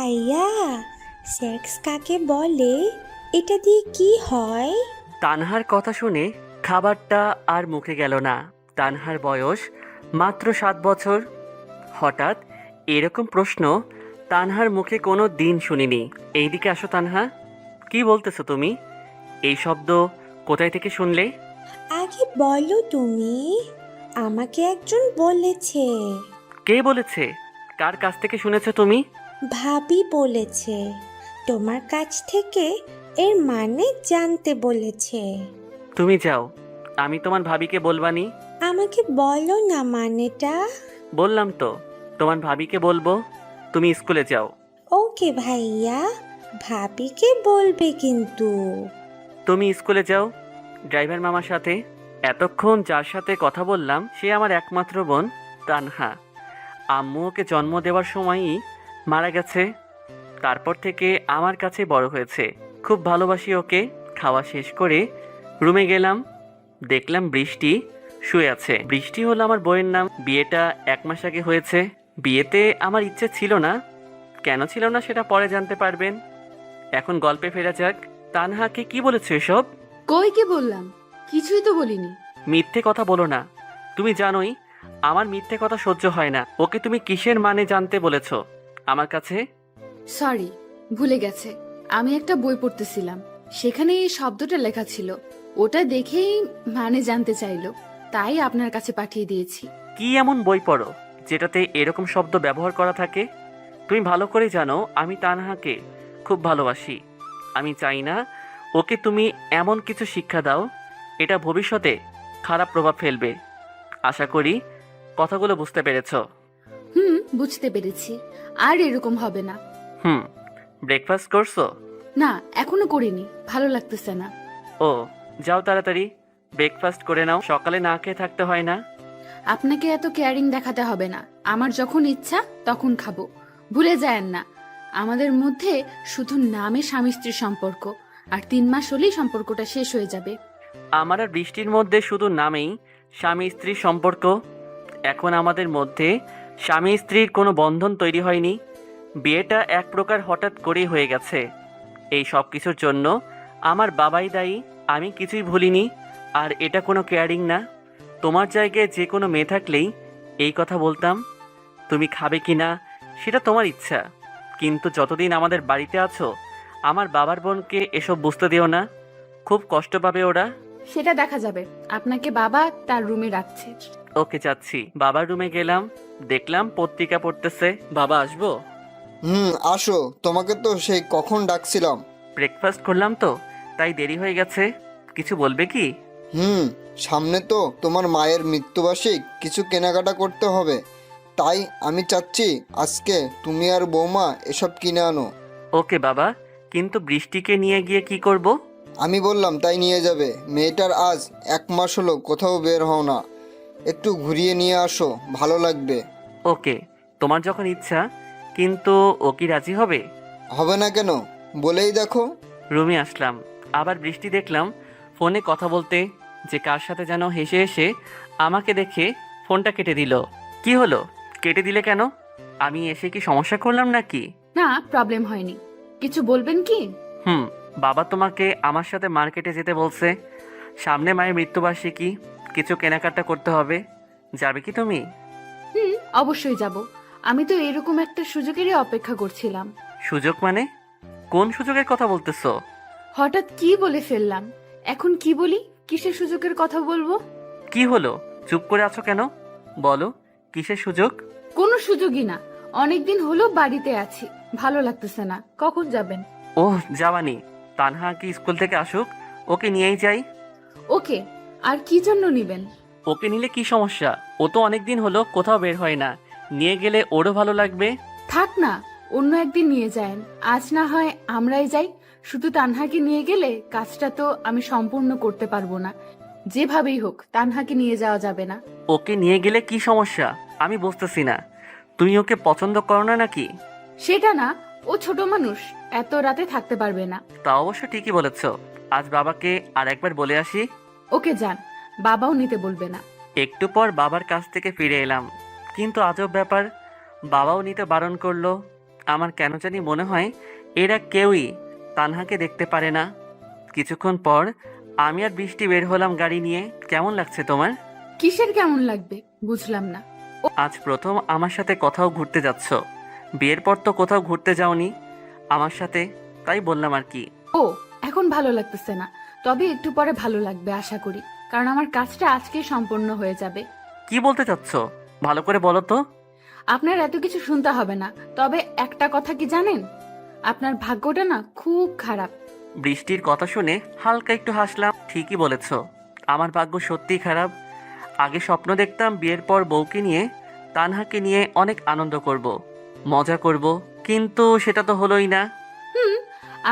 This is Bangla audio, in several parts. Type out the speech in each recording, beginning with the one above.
ভাইয়া, সেক্স কাকে বলে? এটা দিয়ে কি হয়? তানহার কথা শুনে খাবারটা আর মুখে গেল না। তানহার বয়স মাত্র 7 বছর। হঠাৎ এরকম প্রশ্ন তানহার মুখে কোনো দিন শুনিনি। এইদিকে আসো তানহা, কি বলতেছো তুমি? এই শব্দ কোথায় থেকে শুনলে? আগে বলো তুমি। আমাকে একজন বলেছে। কে বলেছে? কার কাছ থেকে শুনেছো তুমি? ভাবি বলেছে। তোমার কাছ থেকে এর মানে জানতে বলেছে। তুমি যাও, আমি তোমার ভাবিকে বলবানি। আমাকে বলো না মানেটা। বললাম তো, তোমার ভাবিকে বলবো। তুমি স্কুলে যাও। ওকে ভাইয়া, ভাবিকে বলবে কিন্তু। তুমি স্কুলে যাও ড্রাইভার মামার সাথে। এতক্ষণ যার সাথে কথা বললাম সে আমার একমাত্র বোন তানহা। আম্মু ওকে জন্ম দেওয়ার সময়ই মারা গেছে। তারপর থেকে আমার কাছে বড় হয়েছে। খুব ভালোবাসি ওকে। খাওয়া শেষ করে রুমে গেলাম, দেখলাম বৃষ্টি শুয়ে আছে। বৃষ্টি হলো আমার বইয়ের নাম। বিয়েটা 1 মাস আগে হয়েছে। বিয়েতে আমার ইচ্ছে ছিল না। কেন ছিল না সেটা পরে জানতে পারবেন। এখন গল্পে ফেরা যাক। তানহাকে কি বলেছো এসব? কই কি বললাম? কিছুই তো বলিনি। মিথ্যে কথা বলো না। তুমি জানোই আমার মিথ্যে কথা সহ্য হয় না। ওকে তুমি কিসের মানে জানতে বলেছো আমার কাছে? সরি, ভুলে গেছে। আমি একটা বই পড়তেছিলাম, সেখানে এই শব্দটা লেখা ছিল। ওটা দেখেই মানে জানতে চাইলো, তাই আপনার কাছে পাঠিয়ে দিয়েছি। কি এমন বই পড়ো যেটাতে এরকম শব্দ ব্যবহার করা থাকে? তুমি ভালো করে জানো আমি তানহাকে খুব ভালোবাসি। আমি চাই না ওকে তুমি এমন কিছু শিক্ষা দাও এটা ভবিষ্যতে খারাপ প্রভাব ফেলবে। আশা করি কথাগুলো বুঝতে পেরেছো। বুঝতে পেরেছি। আর এরকম হবে না। হুম। ব্রেকফাস্ট করছো? না, এখনো করিনি, ভালো লাগতেছে না। ও, যাও তাড়াতাড়ি ব্রেকফাস্ট করে নাও। সকালে না খেয়ে থাকতে হয় না। আপনাকে এত কেয়ারিং দেখাতে হবে না। আমার যখন ইচ্ছা তখন খাবো। ভুলে যায়েন না, আমাদের মধ্যে শুধু নামে স্বামী স্ত্রীর সম্পর্ক, আর 3 মাস হলেই সম্পর্কটা শেষ হয়ে যাবে। আমার আর বৃষ্টির মধ্যে শুধু নামেই স্বামী স্ত্রীর সম্পর্ক। এখন আমাদের মধ্যে স্বামী স্ত্রীর কোনো বন্ধন তৈরি হয়নি। বিয়েটা এক প্রকার হঠাৎ করেই হয়ে গেছে। এই সব কিছুর জন্য আমার বাবাই দায়ী। আমি কিছুই ভুলিনি। আর এটা কোনো কেয়ারিং না। তোমার জায়গায় যে কোনো মেয়ে থাকলেই এই কথা বলতাম। তুমি খাবে কি না সেটা তোমার ইচ্ছা, কিন্তু যতদিন আমাদের বাড়িতে আছো আমার বাবার বোনকে এসব বুঝতে দিও না। খুব কষ্ট পাবে ওরা। সেটা দেখা যাবে। আপনাকে বাবা তার রুমে রাখছে। ওকে, যাচ্ছি। বাবার রুমে গেলাম, দেখলাম পত্রিকা পড়তেছে। বাবা, আসবো? আসো, তোমাকে তো সেই কখন ডাকছিলাম। ব্রেকফাস্ট করলাম তো, তাই দেরি হয়ে গেছে। কিছু বলবে কি? সামনে তো তোমার মায়ের মৃত্যুবার্ষিক, কিছু কেনাকাটা করতে হবে। তাই আমি চাচ্ছি আজকে তুমি আর বৌমা এসব কিনে আনো। ওকে বাবা, কিন্তু বৃষ্টিকে নিয়ে গিয়ে কি করব? আমি বললাম তাই নিয়ে যাবে। মেয়েটার আজ 1 মাস হলো কোথাও বের হও না, একটু ঘুরিয়ে নিয়ে আসো, ভালো লাগবে। ওকে, তোমার যখন ইচ্ছা। কিন্তু ও কি রাজি হবে? হবে না কেন, বলেই দেখো। রুমে আসলাম, আবার বৃষ্টি দেখলাম ফোনে কথা বলতে। যে কার সাথে যেন হেসে হেসে আমাকে দেখে ফোনটা কেটে দিল। কি হলো, কেটে দিলে কেন? আমি এসে কি সমস্যা করলাম নাকি? না, প্রবলেম হয়নি। কিছু বলবেন কি? হুম। বাবা তোমাকে আমার সাথে মার্কেটে যেতে বলছে। সামনে মায়ের মৃত্যুবার্ষিকী, কিছু কেনাকাটা করতে হবে। যাবে কি তুমি? অবশ্যই যাব। আমি তো এরকম একটা সুযোগেরই অপেক্ষা করছিলাম। সুযোগ মানে? কোন সুযোগের কথা বলতেছো? হঠাৎ কি বলে ফেললাম? এখন কি বলি? কিসের সুযোগের কথা বলবো? কি হলো, চুপ করে আছো কেন? বলো, কিসের সুযোগ? কোনো সুযোগই না। অনেকদিন হলো বাড়িতে আছি, ভালো লাগতেছে না। কখন যাবেন? ওহ, যাওয়ানি। তানহা কি স্কুল থেকে আসুক, ওকে নিয়েই যাই। ওকে। আর কি জন্য নিবেন? ওকে নিলে কি সমস্যা? ও তো অনেকদিন হলো কোথাও বের হয় না। নিয়ে গেলে ওরও ভালো লাগবে। থাক না, অন্য একদিন নিয়ে যায়েন। আজ না হয় আমরাই যাই। শুধু তানহাকে নিয়ে গেলে কাজটা তো আমি সম্পূর্ণ করতে পারবো না। যেভাবেই হোক তানহাকে নিয়ে যাওয়া যাবে না। ওকে নিয়ে গেলে কি সমস্যা আমি বুঝতেছি না। তুমি ওকে পছন্দ করো না নাকি? সেটা না, ও ছোট মানুষ, এত রাতে থাকতে পারবে না। তা অবশ্য ঠিকই বলেছ। আজ বাবাকে আর একবার বলে আসি। ওকে যান, বাবাও নিতে বলবে না। একটু পর বাবার কাছ থেকে ফিরে এলাম, কিন্তু আজব ব্যাপার, বাবাও নিতে বারণ করলো। আমার কেন জানি মনে হয় এরা কেউই তানহাকে দেখতে পারে না। কিছুক্ষণ পর আমি আর বৃষ্টি বের হলাম গাড়ি নিয়ে। কেমন লাগছে তোমার? কিসের কেমন লাগবে বুঝলাম না। আজ প্রথম আমার সাথে কোথাও ঘুরতে যাচ্ছ। বিয়ের পর তো কোথাও ঘুরতে যাওনি আমার সাথে, তাই বললাম আর কি। ও, এখন ভালো লাগতেছে না, তবে একটু পরে ভালো লাগবে আশা করি, কারণ আমার কাজটা আজকেই সম্পূর্ণ হয়ে যাবে। কি বলতে চাচ্ছ ভালো করে বলো তো। আপনার এত কিছু শুনতে হবে না, তবে একটা কথা কি জানেন, আপনার ভাগ্যটা না খুব খারাপ। বৃষ্টির কথা শুনে হালকা একটু হাসলাম। ঠিকই বলেছ, আমার ভাগ্য সত্যিই খারাপ। আগে স্বপ্ন দেখতাম বিয়ের পর বউকে নিয়ে, তানহাকে নিয়ে অনেক আনন্দ করব, মজা করব, কিন্তু সেটা তো হলোই না।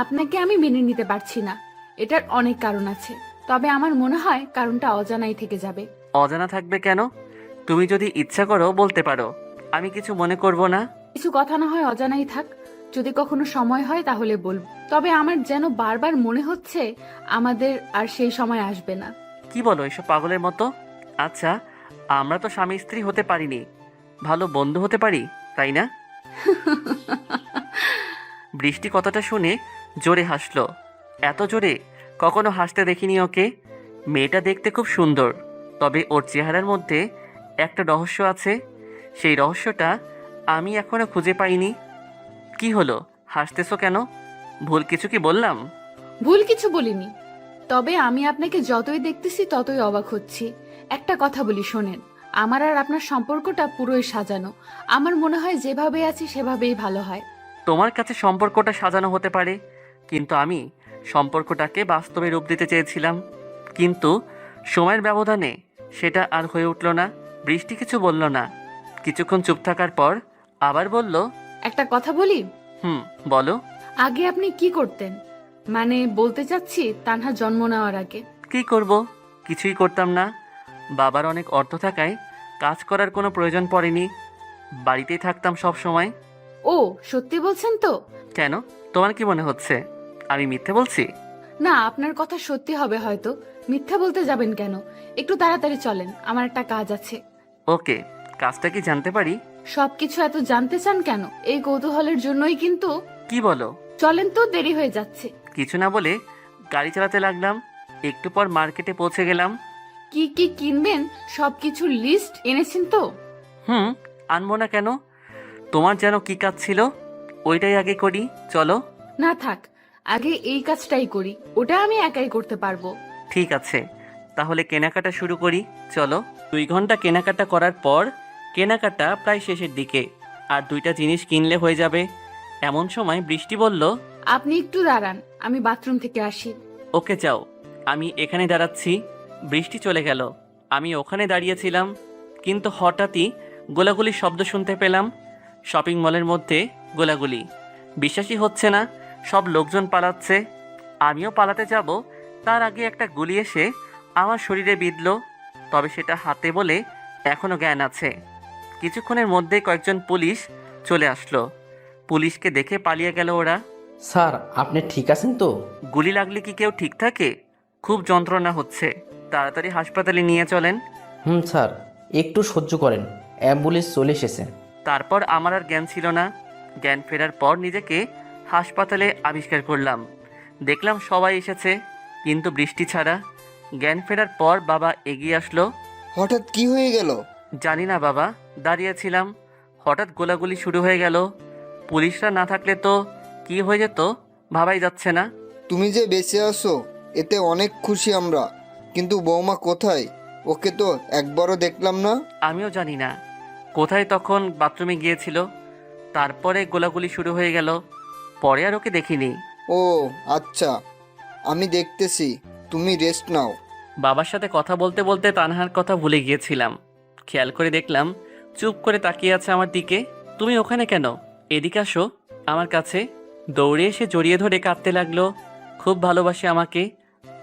আপনাকে আমি মেনে নিতে পারছি না, এটার অনেক কারণ আছে, তবে আমার মনে হয় কারণটা অজানাই থেকে যাবে। অজানা থাকবে কেন? তুমি যদি ইচ্ছা করো বলতে পারো, আমি কিছু মনে করব না। কিছু কথা না হয় অজানাই থাক, যদি কখনো সময় হয় তাহলে বলবো, তবে আমার যেন বারবার মনে হচ্ছে আমাদের আর সেই সময় আসবে না। কি বলো এসব পাগলের মতো? আচ্ছা, আমরা তো স্বামী স্ত্রী হতে পারিনি, ভালো বন্ধু হতে পারি, তাই না? বৃষ্টি কথাটা শুনে জোরে হাসলো। এত জোরে কখনো হাসতে দেখিনি ওকে। মেয়েটা দেখতে খুব সুন্দর, তবে ওর চেহারার মধ্যে একটা রহস্য আছে। সেই রহস্যটা আমি এখনো খুঁজে পাইনি। কি হলো, হাসতেছো কেন? ভুল কিছু কি বললাম? ভুল কিছু বলিনি, তবে আমি আপনাকে যতই দেখতেছি ততই অবাক হচ্ছি। একটা কথা বলি শোনেন, আমার আর আপনার সম্পর্কটা পুরোই সাজানো। আমার মনে হয় যেভাবে আছি সেভাবেই ভালো হয়। তোমার কাছে সম্পর্কটা সাজানো হতে পারে, কিন্তু আমি সম্পর্কটাকে বাস্তবে রূপ দিতে চেয়েছিলাম। কিন্তু সময়ের ব্যবধানে সেটা আর হয়ে উঠল না। বৃষ্টি কিছু বলল না। কিছুক্ষণ চুপ থাকার পর আবার বলল, একটা কথা বলি, বলো। আগে আপনি কি করতেন? মানে বলতে চাচ্ছি তানহা জন্ম নেওয়ার আগে। কি করব? কিছুই করতাম না। বাবার অনেক অর্থ থাকায় কাজ করার কোনো প্রয়োজন পড়েনি, বাড়িতেই থাকতাম সব সময়। ও, সত্যি বলছেন তো? কেন, তোমার কি মনে হচ্ছে আমি মিথ্যে বলছি? না, আপনার কথা সত্যি হবে হয়তো, মিথ্যা বলতে যাবেন কেন? একটু তাড়াতাড়ি চলেন, আমার একটা কাজ আছে। ওকে, কাজটা কি জানতে পারি? সবকিছু এত জানতে চান কেন? এই কৌতূহলের জন্যই কিন্তু। কি বলো? চলেন তো, দেরি হয়ে যাচ্ছে। কিছু না বলে গাড়ি চালাতে লাগলাম। একটু পর মার্কেটে পৌঁছে গেলাম। কি কি কিনবেন সবকিছুর লিস্ট এনেছেন তো? আনবো না কেন? তোমার যেন কি কাজ ছিল, ওইটাই আগে করি, চলো। না থাক, আগে এই কাজটাই করি, ওটা আমি একাই করতে পারবো। ঠিক আছে, তাহলে কেনাকাটা শুরু করি, চলো। 2 ঘন্টা কেনাকাটা করার পর কেনাকাটা প্রায় শেষের দিকে, আর 2টা জিনিস কিনলে হয়ে যাবে। এমন সময় বৃষ্টি বলল, আপনি একটু দাঁড়ান, আমি বাথরুম থেকে আসি। ওকে যাও, আমি এখানে দাঁড়াচ্ছি। বৃষ্টি চলে গেল। আমি ওখানে দাঁড়িয়েছিলাম, কিন্তু হঠাৎই গোলাগুলির শব্দ শুনতে পেলাম। শপিং মলের মধ্যে গোলাগুলি। বিশ্বাসই হচ্ছে না, সব লোকজন পালাচ্ছে। আমিও পালাতে যাব, তার আগে একটা গুলি এসে আমার শরীরে বিঁধল। তবে সেটা হাতে বলে এখনও জ্ঞান আছে। কিছুক্ষণের মধ্যে কয়েকজন পুলিশ চলে আসলো। পুলিশকে দেখে পালিয়ে গেল ওরা। স্যার, আপনি ঠিক আছেন তো? গুলি লাগলে কি কেউ ঠিক থাকে? খুব যন্ত্রণা হচ্ছে, তাড়াতাড়ি হাসপাতালে নিয়ে চলেন। স্যার, একটু সহ্য করেন, অ্যাম্বুলেন্স চলে এসেছে। তারপর আমার আর জ্ঞান ছিল না। জ্ঞান ফেরার পর নিজেকে হাসপাতালে আবিষ্কার করলাম। দেখলাম সবাই এসেছে, কিন্তু বৃষ্টি ছাড়া। জ্ঞান ফেরার পর বাবা এগিয়ে আসলো। হঠাৎ কি হয়ে গেল? জানি না বাবা, দাঁড়িয়েছিলাম, হঠাৎ গোলাগুলি শুরু হয়ে গেল। পুলিশরা না থাকলে তো কি হয়ে যেত ভাবাই যাচ্ছে না। তুমি যে বেঁচে আছো এতে অনেক খুশি আমরা, কিন্তু বৌমা কোথায়? ওকে তো একবারও দেখলাম না। আমিও জানি না কোথায়, তখন বাথরুমে গিয়েছিল। তারপরে গোলাগুলি শুরু হয়ে গেল, পরে আর ওকে দেখিনি। ও আচ্ছা, আমি দেখতেছি, তুমি রেস্ট নাও। বাবার সাথে কথা বলতে বলতে তানহার কথা ভুলে গিয়েছিলাম। খেয়াল করে দেখলাম চুপ করে তাকিয়ে আছে আমার দিকে। তুমি ওখানে কেন? এদিকে আসো আমার কাছে। দৌড়ে এসে জড়িয়ে ধরে কাঁদতে লাগলো। খুব ভালোবাসে আমাকে,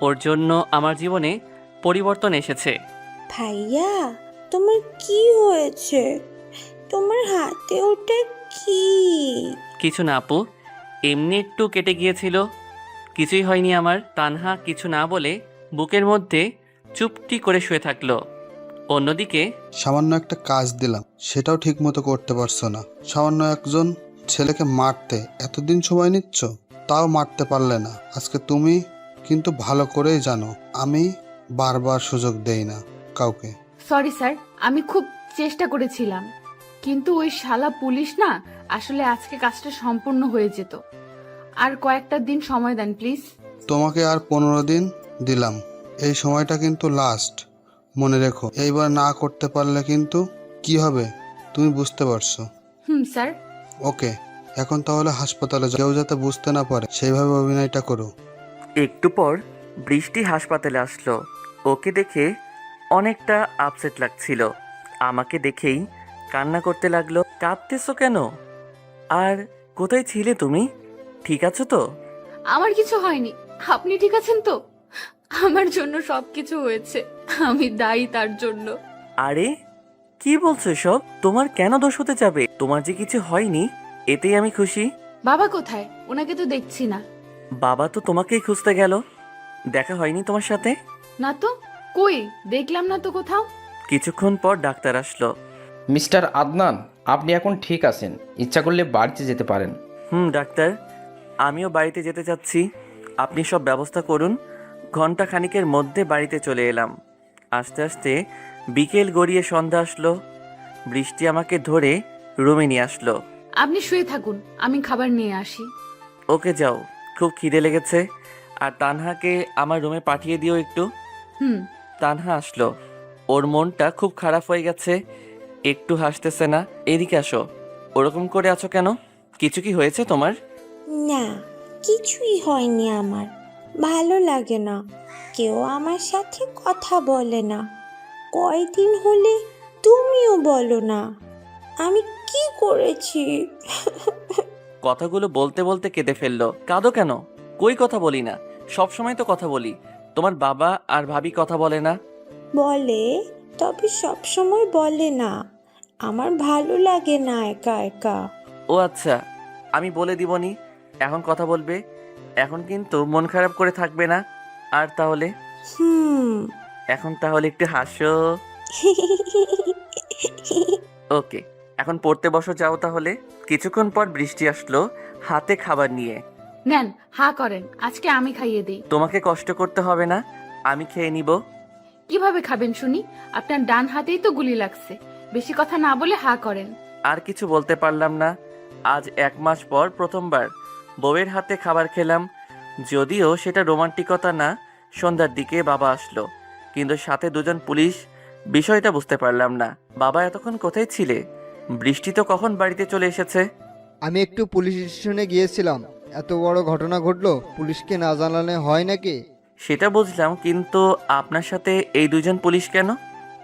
ওর জন্য আমার জীবনে পরিবর্তন এসেছে। ভাইয়া, তোমার কি হয়েছে? তোমার হাতে ওটা কি? কিছু না আপু, এমনি একটু কেটে গিয়েছিল, কিছুই হয়নি আমার। তানহা কিছু না বলে বুকের মধ্যে চুপটি করে শুয়ে থাকলো। অন্যদিকে সামান্য একটা কাজ দিলাম, সেটাও ঠিক মতো করতে পারছো না। সামান্য একজন ছেলেকে মারতে এতদিন সময় নিচ্ছ, তাও মারতে পারলে না। আজকে তুমি কিন্তু ভালো করেই জানো আমি বারবার সুযোগ দেই না কাউকে। সরি স্যার, আমি খুব চেষ্টা করেছিলাম, কিন্তু ওই শালা পুলিশ না, আসলে আজকে কাজটা সম্পূর্ণ হয়ে যেত। আর কয়েকটা দিন সময় দেন প্লিজ। তোমাকে আর 15 দিন দিলাম, এই সময়টা কিন্তু লাস্ট। মনে রেখো, এইবার না করতে পারলে কিন্তু কি হবে তুমি বুঝতে পারছো। স্যার। ওকে, এখন তাহলে হাসপাতালে যাও। কেউ যাতে বুঝতে না পারে সেইভাবে অভিনয়টা করো। একটু পর বৃষ্টি হাসপাতালে আসলো। ওকে দেখে অনেকটা আপসেট লাগছিল। আমাকে দেখেই কান্না করতে লাগলো। কাঁদতেছো কেন? আর কোথায় ছিলে তুমি? ঠিক আছো তো? আমার কিছু হয়নি, আপনি ঠিক আছেন তো? আমার জন্য সবকিছু হয়েছে, আমি দায়ী তার জন্য। আরে কি বলছো সব? তোমার কেন দোষ হতে যাবে? তোমার যে কিছু হয়নি, এতেই আমি খুশি। বাবা কোথায়? ওনাকে তো দেখছি না। বাবা তো তোমাকেই খুঁজতে গেল। দেখা হয়নি তোমার সাথে? না তো, কই দেখলাম না তো কোথাও। কিছুক্ষণ পর ডাক্তার আসলো। মিস্টার আদনান, আপনি এখন ঠিক আছেন, ইচ্ছা করলে বাড়িতে যেতে পারেন। ডাক্তার, আমিও বাড়িতে যেতে চাচ্ছি। আপনি সব ব্যবস্থা করুন। ঘন্টা খানিকের মধ্যে বাড়িতে চলে এলাম। আস্তে আস্তে বিকেল গড়িয়ে সন্ধ্যা আসলো। বৃষ্টি আমাকে ধরে রুমে নিয়ে আসলো। আপনি শুয়ে থাকুন, আমি খাবার নিয়ে আসি। ওকে যাও, খুব খিদে লেগেছে। আর তানহাকে আমার রুমে পাঠিয়ে দিও একটু। হুম। তানহা আসলো। ওর মনটা খুব খারাপ হয়ে গেছে, একটু হাসতেছে না। এদিকে আসো। ওরকম করে আছো কেন? কিছু কি হয়েছে তোমার? না, কিছুই হয়নি আমার। ভালো লাগে না, কেউ আমার সাথে কথা বলে না। কয়দিন হলে তুমিও বলো না। আমি কি করেছি? কথাগুলো বলতে বলতে কেঁদে ফেললো। কাঁদো কেন? কই কথা বলি না? সব সময় তো কথা বলি। তোমার বাবা আর ভাবি কথা বলে না? বলে, তবে সব সময় বলে না। আমার ভালো লাগে না একা একা। ও আচ্ছা, আমি বলে দিবনি। এখন কথা বলবে। এখন কিন্তু মন খারাপ করে থাকবে না। আর তাহলে হুম। এখন তাহলে একটু হাসো। ওকে, এখন পড়তে বসো যাও তাহলে। কিছুক্ষণ পর বৃষ্টি আসলো হাতে খাবার নিয়ে। নেন, হা করেন, আজকে আমি খাইয়ে দিই। তোমাকে কষ্ট করতে হবে না, আমি খেয়ে নিব। কিভাবে খাবেন শুনি? আপনার ডান হাতেই তো গুলি লাগছে। বেশি কথা না বলে হা করেন। আর কিছু বলতে পারলাম না। আজ 1 মাস পর প্রথমবার বউয়ের হাতে খাবার খেলাম। যদিও সেটা রোমান্টিকতা না। সন্ধ্যার দিকে বাবা আসলো, কিন্তু সাথে 2জন পুলিশ। বিষয়টা বুঝতে পারলাম না। বাবা এতক্ষণ কোথায় ছিলে? বৃষ্টি তো কখন বাড়িতে চলে এসেছে? আমি একটু পুলিশ স্টেশনে গিয়েছিলাম। এত বড় ঘটনা ঘটলো, পুলিশকে না জানালে হয় নাকি? সেটা বুঝলাম, কিন্তু আপনার সাথে এই 2জন পুলিশ কেন?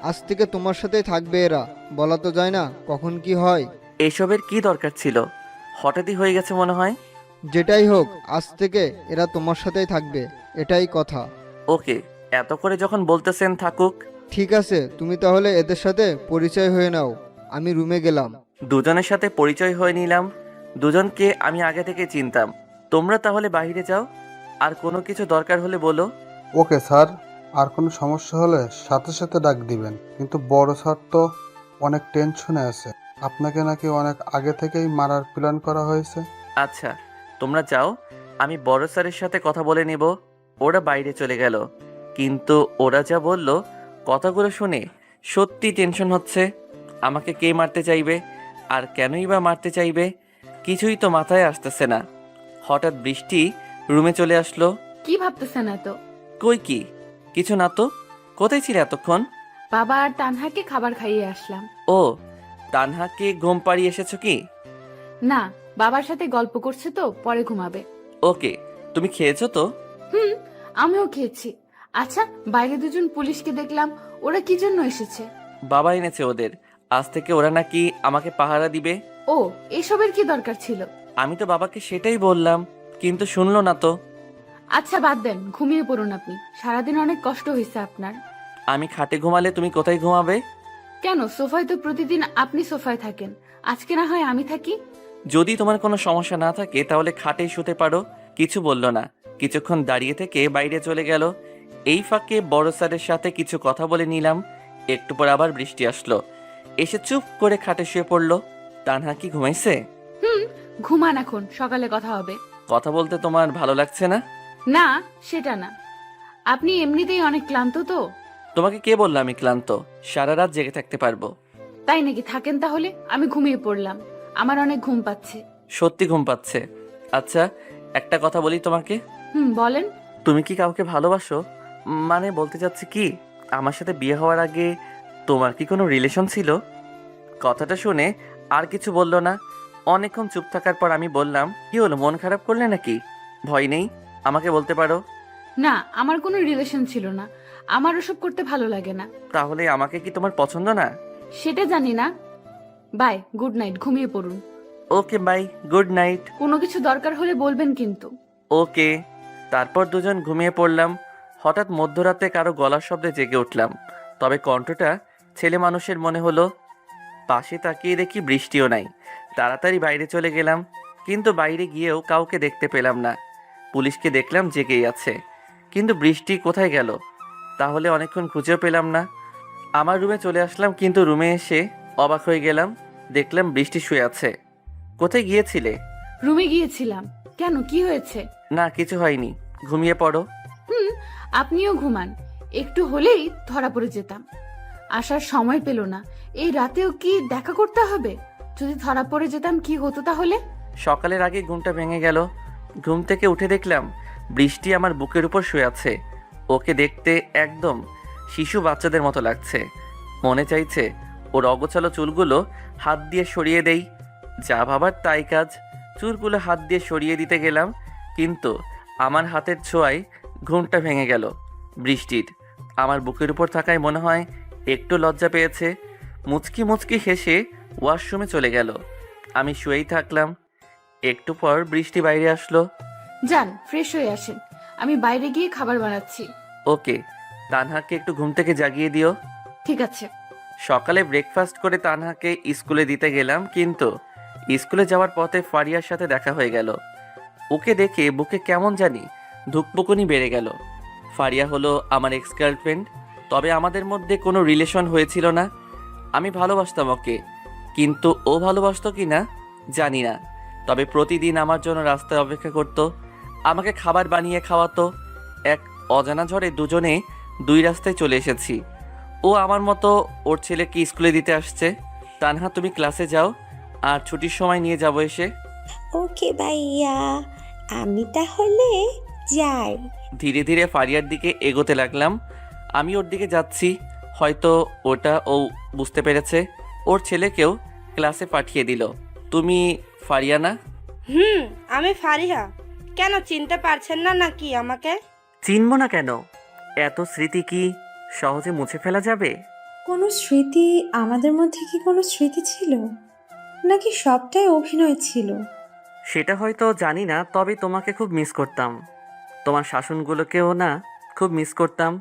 আজ থেকে তোমার সাথেই থাকবে এরা। বলা তো যায় না কখন কি হয়। এসবের কি দরকার ছিল? হঠাৎই হয়ে গেছে মনে হয়। যেটাই হোক, আজ থেকে এরা তোমার সাথেই থাকবে, এটাই কথা। ওকে, এত করে যখন বলতেছেন থাকুক। ঠিক আছে, তুমি তাহলে এদের সাথে পরিচয় হয়ে নাও। আমি রুমে গেলাম। 2জনের সাথে পরিচয় হয়ে নিলাম। 2জনকে আমি আগে থেকে চিনতাম। তোমরা তাহলে বাইরে যাও, আর কোনো কিছু দরকার হলে বলো। ওকে স্যার, আর কোনো সমস্যা হলে সাথে সাথে ডাক দিবেন। কিন্তু বড় স্যার তো অনেক টেনশনে আছে, আপনাকে নাকি অনেক আগে থেকেই মারার প্ল্যান করা হয়েছে। আচ্ছা, তোমরা যাও, আমি বড় স্যারের সাথে কথা বলে নেব। ওরা বাইরে চলে গেল, কিন্তু ওরা যা বলল কথাগুলো শুনে সত্যি টেনশন হচ্ছে। আমাকে কে মারতে চাইবে, আর কেনই বা মারতে চাইবে, কিছুই তো মাথায় আসতেছে না। হঠাৎ বৃষ্টি রুমে চলে আসলো। কি ভাবতেছেন এত? কই কি, কিছু না তো। কোথায় ছিলে এতক্ষণ? বাবা আর তানহাকে খাবার খাইয়ে আসলাম। ও, তানহাকে ঘুম পাড়িয়ে এসেছো কি? না, বাবার সাথে গল্প করছে তো, পরে ঘুমাবে। ওকে, তুমি খেয়েছো তো? হুম, আমিও খেয়েছি। আচ্ছা, বাইরে 2জন পুলিশকে দেখলাম, ওরা কি জন্য এসেছে? বাবা এনেছে ওদের। আজ থেকে ওরা নাকি আমাকে পাহারা দিবে। ও, এসবের কি দরকার ছিল? আমি তো বাবাকে সেটাই বললাম, কিন্তু শুনলো না তো। আচ্ছা বাদ দেন, ঘুমিয়ে পড়ুন আপনি। সারাদিন অনেক কষ্ট হয়েছে আপনার। আমি খাটে ঘুমালে তুমি কোথায় ঘুমাবে? কেন, সোফায় তো প্রতিদিন আপনি সোফায় থাকেন, আজকে না হয় আমি থাকি। যদি তোমার কোনো সমস্যা না থাকে তাহলে খাটেই শুতে পারো। কিছু বললো না। কিছুক্ষণ দাঁড়িয়ে থেকে বাইরে চলে গেল। এই ফাঁকে বড় স্যারের সাথে কিছু কথা বলে নিলাম। একটু পর আবার বৃষ্টি আসলো, এসে চুপ করে খাটে শুয়ে পড়লো। তানহা কি ঘুমাইছে? হুম, ঘুমান এখন, সকালে কথা হবে। কথা বলতে তোমার ভালো লাগছে না? না, সেটা না। আপনি এমনিতেই অনেক ক্লান্ত তো। তোমাকে কে বললো আমি ক্লান্ত? সারা রাত জেগে থাকতে পারবো। তাই নাকি? থাকেন তাহলে, আমি ঘুমিয়ে পড়লাম। আমার অনেক ঘুম পাচ্ছে। সত্যি ঘুম পাচ্ছে। আচ্ছা, একটা কথা বলি তোমাকে। বলেন। তুমি কি কাউকে ভালোবাসো? মানে বলতে চাচ্ছি কি, আমার সাথে বিয়ে হওয়ার আগে তোমার কি কোনো রিলেশন ছিল? কথাটা শুনে আর কিছু বলল না। অনেকক্ষণ চুপ থাকার পর আমি বললাম, কি হলো, মন খারাপ করলে নাকি? ভয় নেই, আমাকে বলতে পারো। না, আমার কোনো রিলেশন ছিল না। আমার ওসব করতে ভালো লাগে না। তাহলে আমাকে কি তোমার পছন্দ না? সেটা জানি না। বাই, গুড নাইট, ঘুমিয়ে পড়ুন। Okay bye, good night. কোনো কিছু দরকার হলে বলবেন কিন্তু। ওকে। তারপর দুজন ঘুমিয়ে পড়লাম। হঠাৎ মধ্যরাতে কারো গলার শব্দে জেগে উঠলাম, তবে কণ্ঠটা ছেলে মানুষের মনে হলো। পাশে তাকিয়ে দেখি বৃষ্টিও নাই। তাড়াতাড়ি বাইরে চলে গেলাম, কিন্তু বাইরে গিয়েও কাউকে দেখতে পেলাম না। পুলিশকে দেখলাম জেগেই আছে, কিন্তু বৃষ্টি কোথায় গেল? তাহলে অনেকক্ষণ খুঁজেও পেলাম না। আমার রুমে চলে আসলাম, কিন্তু রুমে এসে অবাক হয়ে গেলাম। দেখলাম বৃষ্টি শুয়ে আছে। কোথায় গিয়েছিলে? রুমে গিয়েছিলাম। কেন, কি হয়েছে? না, কিছু হয়নি, ঘুমিয়ে পড়ো। আপনিও ঘুমান। একটু হলেই ধরা পড়ে যেতাম। আসার সময় পেল না। এই রাতেও কি দেখা করতে হবে? যদি ধরা পড়ে যেতাম কি হতো তাহলে? সকালের আগে ঘুমটা ভেঙে গেল। ঘুম থেকে উঠে দেখলাম বৃষ্টি আমার বুকের উপর শুয়ে আছে। ওকে দেখতে একদম শিশু বাচ্চাদের মতো লাগছে। মনে চাইছে ওর অগোছালো চুলগুলো হাত দিয়ে সরিয়ে দেই। যা ভাবার তাই কাজ। চুলগুলো হাত দিয়ে সরিয়ে দিতে গেলাম, কিন্তু আমার হাতের ছোঁয়ায় ঘুমটা ভেঙে গেল। বৃষ্টির আমার বুকের উপর থাকায় মনে হয় একটু লজ্জা পেয়েছে। মুচকি মুচকি হেসে ওয়াশরুমে চলে গেল। আমি শুয়েই থাকলাম। একটু পর বৃষ্টি বাইরে আসলো। যান, ফ্রেশ হয়ে আসেন। আমি বাইরে গিয়ে খাবার বানাচ্ছি। ওকে। তানহাকে একটু ঘুম থেকে জাগিয়ে দিও। ঠিক আছে। সকালে ব্রেকফাস্ট করে তানহাকে স্কুলে দিতে গেলাম, কিন্তু স্কুলে যাওয়ার পথে ফারিয়ার সাথে দেখা হয়ে গেল। ওকে দেখে বুকে কেমন জানি ধুকপুকুনি বেড়ে গেল। ফারিয়া হলো আমার এক্স গার্লফ্রেন্ড, তবে আমাদের মধ্যে কোনো রিলেশন হয়েছিল না। আমি ভালোবাসতাম ওকে, কিন্তু ও ভালোবাসতো কি না জানি না। তবে প্রতিদিন আমার জন্য রাস্তায় অপেক্ষা করত, আমাকে খাবার বানিয়ে খাওয়াতো। এক অজানা ঝড়ে দুজনে দুই রাস্তায় চলে এসেছি। ও আমার মতো ওর ছেলেকে স্কুলে দিতে আসছে। তানহা, তুমি ক্লাসে যাও, আর ছুটির সময় নিয়ে যাবো এসে। ওকে ভাইয়া, আমি তাহলে যাই। ধীরে ধীরে ফারিয়ার দিকে এগোতে লাগলাম। আমি ওর দিকে যাচ্ছি, হয়তো ওটা ও বুঝতে পেরেছে। ওর ছেলেকেও ক্লাসে পাঠিয়ে দিল। তুমি ফারিয়া না? আমি ফারিহা। কেন, চিনতে পারছেন না নাকি আমাকে? চিনব না কেন? এত স্মৃতি কি সহজে মুছে ফেলা যাবে? কোনো স্মৃতি, আমাদের মধ্যে কি কোনো স্মৃতি ছিল, নাকি সবটাই অভিনয় ছিল? সেটা হয়তো জানি না, তবে তোমাকে খুব মিস করতাম। তোমার শাসনগুলোকেও না খুব মিস করতাম।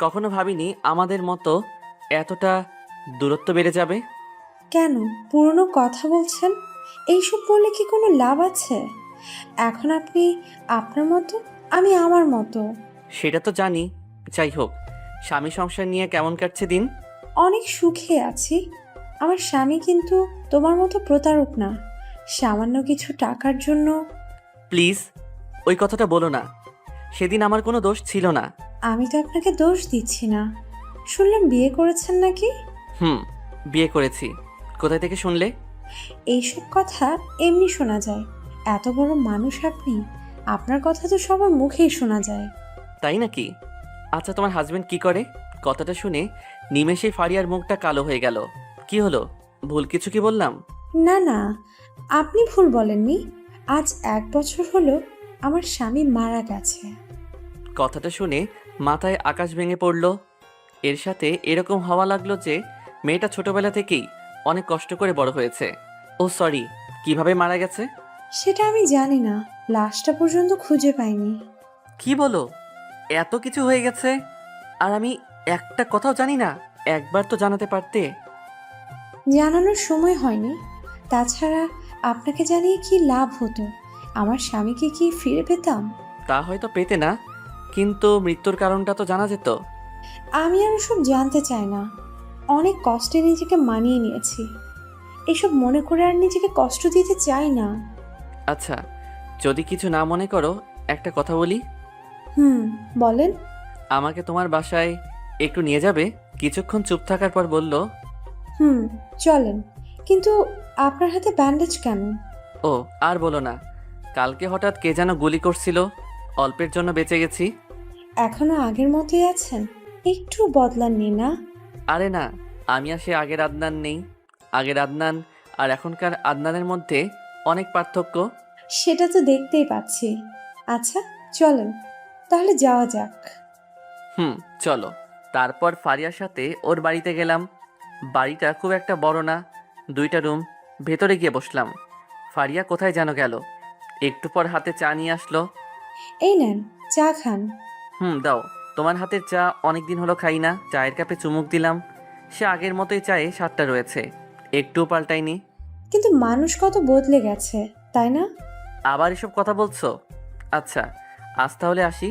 কখনো ভাবিনি আমাদের মতো এতটা দূরত্ব বেড়ে যাবে। কেন পুরনো কথা বলছেন? এইসব বলে কি কোনো লাভ আছে? এখন আপনি আপনার মতো, আমি আমার মতো। সেটা তো জানি। যাই হোক, স্বামী সংসার নিয়ে কেমন কাটছে দিন? অনেক সুখে আছি। আমার স্বামী কিন্তু তোমার মতো প্রতারক না। সামান্য কিছু টাকার জন্য। প্লিজ ওই কথাটা বলো না। সেদিন আমার কোনো দোষ ছিল না। আমি তো আপনাকে দোষ দিচ্ছি না। শুনলাম বিয়ে করেছেন নাকি? বিয়ে করেছি। কোথায় থেকে শুনলে? এইসব কথা এমনি শোনা যায়। এত বড় মানুষ আপনি, আপনার কথা তো সবার মুখেই শোনা যায়। তাই নাকি? আচ্ছা, তোমার হাজবেন্ড কি করে? কথাটা শুনে নিমেষেই ফারিয়ার মুখটা কালো হয়ে গেল। কি হলো, ভুল কিছু কি বললাম? না না, আপনি ভুল বলেননি। আজ 1 বছর হলো আমার স্বামী মারা গেছে। কথাটা শুনে মাথায় আকাশ ভেঙে পড়ল। এর সাথে এরকম হওয়া লাগলো যে মেয়েটা ছোটবেলা থেকেই অনেক কষ্ট করে বড় হয়েছে। ও সরি, কিভাবে মারা গেছে? সেটা আমি জানি না, লাশটা পর্যন্ত খুঁজে পাইনি। কি বলো, এত কিছু হয়ে গেছে আর আমি একটা কথাও জানি না? একবার তো জানাতে পারতে। জানানোর সময় হয়নি। তাছাড়া আপনাকে জানিয়ে কি লাভ হতো? আমার স্বামীকে কি ফিরে পেতাম? তা হয়তো পেতে না, কিন্তু মৃত্যুর কারণটা তো জানা যেত। আমি আর ওসব জানতে চাই না। অনেক কষ্টে নিজেকে মানিয়ে নিয়েছি। এসব মনে করে আর নিজেকে কষ্ট দিতে চাই না। আচ্ছা, যদি কিছু না মনে করো একটা কথা বলি। হুম, বলেন। আমাকে তোমার বাসায় একটু নিয়ে যাবে? কিছুক্ষণ চুপ থাকার পর বলল, হুম, চলেন। কিন্তু আপনার হাতে ব্যান্ডেজ কেন? ও আর বলো না, কালকে হঠাৎ কে যেন গুলি করছিল, অল্পের জন্য বেঁচে গেছি। এখনো আগের মতোই আছেন? একটু বদলাননি না? আরে না, আমি আর সে আগের আদনান নেই। আগের আদনান আর এখনকার আদনানের মধ্যে অনেক পার্থক্য। সেটা তো দেখতেই পাচ্ছি। আচ্ছা, চলেন তাহলে যাওয়া যাক। হুম, চলো। তারপর ফারিয়ার সাথে ওর বাড়িতে গেলাম। বাড়িটা খুব একটা বড় না, 2টা রুম। ভেতরে গিয়ে বসলাম। ফারিয়া কোথায় যেন গেল। একটু পর হাতে চা নিয়ে আসলো। এই নেন, চা খান। দাও। তোমার হাতের চা অনেক দিন হলো খাই না। চায়ের কাপে চুমুক দিলাম। সে আগের মতোই চায়ে স্বাদটা রয়েছে, একটুও পাল্টায়নি। কিন্তু মানুষ কত বদলে গেছে, তাই না? আবার এসব কথা বলছো? আচ্ছা, আজ তাহলে আসি,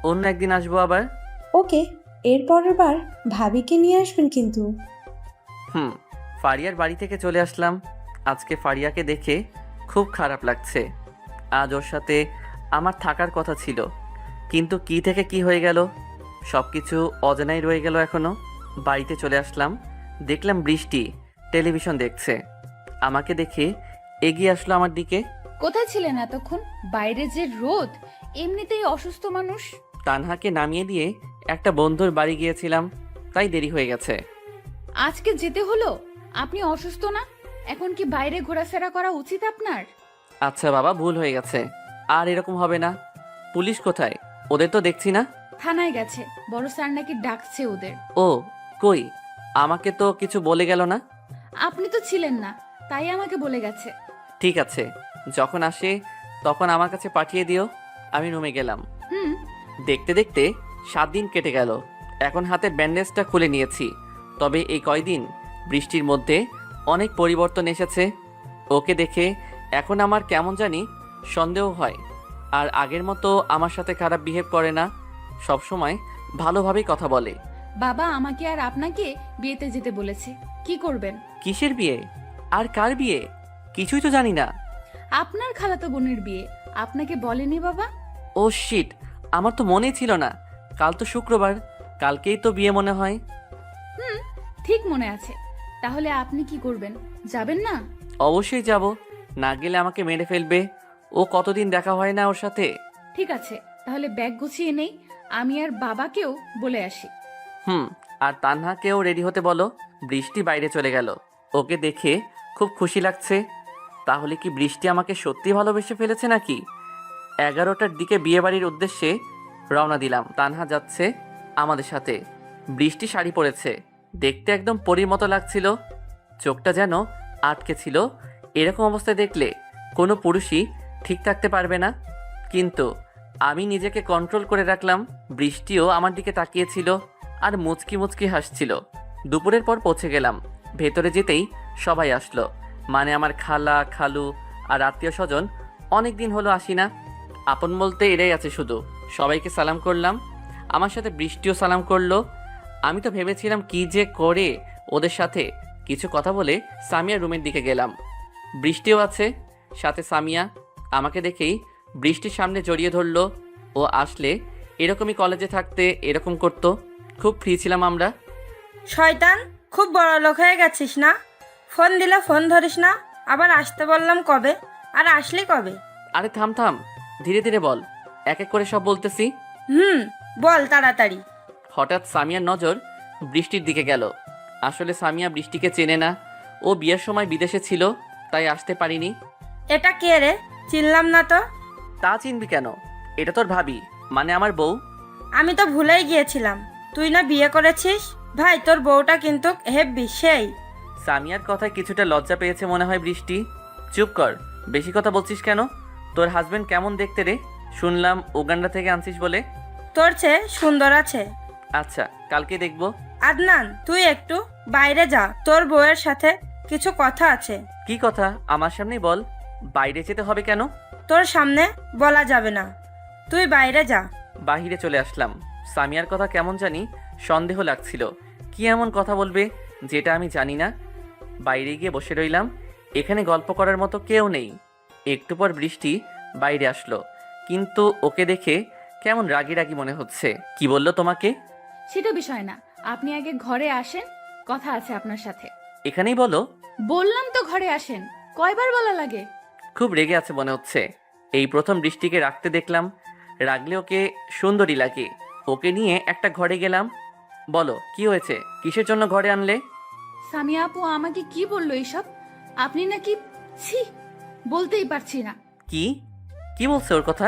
অন্য একদিন আসবো আবার। ওকে, এর পরের বার ভাবিকে নিয়ে আসবেন কিন্তু। ফারিয়ার বাড়ি থেকে চলে আসলাম। আজকে ফারিয়াকে দেখে খুব খারাপ লাগছে। আজ ওর সাথে আমার থাকার কথা ছিল, কিন্তু কি থেকে কি হয়ে গেল, সব কিছু অজানাই রয়ে গেল এখনো। বাড়িতে চলে আসলাম, দেখলাম বৃষ্টি টেলিভিশন দেখছে। আমাকে দেখে এগিয়ে আসলো আমার দিকে। কোথায় ছিলেন এতক্ষণ? বাইরে যে রোদ, এমনিতেই অসুস্থ মানুষ। তানহাকে নামিয়ে দিয়ে একটা বন্ধুর বাড়ি গিয়েছিলাম, তাই দেরি হয়ে গেছে। আজকে যেতে হলো? আপনি অসুস্থ না? এখন কি বাইরে ঘোরাফেরা করা উচিত আপনার? আচ্ছা বাবা, ভুল হয়ে গেছে, আর এরকম হবে না। পুলিশ কোথায়? ওদের তো দেখছি না। থানায় গেছে, বড় স্যার নাকি ডাকছে ওদের। ও কই, আমাকে তো কিছু বলে গেল না। আপনি তো ছিলেন না, তাই আমাকে বলে গেছে। ঠিক আছে, যখন আসে তখন আমার কাছে পাঠিয়ে দিও। আমি রুমে গেলাম। হুম। দেখতে দেখতে 7 দিন কেটে গেল। এখন হাতের ব্যান্ডেজটা খুলে নিয়েছি। তবে এই কয়দিন বৃষ্টির মধ্যে অনেক পরিবর্তন এসেছে। ওকে দেখে এখন আমার কেমন জানি সন্দেহ হয়। আর আগের মতো আমার সাথে খারাপ বিহেভ করে না, সবসময় ভালোভাবেই কথা বলে। বাবা আমাকে আর আপনাকে বিয়েতে যেতে বলেছে। কি করবেন? কিসের বিয়ে? আর কার বিয়ে? কিছুই তো জানি না। আপনার খালাতো বোনের বিয়ে। আপনাকে বলেনি বাবা? ও শিট, আমার তো মনেই ছিল না। কাল তো শুক্রবার, কালকেই তো বিয়ে মনে হয়। হুম, ঠিক মনে আছে। তাহলে আপনি কি করবেন? যাবেন না? অবশ্যই যাব, না গেলে আমাকে মেরে ফেলবে। ও কতদিন দেখা হয় না ওর সাথে। ঠিক আছে, তাহলে ব্যাগ গুছিয়ে নেই, আমি আর বাবাকেও বলে আসি। আর তানহাকেও রেডি হতে বলো। বৃষ্টি বাইরে চলে গেল, ওকে দেখে খুব খুশি লাগছে। তাহলে কি বৃষ্টি আমাকে সত্যি ভালোবেসে ফেলেছে নাকি? 11টার দিকে বিয়েবাড়ির উদ্দেশ্যে রওনা দিলাম। তানহা যাচ্ছে আমাদের সাথে। বৃষ্টি শাড়ি পরেছে, দেখতে একদম পরীর মতো লাগছিল। চোখটা যেন আটকে ছিল। এরকম অবস্থায় দেখলে কোনো পুরুষই ঠিক থাকতে পারবে না। কিন্তু আমি নিজেকে কন্ট্রোল করে রাখলাম। বৃষ্টিও আমার দিকে তাকিয়েছিল আর মুচকি মুচকি হাসছিল। দুপুরের পর পৌঁছে গেলাম। ভেতরে যেতেই সবাই আসলো, মানে আমার খালা, খালু আর আত্মীয় স্বজন। অনেক দিন হলো আসি না, আপন বলতে এরাই আছে শুধু। সবাইকে সালাম করলাম, আমার সাথে বৃষ্টিও সালাম করলো। আমি তো ভেবেছিলাম কি যে করে ওদের সাথে কিছু কথা বলে সামিয়ার রুমের দিকে গেলাম। বৃষ্টিও আছে সাথে। সামিয়া আমাকে দেখেই বৃষ্টির সামনে জড়িয়ে ধরলো। ও আসলে এরকমই কলেজে থাকতে এরকম করতো। খুব ফ্রি ছিলাম আমরা। শয়তান, খুব বড় লোক হয়ে গেছিস না? ফোন দিলে ফোন ধরিস না, আবার আসতে বললাম কবে, আর আসলি কবে? আরে থাম থাম, ধীরে ধীরে বল, এক এক করে সব বলতেছি। বল তাড়াতাড়ি। হঠাৎ সামিয়ার নজর বৃষ্টির দিকে গেল। আসলে সামিয়া বৃষ্টিকে চেনে না, ও বিয়ের সময় বিদেশে ছিল, তাই আসতে পারিনি। এটা কে রে? চিনলাম না তো। তা চিনবি কেন? এটা তোর ভাবি, মানে আমার বউ। আমি তো ভুলেই গিয়েছিলাম, তুই না বিয়ে করেছিস। ভাই, তোর বউটা কিন্তু হেব্বি সেই। সামিয়ার কথায় কিছুটা লজ্জা পেয়েছে মনে হয় বৃষ্টি। চুপ কর, বেশি কথা বলছিস কেন? তোর হাজবেন্ড কেমন দেখতে রে? শুনলাম উগান্ডা থেকে আনছিস বলে। তোর চেয়ে সুন্দর আছে। আচ্ছা, কালকে দেখবো। আদনান, তুই একটু বাইরে যা, তোর বউয়ের সাথে কিছু কথা আছে। কি কথা? আমার সামনেই বল। বাইরে যেতে হবে কেন? তোর সামনে বলা যাবে না, তুই বাইরে যা। বাহিরে চলে আসলাম। সামিয়ার কথা কেমন জানি সন্দেহ লাগছিল। কি এমন কথা বলবে যেটা আমি জানি না? বাইরে গিয়ে বসে রইলাম। এখানে গল্প করার মতো কেউ নেই। একটু পর বৃষ্টি বাইরে আসলো, কিন্তু ওকে দেখে কেমন রাগী রাগী মনে হচ্ছে। কি বললো তোমাকে? সেটা বিষয় না, আপনি আগে ঘরে আসেন, কথা আছে আপনার সাথে। এখানেই বলো। বললাম তো ঘরে আসেন, কয়বার বলা লাগে? খুব রেগে আছে মনে হচ্ছে। এই প্রথম বৃষ্টিকে রাখতে দেখলাম। রাগলে ওকে সুন্দরী লাগে। ওকে নিয়ে একটা ঘরে গেলাম। বলো কি হয়েছে, কিসের জন্য ঘরে আনলে? সামিয়া আপু আমাকে কি বললো এইসব? আপনি নাকি, ছি, বলতেই পারছি না। কি কি বলছে ওর কথা?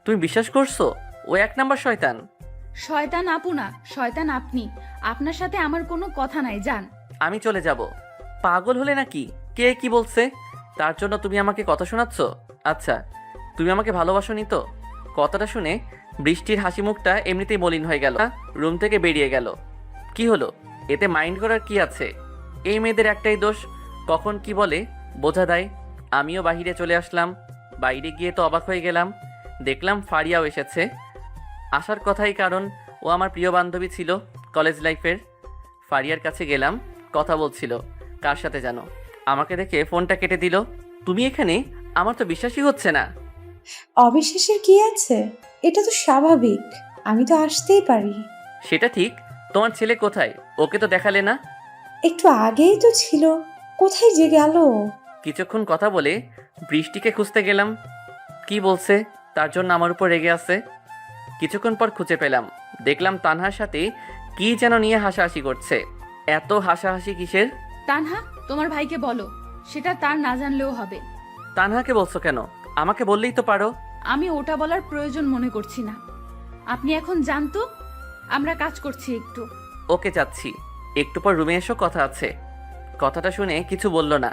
তুমি বিশ্বাস করছো? ও এক নাম্বার শয়তান। শয়তান আপু না, শয়তান আপনি। আপনার সাথে আমার কোনো কথা নাই, যান। আমি চলে যাব। পাগল হলে নাকি? কে কি বলছে তার জন্য তুমি আমাকে কথা শোনাচ্ছ? আচ্ছা, তুমি আমাকে ভালোবাসোনি তো? কথাটা শুনে বৃষ্টির হাসি মুখটা এমনিতেই মলিন হয়ে গেল। রুম থেকে বেরিয়ে গেল। কি হলো, এতে মাইন্ড করার কি আছে? এই মেয়েদের একটাই দোষ, কখন কি বলে বোঝা দেয়। আমিও বাহিরে চলে আসলাম। বাইরে গিয়ে তো অবাক হয়ে গেলাম, দেখলাম ফারিয়াও এসেছে। আসার কথাই, কারণ ও আমার প্রিয় বান্ধবী ছিল কলেজ লাইফের। ফারিয়ার কাছে গেলাম, কথা বলছিল কার সাথে জানো। আমাকে দেখে ফোনটা কেটে দিল। তুমি এখানে? আমার তো বিশ্বাসই হচ্ছে না। অবিশ্বাসের কি আছে? এটা তো স্বাভাবিক, আমি তো আসতেই পারি। সেটা ঠিক, তোমার ছেলে কোথায়? ওকে তো দেখালে না। একটু আগেই তো ছিল, কোথায় যে গেল? কিছুক্ষণ কথা বলে বৃষ্টিকে খুঁজতে গেলাম। কি বলছে তার জন্য আমার উপর রেগে আছে। কিছুক্ষণ পর খুঁজে পেলাম, দেখলাম তানহার সাথে কি যেন নিয়ে হাসাহাসি করছে। এত হাসাহাসি কিসের? তানহা, তোমার ভাইকে বলো, সেটা তার না জানলেও হবে। তানহাকে বলছো কেন? আমাকে বললেই তো পারো। আমি ওটা বলার প্রয়োজন মনে করছি না। আপনি এখন জানতো, আমরা কাজ করছি একটু। ওকে যাচ্ছি, একটু পর রুমে এসো, কথা আছে। কথাটা শুনে কিছু বলল না,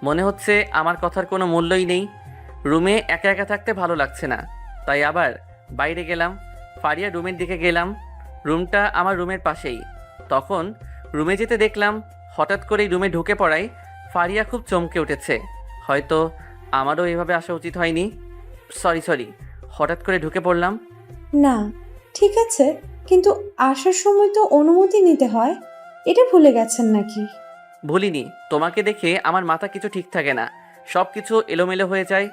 মনে হচ্ছে আমার কথার কোনো মূল্যই নেই। রুমে একা একা থাকতে ভালো লাগছে না, তাই আবার বাইরে গেলাম। ফারিয়া রুমের দিকে গেলাম। রুমটা আমার রুমের পাশেই। তখন রুমে যেতে দেখলাম হঠাৎ করেই রুমে ঢুকে পড়ায় ফারিয়া খুব চমকে উঠেছে। হয়তো আমারও এভাবে আসা উচিত হয়নি। সরি, হঠাৎ করে ঢুকে পড়লাম। না, ঠিক আছে, কিন্তু আসার সময় তো অনুমতি নিতে হয়, এটা ভুলে গেছেন নাকি? ভুলিনি, তোমাকে দেখে আমার মাথা কিছু ঠিক থাকে না, সব কিছু এলোমেলো হয়ে যায়।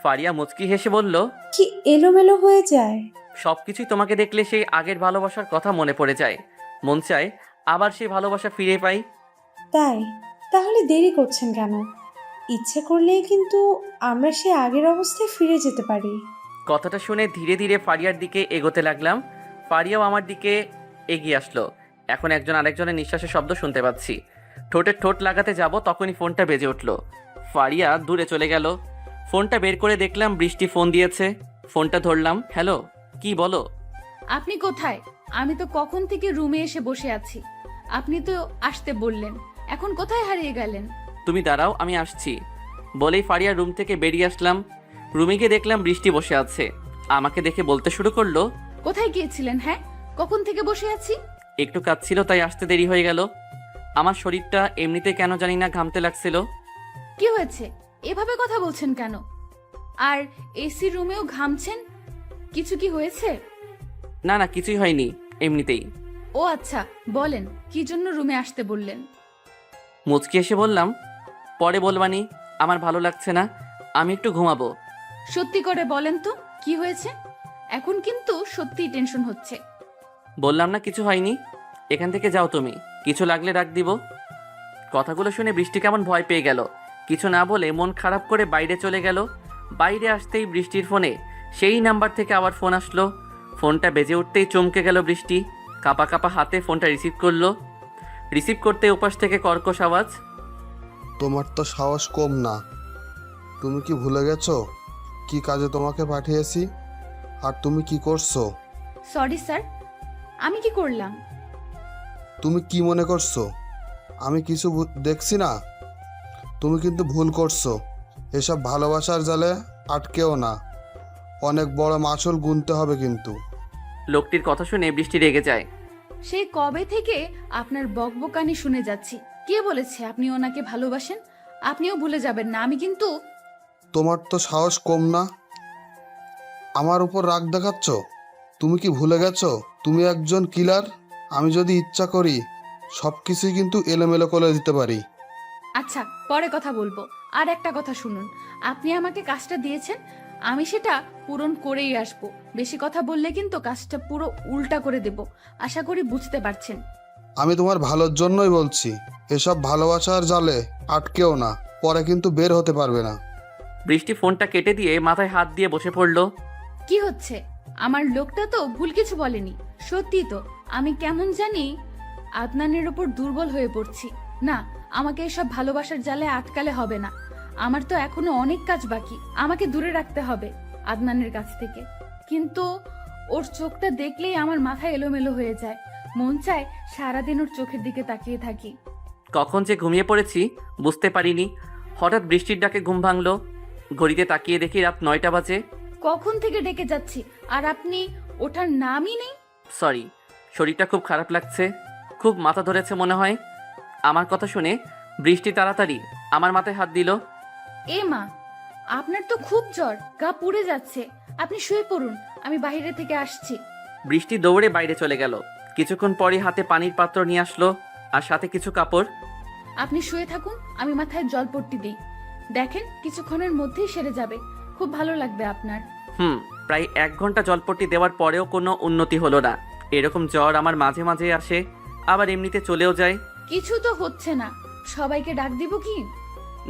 ফারিয়া মুচকি হেসে বলল, কি এলোমেলো হয়ে যায়? সব কিছুই তোমাকে দেখলে সেই আগের ভালোবাসার কথা মনে পড়ে যায়। মন চায় আবার সেই ভালোবাসা ফিরে পাই। তাই? তাহলে দেরি করছেন কেন? ইচ্ছে করলেই কিন্তু আমরা সে আগের অবস্থায় ফিরে যেতে পারি। কথাটা শুনে ধীরে ধীরে ফারিয়ার দিকে এগোতে লাগলাম। ফারিয়াও আমার দিকে এগিয়ে আসলো। এখন একজন আরেকজনের নিঃশ্বাসের শব্দ শুনতে পাচ্ছি। ঠোঁটে ঠোঁট লাগাতে যাব, তখনই ফোনটা বেজে উঠল। ফারিয়া দূরে চলে গেল। ফোনটা বের করে দেখলাম বৃষ্টি ফোন দিয়েছে। ফোনটা ধরলাম। হ্যালো, কি বলো? আপনি কোথায়? আমি তো কখন থেকে রুমে এসে বসে আছি, আপনি তো আসতে বললেন, এখন কোথায় হারিয়ে গেলেন? তুমি দাঁড়াও, আমি আসছি বলেই ফারিয়া রুম থেকে বেরিয়ে আসলাম। রুমে গিয়ে দেখলাম বৃষ্টি বসে আছে। আমাকে দেখে বলতে শুরু করলো, কোথায় গিয়েছিলেন? হ্যাঁ, কখন থেকে বসে আছি। একটু কাজ ছিল তাই আসতে দেরি হয়ে গেল। আমার শরীরটা এমনিতে কেন জানি না ঘামতে লাগছিল। কি হয়েছে, এভাবে কথা বলছেন কেন? আর এসি রুমেও ঘামছেন, কিছু কি হয়েছে? না, কিছুই হয়নি, এমনিতেই। ও আচ্ছা, বলেন কি জন্য রুমে আসতে বললেন? মুচকি এসে বললাম, পরে বলবানি, আমার ভালো লাগছে না, আমি একটু ঘুমাবো। সত্যি করে বলেন তো কি হয়েছে? এখন কিন্তু সত্যিই টেনশন হচ্ছে। বললাম না কিছু হয়নি, এখান থেকে যাও তুমি, কিছু লাগলে ডাক দিব। কথাগুলো শুনে বৃষ্টি কেমন ভয় পেয়ে গেল। কিছু না বলে মন খারাপ করে বাইরে চলে গেল। বাইরে আসতেই বৃষ্টির ফোনে সেই নাম্বার থেকে আবার ফোন আসলো। ফোনটা বেজে উঠতেই চমকে গেল বৃষ্টি। কাপা কাপা হাতে ফোনটা রিসিভ করলো। রিসিভ করতে ওপাশ থেকে কর্কশ আওয়াজ, তোমার তো সাহস কম না। তুমি কি ভুলে গেছো কি কাজে তোমাকে পাঠিয়েছি আর তুমি কি করছো? সরি স্যার, আমি কি করলাম? তুমি কি মনে করছো আমি কিছু দেখছি না? তুমি কিন্তু ভুল করছো। এসব ভালোবাসার জালে আটকেও না, অনেক বড় মাসুল গুনতে হবে কিন্তু। লোকটির কথা শুনে বৃষ্টি রেগে যায়। সেই কবে থেকে আপনার বকবকানি শুনে যাচ্ছি। কে বলেছে আপনি ওনাকে ভালোবাসেন? আপনিও ভুলে যাবেন না, আমি কিন্তু। তোমার তো সাহস কম না, আমার উপর রাগ দেখাচ্ছ। তুমি কি ভুলে গেছো তুমি একজন কিলার? আমি যদি ইচ্ছা করি সব কিছুই কিন্তু এলোমেলো করে দিতে পারি। আচ্ছা, পরে কথা বলবো, আর একটা কথা শুনুন, আপনি আমাকে কাজটা দিয়েছেন, আমি সেটা পূরণ করেই আসবো। বেশি কথা বললে কিন্তু কাজটা পুরো উল্টা করে দেব। আশা করি বুঝতে পারছেন। আমি তোমার ভালোর জন্যই বলছি, এসব ভালোবাসার জালে আটকেও না, পরে কিন্তু বের হতে পারবে না। বৃষ্টি ফোনটা কেটে দিয়ে মাথায় হাত দিয়ে বসে পড়ল। কি হচ্ছে? আমার লোকটা তো ভুল কিছু বলেনি। সত্যি তো আমি কেমন জানি আদনানের ওপর দুর্বল হয়ে পড়ছি। না, আমাকে এসব ভালোবাসার জালে আটকালে হবে না। আমার তো এখনো অনেক কাজ বাকি। আমাকে দূরে রাখতে হবে আদনানের কাছ থেকে। কিন্তু ওর চোখটা দেখলেই আমার মাথা এলোমেলো হয়ে যায়। মন চায় সারাদিন ওর চোখের দিকে তাকিয়ে থাকি। কখন যে ঘুমিয়ে পড়েছি বুঝতে পারিনি। হঠাৎ বৃষ্টির ডাকে ঘুম ভাঙলো। ঘড়িতে তাকিয়ে দেখি রাত 9টা বাজে। কখন থেকে ডেকে যাচ্ছি আর আপনি ওঠার নামই নেই। সরি, শরীরটা খুব খারাপ লাগছে, খুব মাথা ধরেছে মনে হয়। আমার কথা শুনে বৃষ্টি তাড়াতাড়ি আমার মাথায় হাত দিল। এ মা, আপনার তো খুব জ্বর, গা পুড়ে যাচ্ছে। আপনি শুয়ে পড়ুন, আমি বাইরে থেকে আসছি। বৃষ্টি দৌড়ে বাইরে চলে গেল। কিছুক্ষণ পরে হাতে পানির পাত্র নিয়ে আসলো আর সাথে কিছু কাপড়। আপনি শুয়ে থাকুন, আমি মাথায় জলপট্টি দিই। দেখেন কিছুক্ষণের মধ্যেই সেরে যাবে, খুব ভালো লাগবে আপনার। প্রায় 1 ঘন্টা জলপট্টি দেওয়ার পরেও কোনো উন্নতি হলো না। এরকম জ্বর আমার মাঝে মাঝে আসে, আবার এমনিতে চলেও যায়। কিছু তো হচ্ছে না, সবাইকে ডাক দিব কি?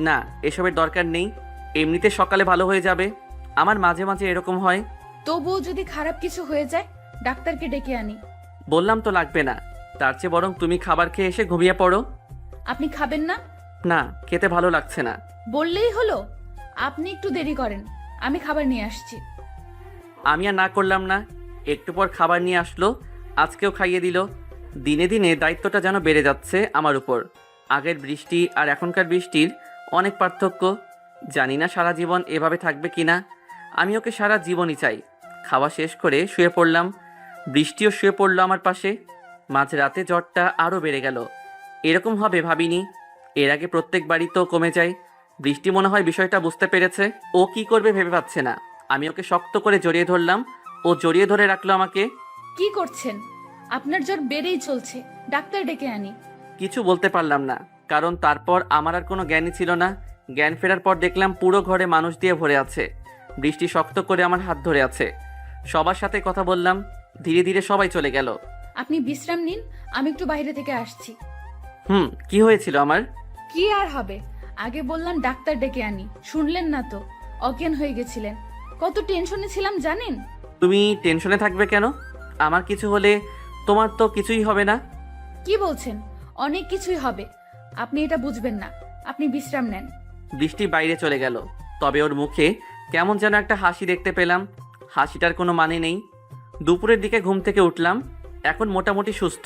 না, এসবের দরকার নেই, এমনিতে সকালে ভালো হয়ে যাবে। আমার মাঝে মাঝে এরকম হয়। তবুও যদি খারাপ কিছু হয়ে যায়, ডাক্তারকে ডেকে আনি। বললাম তো লাগবে না, তার চেয়ে বরং তুমি খাবার খেয়ে এসে ঘুমিয়ে পড়ো। আপনি খাবেন না? না, খেতে ভালো লাগছে না। বললেই হলো। আপনি একটু দেরি করেন, আমি খাবার নিয়ে আসছি। আমি আর না করলাম না। একটু পর খাবার নিয়ে আসলো, আজকেও খাইয়ে দিল। দিনে দিনে দায়িত্বটা যেন বেড়ে যাচ্ছে আমার উপর। আগের বৃষ্টি আর এখনকার বৃষ্টির অনেক পার্থক্য। জানি না সারা জীবন এভাবে থাকবে কিনা। আমি ওকে সারা জীবনই চাই। খাওয়া শেষ করে শুয়ে পড়লাম। বৃষ্টিও শুয়ে পড়লো আমার পাশে। মাঝরাতে জ্বরটা আরও বেড়ে গেল। এরকম হবে ভাবিনি। এর আগে প্রত্যেকবারই তো কমে যায়। বৃষ্টি মনে হয় বিষয়টা বুঝতে পেরেছে। ও কি করবে ভেবে পাচ্ছে না। আমি ওকে শক্ত করে জড়িয়ে ধরলাম, ও জড়িয়ে ধরে রাখলো আমাকে। কি করছেন? আপনার জ্বর বেড়েই চলছে, ডাক্তার ডেকে আনি। কিছু বলতে পারলাম না, কারণ তারপর আমার আর কোনো জ্ঞানই ছিল না। জ্ঞান ফেরার পর দেখলাম পুরো ঘরে মানুষ দিয়ে ভরে আছে। বৃষ্টি শক্ত করে আমার হাত ধরে আছে। সবার সাথে কথা বললাম। ধীরে ধীরে সবাই চলে গেল। আপনি বিশ্রাম নিন, আমি একটু বাইরে থেকে আসছি। কি হয়েছিল আমার? কি আর হবে, আগে বললাম ডাক্তার ডেকে আনি, শুনলেন না তো। অজ্ঞান হয়ে গেছিলেন। কত টেনশনে ছিলাম জানেন? তুমি টেনশনে থাকবে কেন? আমার কিছু হলে তোমার তো কিছুই হবে না। কি বলছেন? অনেক কিছুই হবে, আপনি এটা বুঝবেন না। আপনি বিশ্রাম নেন। বৃষ্টি বাইরে চলে গেল, তবে ওর মুখে কেমন যেন একটা হাসি দেখতে পেলাম। হাসিটার কোনো মানে নেই। দুপুরের দিকে ঘুম থেকে উঠলাম, এখন মোটামুটি সুস্থ।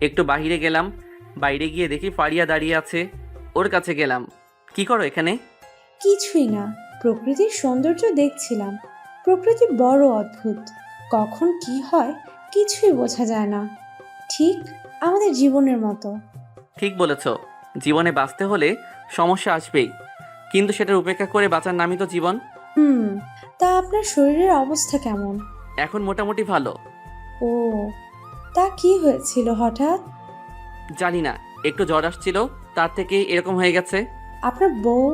একটু বাইরে গেলাম। বাইরে গিয়ে দেখি ফারিয়া দাঁড়িয়ে আছে। ওর কাছে গেলাম। কি করো এখানে? কিছুই না, প্রকৃতির সৌন্দর্য দেখছিলাম। প্রকৃতি বড় অদ্ভুত, কখন কি হয় কিছুই বোঝা যায় না। ঠিক আমাদের জীবনের মতো। ঠিক বলেছ, জীবনে বাঁচতে হলে সমস্যা আসবেই, কিন্তু সেটার উপেক্ষা করে বাঁচার নামই তো জীবন। তা আপনার শরীরের অবস্থা কেমন? এখন মোটামুটি ভালো। ও, তা কি হয়েছিল হঠাৎ? জানি না, একটু জ্বর আসছিল, তার থেকেই এরকম হয়ে গেছে। আপনার বউ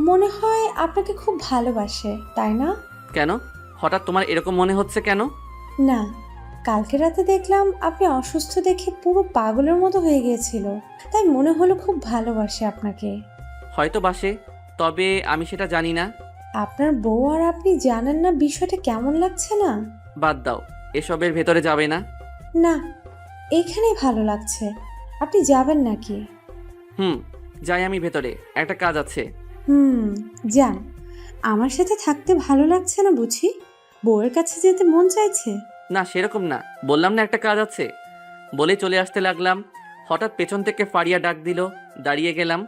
মনে হয় আপনাকে খুব ভালোবাসে, তাই না? কেন? হঠাৎ তোমার এরকম মনে হচ্ছে কেন? না, কালকে রাতে দেখলাম আপনি অসুস্থ দেখে পুরো পাগলের মতো হয়ে গিয়েছিল, তাই মনে হলো খুব ভালোবাসে আপনাকে। হয়তো বাসে, তবে আমি সেটা জানি না। আপনার বউ আর আপনি জানেন না বিষয়টা কেমন লাগছে না? বাদ দাও, এসবের ভেতরে যাবে না। না, এখানেই ভালো লাগছে। আপনি যাবেন নাকি? যাই আমি ভেতরে, একটা কাজ আছে। যান। আমার সাথে থাকতে ভালো লাগছে না বুঝি? বউয়ের কাছে যেতে মন চাইছে? না, সেরকম না, বললাম না একটা কাজ আছে। বলে চলে আসতে লাগলাম, হঠাৎ পেছন থেকে ফারিয়া ডাক দিল। দাঁড়িয়ে গেলাম।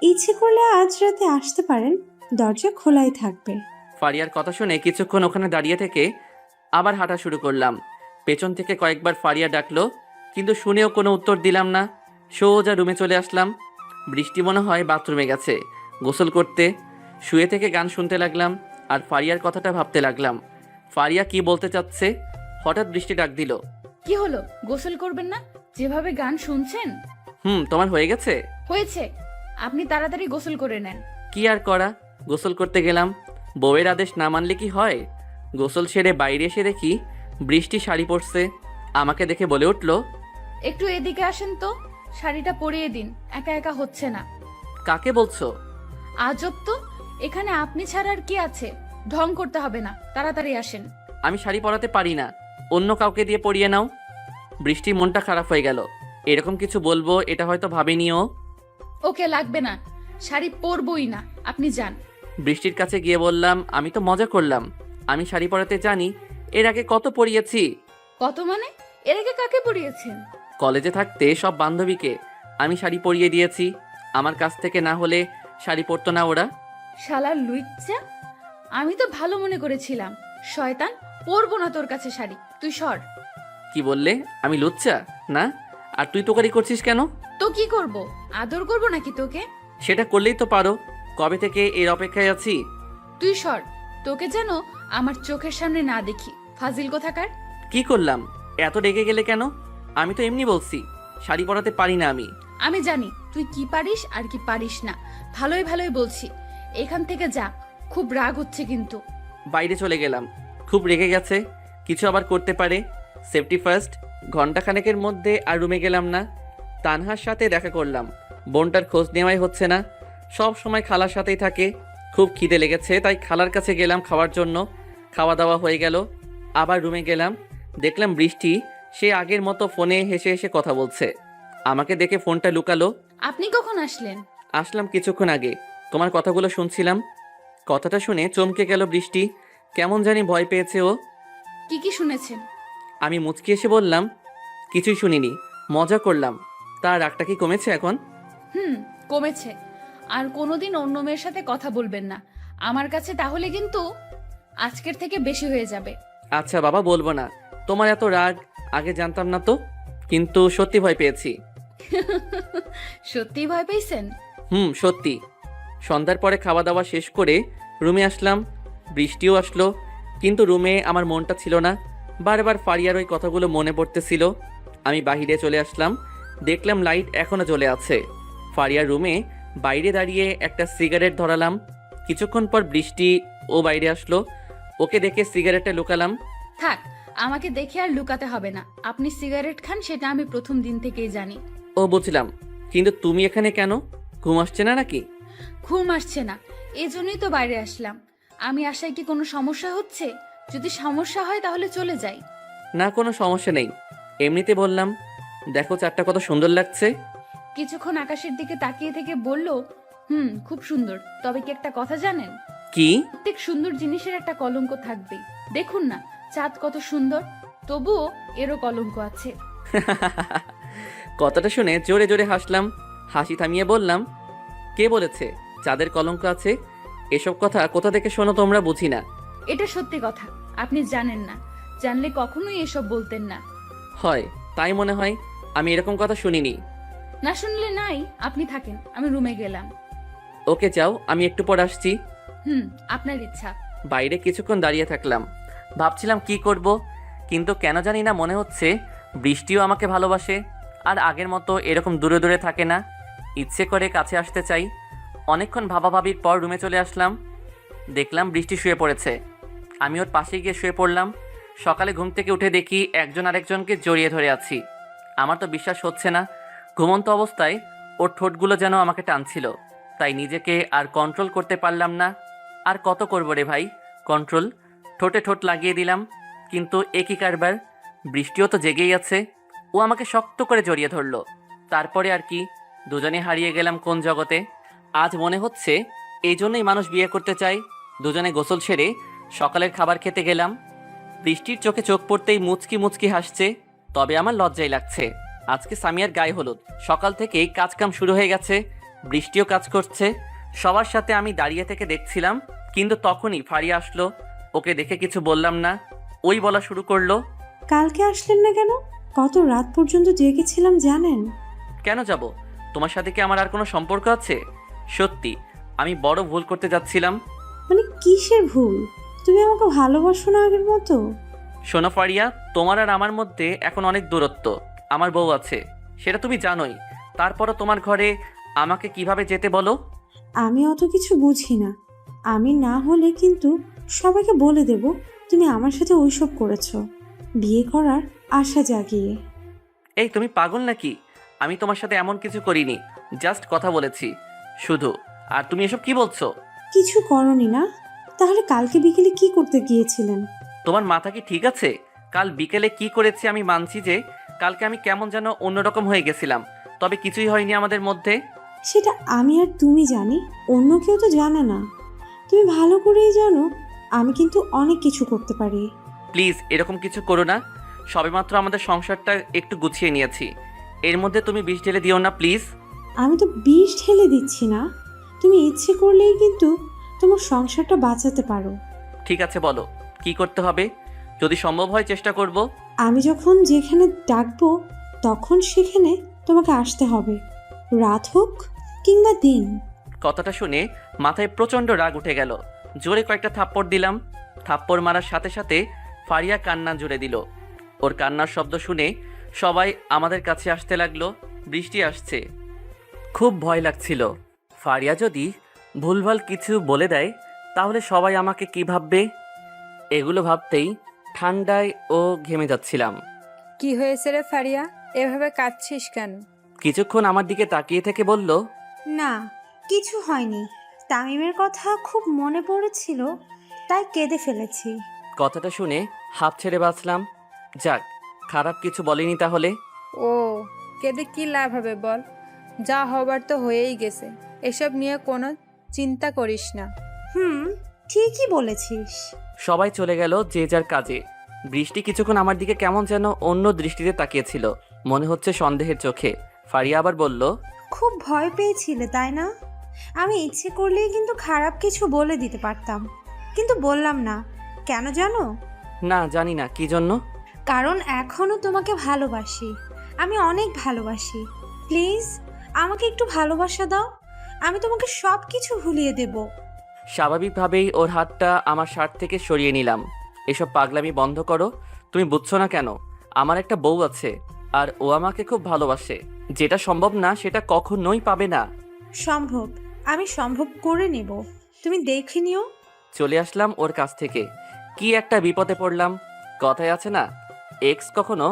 ইচ্ছে করলে আজ রাতে আসতে পারেন, দরজা খোলাই থাকবে। ফারিয়ার কথা শুনে কিছুক্ষণ ওখানে দাঁড়িয়ে থেকে আবার হাঁটা শুরু করলাম। পেছন থেকে কয়েকবার ফারিয়া ডাকলো, কিন্তু শুনেও কোনো উত্তর দিলাম না। সোজা রুমে চলে আসলাম। বৃষ্টি মনে হয় বাথরুমে গেছে গোসল করতে। শুয়ে থেকে গান শুনতে লাগলাম আর ফারিয়ার কথাটা ভাবতে লাগলাম। ফারিয়া কি বলতে চাচ্ছে? হঠাৎ বৃষ্টি ডাক দিল। কি হলো, গোসল করবেন না? যেভাবে গান শুনছেন। তোমার হয়ে গেছে? হয়েছে, আপনি তাড়াতাড়ি গোসল করে নেন। কি আর করা, গোসল করতে গেলাম। বউয়ের আদেশ না মানলে কি হয়? গোসল সেরে বাইরে এসে দেখি বৃষ্টি শাড়ি পরছে। আমাকে দেখে বলে উঠল, একটু এদিকে আসেন তো, শাড়িটা পরিয়ে দিন, একা একা হচ্ছে না। কাকে বলছো? আজব তো, এখানে আপনি ছাড়া আর কি আছে? ঢং করতে হবে না, তাড়াতাড়ি আসেন। আমি শাড়ি পরাতে পারি না, অন্য কাউকে দিয়ে পরিয়ে নাও। বৃষ্টি মনটা খারাপ হয়ে গেল। এরকম কিছু বলবো এটা হয়তো ভাবিনিও। ওকে, লাগবে না, শাড়ি পরবই না, আপনি যান। বৃষ্টির কাছে গিয়ে বললাম, আমি তো মজা করলাম, আমি শাড়ি পরাতে জানি, এর আগে কত পরিয়েছি। কত মানে? এর আগে কাকে পরিয়েছেন? কলেজে থাকতে সব বান্ধবীকে আমি শাড়ি পরিয়ে দিয়েছি। আমার কাছ থেকে না হলে শাড়ি পরতো না ওরা। শালার লুইচ্চা, আমি তো ভালো মনে করেছিলাম। শয়তান, পরবো না তোর কাছে শাড়ি, তুই সর। কি বললে? আমি লুচ্চা না? আর তুই তোকারি করছিস কেন? তো কি করব? আদর করব নাকি তোকে? সেটা করলেই তো পারো। কবে থেকে এর অপেক্ষায় আছি। তুই সর, তোকে যেন আমার চোখের সামনে না দেখি, ফাজিল কোথাকার। কি করলাম? এত রেগে গেলে কেন? আমি তো এমনি বলছি, শাড়ি পরাতে পারি না আমি। আমি জানি তুই কি পারিস আর কি পারিস না, ভালোই ভালোই বলছি। এখান থেকে যা, খুব রাগ হচ্ছে কিন্তু। বাইরে চলে গেলাম, খুব রেগে গেছে, কিছু আবার করতে পারে। Safety first. ঘন্টাখানেকের মধ্যে আর রুমে গেলাম না। তানহার সাথে দেখা করলাম, বোনটার খোঁজ নেওয়াই হচ্ছে না, সব সময় খালার সাথেই থাকে। খুব খিদে লেগেছে, তাই খালার কাছে গেলাম খাওয়ার জন্য। খাওয়া দাওয়া হয়ে গেল, আবার রুমে গেলাম, দেখলাম বৃষ্টি সে আগের মতো ফোনে হেসে হেসে কথা বলছে। আমাকে দেখে ফোনটা লুকালো। আপনি কখন আসলেন? আসলাম কিছুক্ষণ আগে, তোমার কথাগুলো শুনছিলাম। কথাটা শুনে চমকে গেল বৃষ্টি, কেমন জানি ভয় পেয়েছে ও। কি কি শুনেছেন? আমি মুচকি এসে বললাম, কিছুই শুনিনি, মজা করলাম। তার রাগটা কি কমেছে এখন? কমেছে। আর কোনোদিন অন্য মেয়ের সাথে কথা বলবেন না আমার কাছে, তাহলে কিন্তু আজকের থেকে বেশি হয়ে যাবে। আচ্ছা বাবা, বলবো না। তোমার এত রাগ আগে জানতাম না তো, কিন্তু সত্যি ভয় পেয়েছি। সত্যি ভয় পেয়েছেন? সত্যি। সন্ধ্যার পরে খাওয়া দাওয়া শেষ করে রুমে আসলাম, বৃষ্টিও আসলো, কিন্তু রুমে আমার মনটা ছিল না। বারবার ফারিয়ার ওই কথাগুলো মনে পড়তেছিল। আমি বাহিরে চলে আসলাম, দেখলাম লাইট এখনো জ্বলে আছে। ফারিয়ার রুমে বাইরে দাঁড়িয়ে একটা সিগারেট ধরালাম। কিছুক্ষণ পর বৃষ্টি ও বাইরে আসলো, ওকে দেখে সিগারেটটা লুকালাম। থাক, আমাকে দেখে আর লুকাতে হবে না, আপনি সিগারেট খান সেটা আমি প্রথম দিন থেকেই জানি। ও বুঝলাম, কিন্তু তুমি এখানে কেন? ঘুম আসছে না নাকি? ঘুম আসছে না, এজন্যই তো বাইরে আসলাম। আমি আসায় কি কোনো সমস্যা হচ্ছে? যদি সমস্যা হয় তাহলে চলে যাই। না, কোনো সমস্যা নেই, এমনিতে বললাম। দেখো চারটা কত সুন্দর লাগছে। কিছুক্ষণ আকাশের দিকে তাকিয়ে থেকে বলল, খুব সুন্দর। তবে কি একটা কথা জানেন? কি? প্রত্যেক সুন্দর জিনিসের একটা কলঙ্ক থাকবেই। দেখুন না, চাঁদ কত সুন্দর, তবুও এরও কলঙ্ক আছে। কথাটা শুনে জোরে জোরে হাসলাম। হাসি থামিয়ে বললাম, কে বলেছে চাঁদের কলঙ্ক আছে? এসব কথা কোথা থেকে শোনো তোমরা? বুঝি না। এটা সত্যি কথা, আপনি জানেন না, জানলে কখনোই এসব বলতেন না। হয়, তাই মনে হয়। আমি এরকম কথা শুনিনি। না শুনলে নাই, আপনি থাকেন, আমি রুমে গেলাম। ওকে যাও, আমি একটু পর আসছি। আপনার ইচ্ছা। বাইরে কিছুক্ষণ দাঁড়িয়ে থাকলাম, ভাবছিলাম কি করব, কিন্তু কেন জানি না মনে হচ্ছে বৃষ্টিও আমাকে ভালোবাসে, আর আগের মতো এরকম দূরে দূরে থাকে না। ইচ্ছে করে কাছে আসতে চাই। অনেকক্ষণ ভাবাভাবির পর রুমে চলে আসলাম, দেখলাম বৃষ্টি শুয়ে পড়েছে। আমি ওর পাশে গিয়ে শুয়ে পড়লাম। সকালে ঘুম থেকে উঠে দেখি একজন আরেকজনকে জড়িয়ে ধরে আছি। আমার তো বিশ্বাস হচ্ছে না, ঘুমন্ত অবস্থায় ওর ঠোঁটগুলো যেন আমাকে টানছিল। তাই নিজেকে আর কন্ট্রোল করতে পারলাম না। আর কত করবো রে ভাই কন্ট্রোল? ঠোঁটে ঠোঁট লাগিয়ে দিলাম, কিন্তু একই কারবার। বৃষ্টিও তো জেগেই আছে, ও আমাকে শক্ত করে জড়িয়ে ধরলো। তারপরে আর কি, দুজনে হারিয়ে গেলাম কোন জগতে। আজ মনে হচ্ছে এই জন্যই মানুষ বিয়ে করতে চায়। দুজনে গোসল সেরে সকালের খাবার খেতে গেলাম। বৃষ্টির চোখে চোখ পড়তেই মুচকি মুচকি হাসছে। তবে আমার লজ্জাই লাগছে। আজকে সামিয়ার গায়ে হলুদ, সকাল থেকেই কাজকাম শুরু হয়ে গেছে, বৃষ্টিও কাজ করছে। সবার সাথে আমি দাঁড়িয়ে থেকে দেখছিলাম, কিন্তু তখনই ফারিয়া আসলো। ওকে দেখে কিছু বললাম না, ওই বলা শুরু করলো, কালকে আসলেন না কেন? কত রাত পর্যন্ত জেগেছিলাম জানেন? কেন যাব? তোমার সাথে কি আমার আর কোনো সম্পর্ক আছে? সত্যি আমি বড় ভুল করতে যাচ্ছিলাম। মানে কিসের ভুল? তুমি আমাকে ভালোবাসো না আগের মতো? শোনো ফারিয়া, তোমার আর আমার মধ্যে এখন অনেক দূরত্ব। আমার বউ আছে, সেটা তুমি জানোই। তারপরও তোমার ঘরে আমাকে কিভাবে যেতে বলো? আমি অত কিছু বুঝি না। আমি না হলে কিন্তু সবাইকে বলে দেব তুমি আমার সাথে ওইসব করেছো, বিয়ে করার আশা জাগিয়ে। এই তুমি পাগল নাকি? আমি তোমার সাথে এমন কিছু করিনি, জাস্ট কথা বলেছি শুধু। আর তুমি এসব কি বলছো? কিছু করনি না? তাহলে কালকে বিকেলে কি করতে গিয়েছিলেন? তোমার মাথা কি ঠিক আছে? কাল বিকেলে কি করেছি আমি মানছি যে কালকে আমি কেমন যেন অন্যরকম হয়ে গেছিলাম, তবে কিছুই হয়নি আমাদের মধ্যে। সেটা আমি আর তুমি জানি, অন্য কেউ তো জানে না। তুমি ভালো করেই জানো আমি কিন্তু অনেক কিছু করতে পারি। প্লিজ এরকম কিছু করো না। সবেমাত্র আমাদের সংসারটা একটু গুছিয়ে নিয়েছি, এর মধ্যে তুমি বিষ ঢেলে দিও না প্লিজ। আমি তো বিষ ঢেলে দিচ্ছি না, তুমি ইচ্ছে করলেই কিন্তু তোমার সংসারটা বাঁচাতে পারো। ঠিক আছে বলো কি করতে হবে, যদি সম্ভব হয় চেষ্টা করব। আমি যখন যেখানে ডাকবো তখন সেখানে তোমাকে আসতে হবে, রাত হোক কিংবা দিন। কথাটা শুনে মাথায় প্রচণ্ড রাগ উঠে গেল। জোরে কয়েকটা থাপ্পড় দিলাম। থাপ্পড় মারার সাথে সাথে ফারিয়া কান্না জুড়ে দিল। ওর কান্নার শব্দ শুনে সবাই আমাদের কাছে আসতে লাগলো। বৃষ্টি আসছে, খুব ভয় লাগছিল। ফারিয়া যদি ভুলভাল কিছু বলে দেয় তাহলে সবাই আমাকে কি ভাববে, এগুলো ভাবতেই ঠান্ডায় ও ঘেমে যাচ্ছিলাম। কি হয়েছে রে ফারিয়া, এভাবে কাঁদছিস কেন? কিছুক্ষণ আমার দিকে তাকিয়ে থেকে বলল, না কিছু হয়নি, তামিমের কথা খুব মনে পড়েছিল তাই কেঁদে ফেলেছি। কথাটা শুনে হাঁপ ছেড়ে বাঁচলাম। যাক, খারাপ কিছু বলেনি তাহলে। ও, কেঁদে কি লাভ হবে বল, যা হবার তো হয়েই গেছে, এসব নিয়ে কোনো চিন্তা করিস না। ঠিকই বলেছিস। সবাই চলে গেল যে যার কাজে। বৃষ্টি কিছুক্ষণ আমার দিকে কেমন যেন অন্য দৃষ্টিতে তাকিয়েছিল, মনে হচ্ছে সন্দেহের চোখে। ফারিয়া আবার বলল, খুব ভয় পেয়েছিলে তাই না? আমি ইচ্ছে করলেই কিন্তু খারাপ কিছু বলে দিতে পারতাম, কিন্তু বললাম না। কেন জানো? না জানি না কি জন্য। কারণ এখনো তোমাকে ভালোবাসি, আমি অনেক ভালোবাসি। প্লিজ আমাকে একটু ভালোবাসা দাও, আমি তোমাকে সব কিছু ভুলিয়ে দেব। স্বাভাবিকভাবেই ওর হাতটা আমার শার্ট থেকে সরিয়ে নিলাম। এসব পাগলামি বন্ধ করো। তুমি বুঝছো না কেন? আমার একটা বউ আছে আর ও আমাকে খুব ভালোবাসে। যেটা সম্ভব না সেটা কখনোই পাবে না। সম্ভব, আমি সম্ভব করে নেব, তুমি দেখে নিও। চলে আসলাম ওর কাছ থেকে। কি একটা বিপদে পড়লাম। কথায় আছে না, এক্স কখনো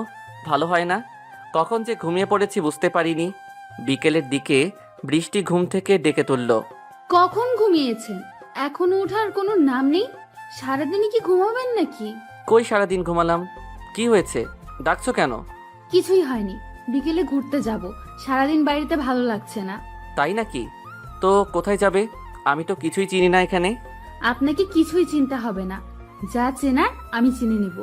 ভালো হয় না। কখন যে ঘুমিয়ে পড়েছি বুঝতে পারিনি। বিকেলের দিকে বৃষ্টি ঘুম থেকে ডেকে তুলল। কখন ঘুমিয়েছেন? এখনো ওঠার কোনো নাম নেই? সারাদিনই কি ঘুমাবেন নাকি? কই সারাদিন ঘুমালাম। কি হয়েছে, ডাকছো কেন? কিছুই হয়নি, বিকেলে ঘুরতে যাব। সারাদিন বাড়িতে ভালো লাগছে না। তাই নাকি? তো কোথায় যাবে? আমি তো কিছুই চিনি না এখানে। আপনাকে কিছুই চিন্তা হবে না, যা চেনার আমি চিনে নিব।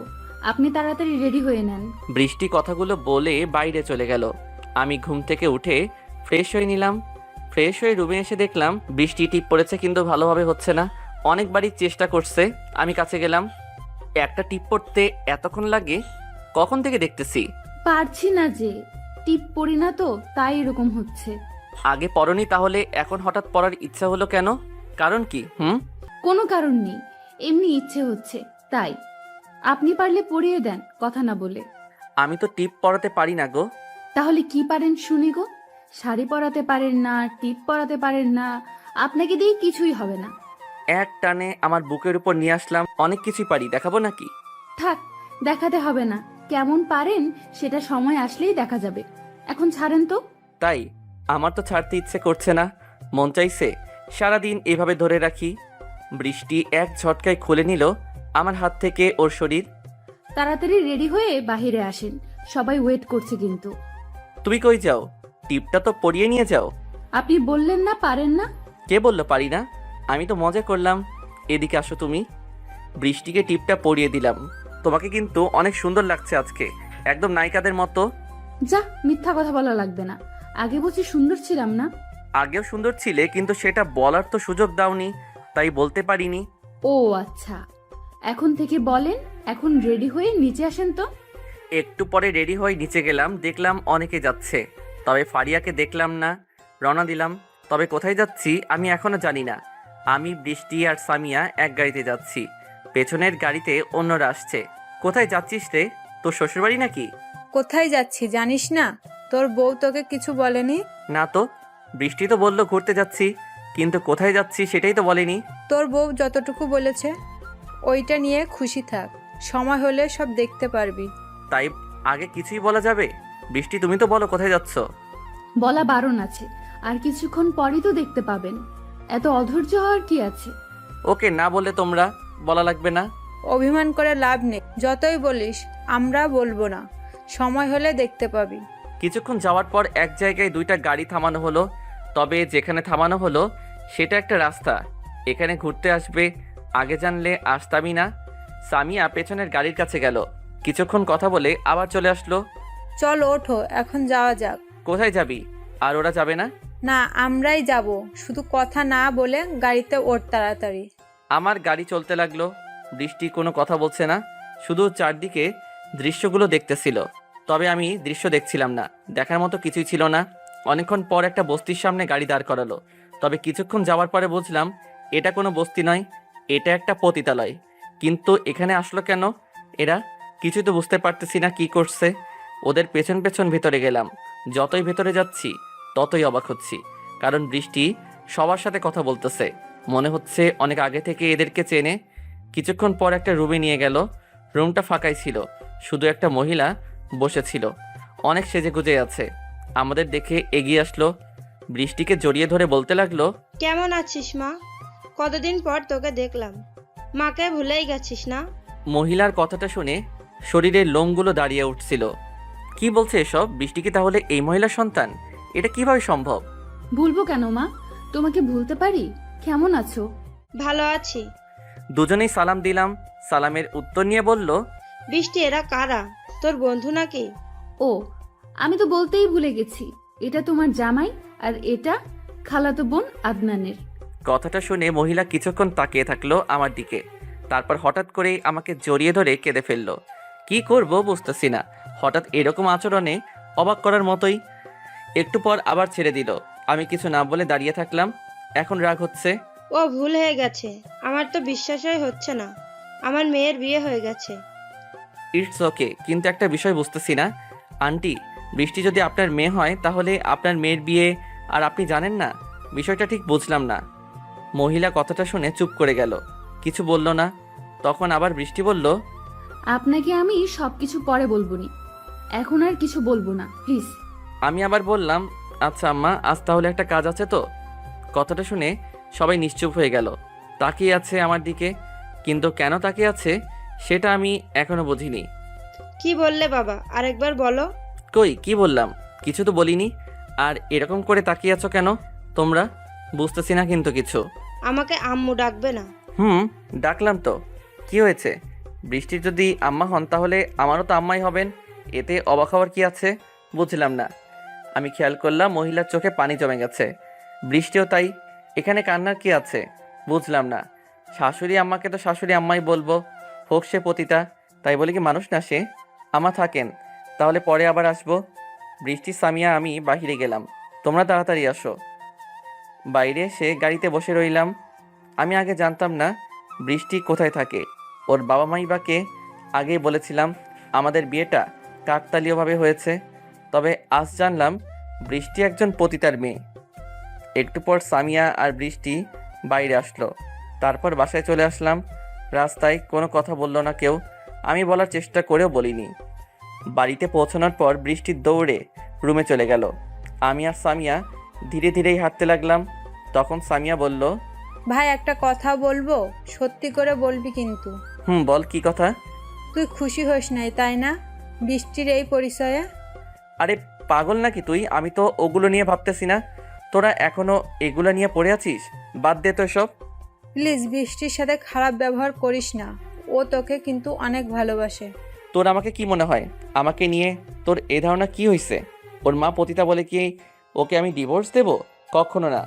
আপনি তাড়াতাড়ি রেডি হয়ে নেন। বৃষ্টি কথাগুলো বলে বাইরে চলে গেল। আমি ঘুম থেকে উঠে ফ্রেশ হয়ে নিলাম। ফ্রেশ হয়ে রুমে এসে দেখলাম বৃষ্টি টিপ পড়েছে কিন্তু ভালোভাবে হচ্ছে না। অনেকবারই চেষ্টা করছে। আমি কাছে গেলাম। একটা টিপ পড়তে এতক্ষণ লাগে কখন থেকে দেখতেছি। পারছি না যে, টিপ পড়ি না তো তাই এরকম হচ্ছে। আগে পড়নি তাহলে এখন হঠাৎ পড়ার ইচ্ছা হলো কেন? কারণ কি? কোনো কারণ নেই, এমনি ইচ্ছে হচ্ছে তাই। আপনি পারলে পড়িয়ে দেন, কথা না বলে। আমি তো টিপ পড়াতে পারি না গো। তাহলে কি পারেন শুনি গো? শাড়ি পরাতে পারেন না, টিপ পরাতে পারেন না, আপনাকে দিয়ে কিছুই হবে না। এক টানে আমার বুকের উপর নিয়ে আসলাম। অনেক কিছুই পারি, দেখাবো নাকি? থাক, দেখাতে হবে না। কেমন পারেন সেটা সময় আসলেই দেখা যাবে। এখন ছাড়েন তো। তাই? আমার তো ছাড়তে ইচ্ছে করছে না, মন চাইছে সারাদিন এভাবে ধরে রাখি। বৃষ্টি এক ঝটকায় খুলে নিল আমার হাত থেকে ওর শরীর। তাড়াতাড়ি রেডি হয়ে বাহিরে আসেন, সবাই ওয়েট করছে কিন্তু। তুমি কই যাও? টিপটা তো পরিয়ে নিয়ে যাও। আপনি বললেন না পারেন না। কে বললো পারি না? আমি তো মজা করলাম। এদিকে আসো তুমি। বৃষ্টিকে টিপটা পরিয়ে দিলাম। তোমাকে কিন্তু অনেক সুন্দর লাগছে আজকে, একদম নায়িকাদের মতো। যা, মিথ্যা কথা বলা লাগবে না। আগে বুঝি সুন্দর ছিলাম না? আগেও সুন্দর ছিলে কিন্তু সেটা বলার তো সুযোগ দাওনি, তাই বলতে পারিনি। ও আচ্ছা, এখন থেকে বলেন। এখন রেডি হয়ে নিচে আসেন তো। একটু পরে রেডি হয়ে নিচে গেলাম, দেখলাম অনেকে যাচ্ছে, তবে ফারিয়াকে দেখলাম না। রওনা দিলাম। তবে কোথায় যাচ্ছি আমি এখনো জানি না। আমি, বৃষ্টি আর সামিয়া এক গাড়িতে যাচ্ছি, পেছনের গাড়িতে অন্যরা আসছে। কোথায় যাচ্ছিস রে? তোর শ্বশুরবাড়ি নাকি? কোথায় যাচ্ছি জানিস না? তোর বউ তোকে কিছু বলেনি? না তো, বৃষ্টি তো বললো ঘুরতে যাচ্ছি। কিন্তু কোথায় যাচ্ছি সেটাই তো বলেনি। তোর বউ যতটুকু বলেছে ওইটা নিয়ে খুশি থাক, সময় হলে সব দেখতে পারবি। তাই আগে কিছুই বলা যাবে? বৃষ্টি, তুমি তো বলো কোথায় যাচ্ছ। বলা বারণ আছে, আর কিছুক্ষণ পরই তো দেখতে পাবেন। এত অধৈর্য হওয়ার কি আছে? ওকে, না বললে তোমরা বলা লাগবে না। অভিমান করে লাভ নেই, যতই বলিস আমরা বলবো না, সময় হলে দেখতে পাবি। কিছুক্ষণ যাওয়ার পর এক জায়গায় দুইটা গাড়ি থামানো হলো। তবে যেখানে থামানো হলো সেটা একটা রাস্তা। এখানে ঘুরতে আসবে আগে জানলে আসতামই না। সামিয়া পেছনের গাড়ির কাছে গেল, কিছুক্ষণ কথা বলে আবার চলে আসলো। চল ওঠো, এখন যাওয়া যাক। কোথায় যাবি? আর ওরা যাবে না? না, আমরাই যাব, শুধু কথা না বলে গাড়িতে ওঠ তাড়াতাড়ি। আমার গাড়ি চলতে লাগলো। বৃষ্টি কোনো কথা বলছে না, শুধু চারদিকে দৃশ্যগুলো দেখতেছিল। তবে আমি দৃশ্য দেখছিলাম না, দেখার মতো কিছুই ছিল না। অনেকক্ষণ পর একটা বস্তির সামনে গাড়ি দাঁড় করালো। তবে কিছুক্ষণ যাওয়ার পরে বুঝলাম এটা কোনো বস্তি নয়, এটা একটা পতিতালয়। কিন্তু এখানে আসলো কেন এরা? কিছুই তো বুঝতে পারতেছি না কি করছে। ওদের পেছন পেছন ভেতরে গেলাম। যতই ভেতরে যাচ্ছি ততই অবাক হচ্ছি, কারণ বৃষ্টি সবার সাথে কথা বলতেছে। মনে হচ্ছে অনেক আগে থেকে এদেরকে চেনে। কিছুক্ষণ পর একটা রুমে নিয়ে গেল। রুমটা ফাঁকাই ছিল, শুধু একটা মহিলা বসেছিল, অনেক সেজেগুজে আছে। আমাদের দেখে এগিয়ে আসলো, বৃষ্টিকে জড়িয়ে ধরে বলতে লাগলো, কেমন আছিস মা? কতদিন পর তোকে দেখলাম, মাকে ভুলেই গেছিস না? মহিলার কথাটা শুনে শরীরের লোমগুলো দাঁড়িয়ে উঠছিল। কি বলছে এসব? বৃষ্টি কি তাহলে এই মহিলার সন্তান? এটা কিভাবে সম্ভব? ভুলবো কেন মা, তোমাকে ভুলতে পারি? কেমন আছো? ভালো আছি। দুজনেই সালাম দিলাম। সালামের উত্তর নিয়ে বলল, বৃষ্টি, এরা কারা? তোর বন্ধু নাকি? ও, আমি তো বলতেই ভুলে গেছি, এটা তোমার জামাই আর এটা খালাতো বোন আদনানের। কথাটা শুনে মহিলা কিছুক্ষণ তাকিয়ে থাকলো আমার দিকে, তারপর হঠাৎ করেই আমাকে জড়িয়ে ধরে কেঁদে ফেললো। কি করব বুঝতেছি না, হঠাৎ এরকম আচরণে অবাক করার মতোই। একটু পর আবার ছেড়ে দিল। আমি কিছু না বলে দাঁড়িয়ে থাকলাম। এখন রাগ হচ্ছে। ও ভুল হয়ে গেছে, আমার তো বিশ্বাসই হচ্ছে না আমার মেয়ের বিয়ে হয়ে গেছে। ইটস ওকে, কিন্তু একটা বিষয় বুঝতেছি না আন্টি, বৃষ্টি যদি আপনার মেয়ে হয় তাহলে আপনার মেয়ের বিয়ে আর আপনি জানেন না? বিষয়টা ঠিক বুঝলাম না। মহিলা কথাটা শুনে চুপ করে গেল, কিছু বলল না। তখন আবার বৃষ্টি বলল, আপনাকে আমি সবকিছু পরে বলবোনি, এখন আর কিছু বলবো না, প্লিজ। আমি আবার বললাম, আচ্ছা আম্মা, আজ তাহলে একটা কাজ আছে তো। কথাটা শুনে সবাই নিশ্চুপ হয়ে গেল, তাকিয়ে আছে আমার দিকে। কিন্তু কেন তাকিয়ে আছে সেটা আমি এখনো বুঝিনি। কি বললে বাবা, আরেকবার বলো। কই কি বললাম? কিছু তো বলিনি। আর এরকম করে তাকিয়ে আছো কেন তোমরা? বুঝতেছি না কিন্তু কিছু। আমাকে আম্মু ডাকবে না? ডাকলাম তো, কি হয়েছে? বৃষ্টির যদি আম্মা হন তাহলে আমারও তো আম্মাই হবেন, এতে অবাক হওয়ার কি আছে? বুঝলাম না। আমি খেয়াল করলাম মহিলার চোখে পানি জমে গেছে, বৃষ্টিও তাই। এখানে কান্নার কি আছে? বুঝলাম না। শাশুড়ি আম্মাকে তো শাশুড়ি আম্মাই বলবো, হোক সে পতিতা, তাই বলে কি মানুষ না সে? আম্মা থাকেন, তাহলে পরে আবার আসবো। বৃষ্টি, সামিয়া, আমি বাহিরে গেলাম, তোমরা তাড়াতাড়ি আসো। বাইরে এসে গাড়িতে বসে রইলাম। আমি আগে জানতাম না বৃষ্টি কোথায় থাকে। ওর বাবা মাই বাকে আগেই বলেছিলাম আমাদের বিয়েটা কাকতালীয়ভাবে হয়েছে। তবে আজ জানলাম বৃষ্টি একজন পতিতার মেয়ে। একটু পর সামিয়া আর বৃষ্টি বাইরে আসলো, তারপর বাসায় চলে আসলাম। রাস্তায় কোনো কথা বললো না কেউ, আমি বলার চেষ্টা করেও বলিনি। বাড়িতে পৌঁছানোর পর বৃষ্টি দৌড়ে রুমে চলে গেল। আমি আর সামিয়া ধীরে ধীরেই হাঁটতে লাগলাম। তখন সামিয়া বলল, ভাই একটা কথা বলবো, সত্যি করে বলবি কিন্তু। বল, কি কথা? তুই খুশি হোস নাই তাই না বৃষ্টির এই পরিচয়ে? আরে পাগল নাকি তুই? আমি তো ওগুলো নিয়ে ভাবতেছি না। তোরা এখনো এগুলো নিয়ে পড়ে আছিস? বাদ দে তো সব। প্লিজ বৃষ্টির সাথে খারাপ ব্যবহার করিস না, ও তোকে কিন্তু অনেক ভালোবাসে। তোর আমাকে কি মনে হয়? আমাকে নিয়ে তোর এ ধারণা কি হয়েছে? ওর মা পতিতা বলে কি ওকে আমি ডিভোর্স দেব? কখনো না।